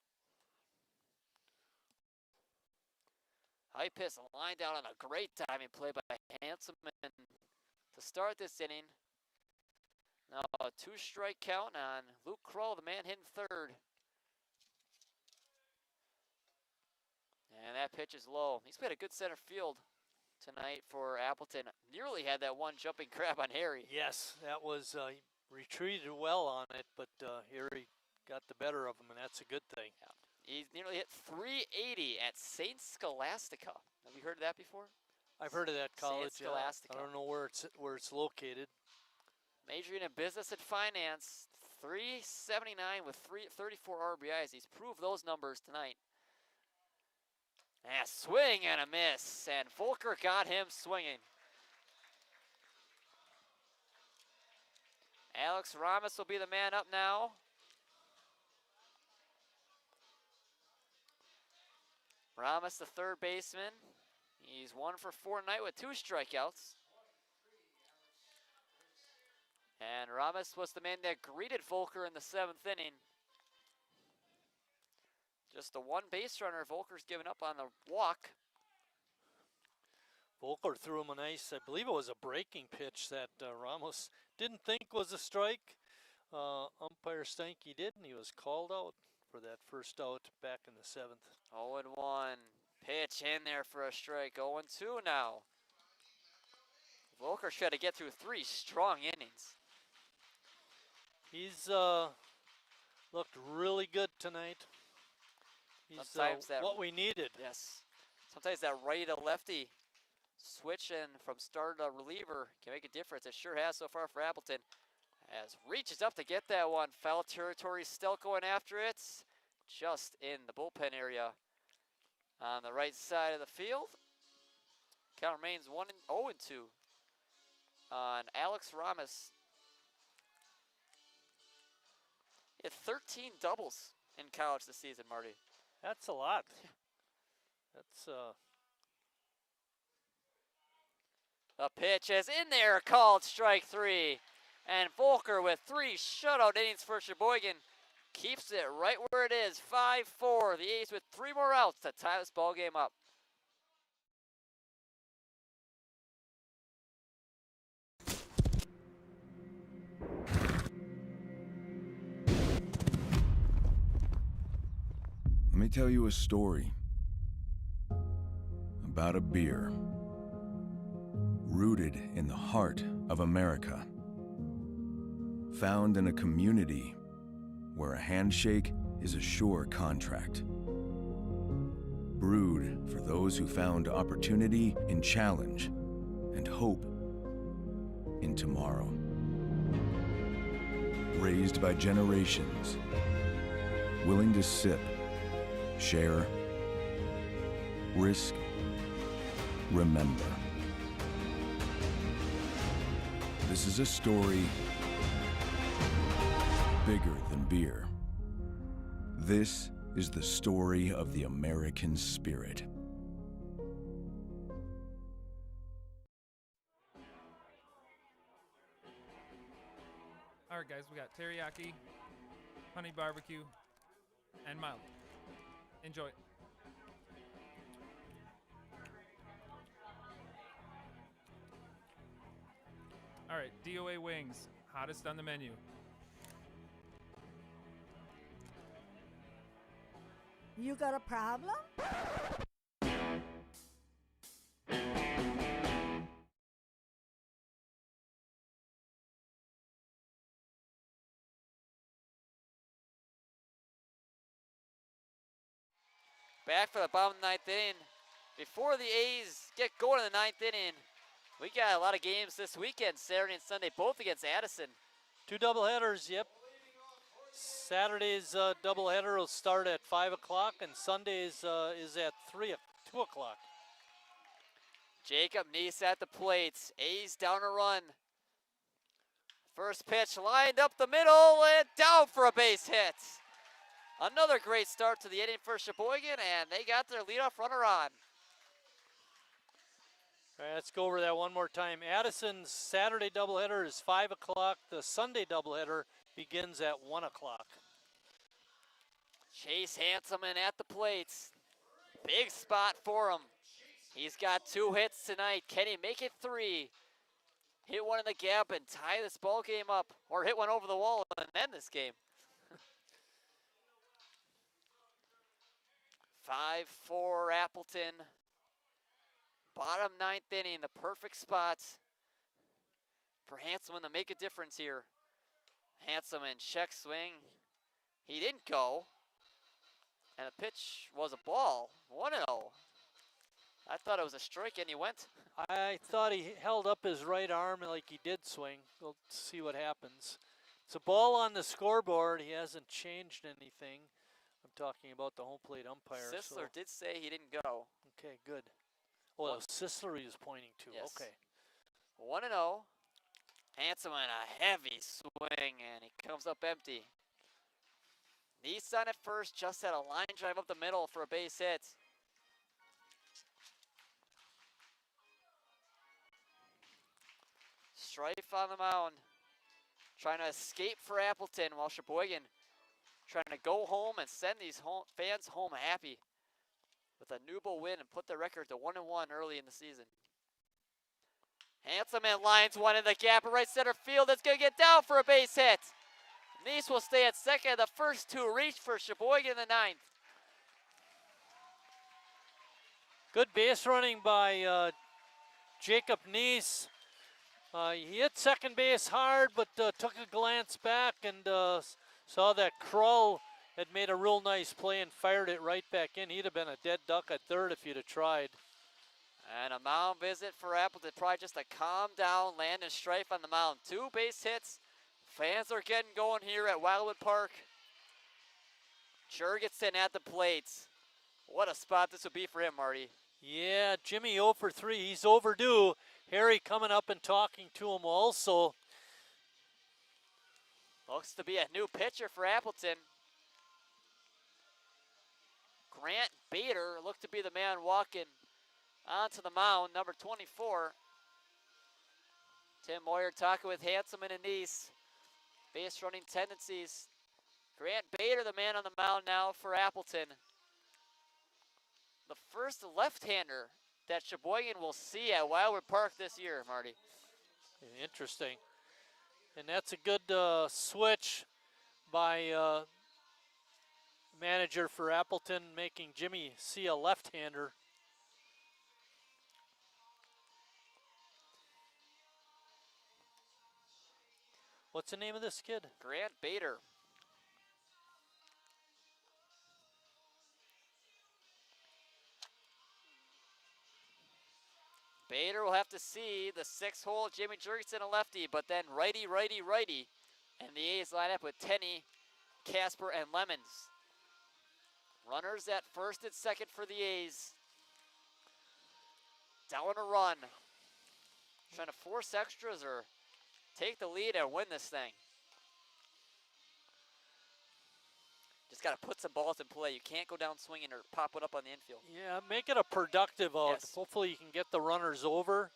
Heitpus lined out on a great timing play by Hanselman to start this inning. Now a 2-strike count on Luke Krull, the man hitting 3rd. And that pitch is low. He's played a good center field tonight for Appleton. Nearly had that one jumping grab on Harry. Yes, that was, he retreated well on it, but Harry got the better of him, and that's a good thing. Yeah. He's nearly hit 380 at St. Scholastica. You heard of that before? I've heard of that college. San Scholastica. I don't know where it's located. Majoring in business and finance, 379 with 34 RBIs. He's proved those numbers tonight. And a swing and a miss, and Volker got him swinging. Alex Ramos will be the man up now. Ramos, the third baseman. He's 1 for 4 tonight with 2 strikeouts. And Ramos was the man that greeted Volker in the 7th inning. Just the 1 base runner. Volker's given up on the walk. Volker threw him a nice, I believe it was a breaking pitch that Ramos didn't think was a strike. Umpire Steinke did, and he was called out for that first out back in the 7th. 0-1. Pitch in there for a strike. 0-2 now. Volker tried to get through 3 strong innings. He's looked really good tonight. He's Sometimes that, what we needed. Yes. Sometimes that righty to lefty switching from starter to reliever can make a difference. It sure has so far for Appleton. As reaches up to get that one. Foul territory still going after it. Just in the bullpen area on the right side of the field. Count remains 0-2 on Alex Ramos. He had 13 doubles in college this season, Marty. That's a lot. That's The pitch is in there, called strike 3. And Volker with 3 shutout innings for Sheboygan keeps it right where it is, 5-4. The A's with 3 more outs to tie this ball game up. Let me tell you a story about a beer rooted in the heart of America, found in a community where a handshake is a sure contract, brewed for those who found opportunity in challenge and hope in tomorrow, raised by generations, willing to sip, share, risk, remember. This is a story bigger than beer. This is the story of the American spirit. All right, guys, we got teriyaki, honey barbecue, and mild. Enjoy. All right, DOA wings, hottest on the menu. You got a problem? Back for the bottom of the 9th inning. Before the A's get going in the 9th inning, we got a lot of games this weekend, Saturday and Sunday, both against Addison. 2 doubleheaders, yep. Saturday's doubleheader will start at 5 o'clock, and Sunday's is at 2 o'clock. Jacob Neese at the plate. A's down a run. First pitch lined up the middle and down for a base hit. Another great start to the inning for Sheboygan, and they got their leadoff runner on. All right, let's go over that one more time. Addison's Saturday doubleheader is 5 o'clock. The Sunday doubleheader begins at 1 o'clock. Chase Hanselman at the plate. Big spot for him. He's got 2 hits tonight. Can he make it 3? Hit one in the gap and tie this ball game up, or hit one over the wall and end this game. 5-4 Appleton. Bottom 9th inning, the perfect spot for Hanselman to make a difference here. Hanselman check swing. He didn't go. And the pitch was a ball. 1-0. I thought it was a strike, and he went. I thought he held up his right arm like he did swing. We'll see what happens. It's a ball on the scoreboard. He hasn't changed anything. I'm talking about the home plate umpire. Sisler did say he didn't go. Okay, good. Oh, Sisler he was pointing to. Yes. Okay. 1-0. Handsome and a heavy swing, and he comes up empty. Nissan at first just had a line drive up the middle for a base hit. Strife on the mound, trying to escape for Appleton, while Sheboygan trying to go home and send these fans home happy with a Newbo win and put the record to 1-1 early in the season. Handsome and lines one in the gap at right center field. It's going to get down for a base hit. Nice will stay at second. The first two reach for Sheboygan in the ninth. Good base running by Jacob Neese. He hit second base hard, but took a glance back and saw that Krull had made a real nice play and fired it right back in. He'd have been a dead duck at third if he'd have tried. And a mound visit for Appleton, probably just to calm down Landon Strife on the mound. 2 base hits. Fans are getting going here at Wildwood Park. Jurgensen at the plate. What a spot this would be for him, Marty. Yeah, Jimmy 0 for 3. He's overdue. Harry coming up and talking to him also. Looks to be a new pitcher for Appleton. Grant Bader looked to be the man walking onto the mound, number 24. Tim Moyer talking with Handsome and Anise. Base running tendencies. Grant Bader, the man on the mound now for Appleton. The first left-hander that Sheboygan will see at Wildwood Park this year, Marty. Interesting. And that's a good switch by manager for Appleton, making Jimmy see a left-hander. What's the name of this kid? Grant Bader. Bader will have to see the 6-hole Jimmy Jurgensen, a lefty, but then righty, righty, righty. And the A's line up with Tenney, Casper, and Lemons. Runners at first and second for the A's. Down a run. Trying to force extras or take the lead and win this thing. Just got to put some balls in play. You can't go down swinging or pop it up on the infield. Yeah, make it a productive out. Yes. Hopefully you can get the runners over.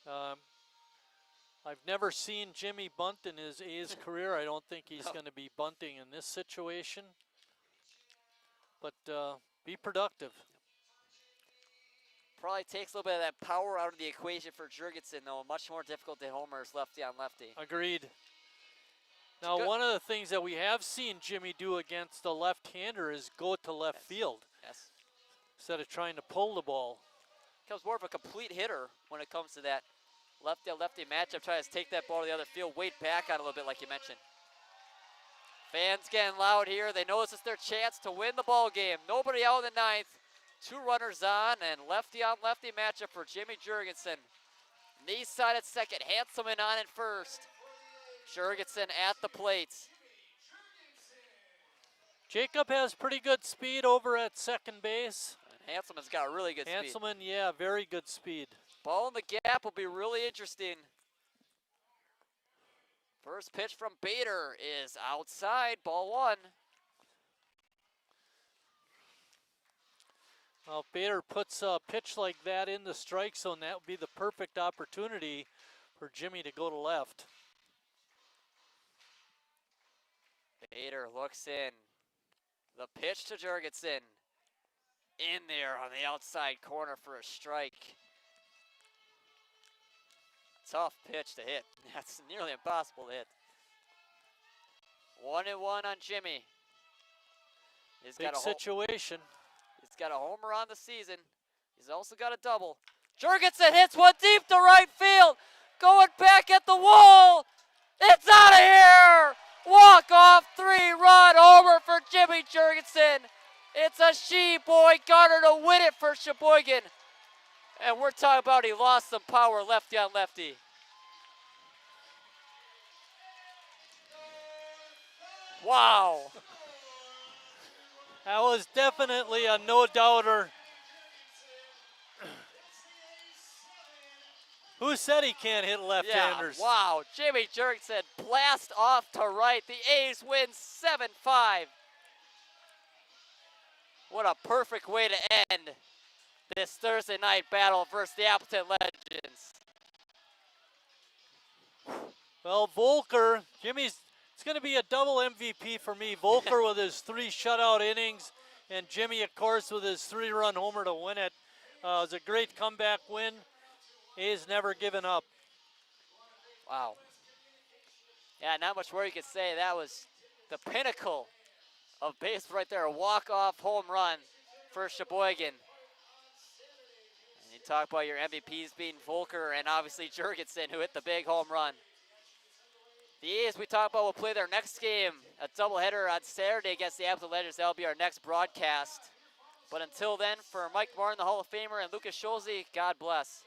I've never seen Jimmy bunt in his A's career. I don't think he's going to be bunting in this situation. But be productive. Probably takes a little bit of that power out of the equation for Jurgensen, though. Much more difficult to homers lefty on lefty. Agreed. Now, one of the things that we have seen Jimmy do against the left-hander is go to left field. Yes. Instead of trying to pull the ball. Becomes more of a complete hitter when it comes to that lefty-lefty matchup. Tries to take that ball to the other field, wait back on a little bit like you mentioned. Fans getting loud here. They know this is their chance to win the ball game. Nobody out in the ninth. 2 runners on, and lefty-on-lefty matchup for Jimmy Jurgensen. Knee side at second, Hanselman on at first. Jurgensen at the plate. Jacob has pretty good speed over at second base. And Hanselman's got really good speed. Hanselman, yeah, very good speed. Ball in the gap will be really interesting. First pitch from Bader is outside, ball 1. Well, if Bader puts a pitch like that in the strike zone, that would be the perfect opportunity for Jimmy to go to left. Bader looks in. The pitch to Jurgensen. In there on the outside corner for a strike. Tough pitch to hit. That's nearly impossible to hit. 1-1 on Jimmy. Big situation. He's got a homer on the season. He's also got a double. Jurgensen hits one deep to right field. Going back at the wall. It's out of here. Walk-off 3-run homer for Jimmy Jurgensen. It's a Sheboygan to win it for Sheboygan. And we're talking about he lost some power lefty on lefty. Wow. That was definitely a no-doubter. Who said he can't hit left-handers? Yeah, wow. Jimmy Jurgensen blast off to right. The A's win 7-5. What a perfect way to end this Thursday night battle versus the Appleton Legends. Well, Volker, it's going to be a double MVP for me. Volker with his 3 shutout innings, and Jimmy, of course, with his 3-run homer to win it. It was a great comeback win. A's never given up. Wow. Yeah, not much more you could say. That was the pinnacle of base right there. A walk-off home run for Sheboygan. And you talk about your MVPs being Volker and obviously Jurgensen, who hit the big home run. The A's we talked about will play their next game, a doubleheader on Saturday against the Appleton Legends. That'll be our next broadcast. But until then, for Mike Martin, the Hall of Famer, and Lucas Schulze, God bless.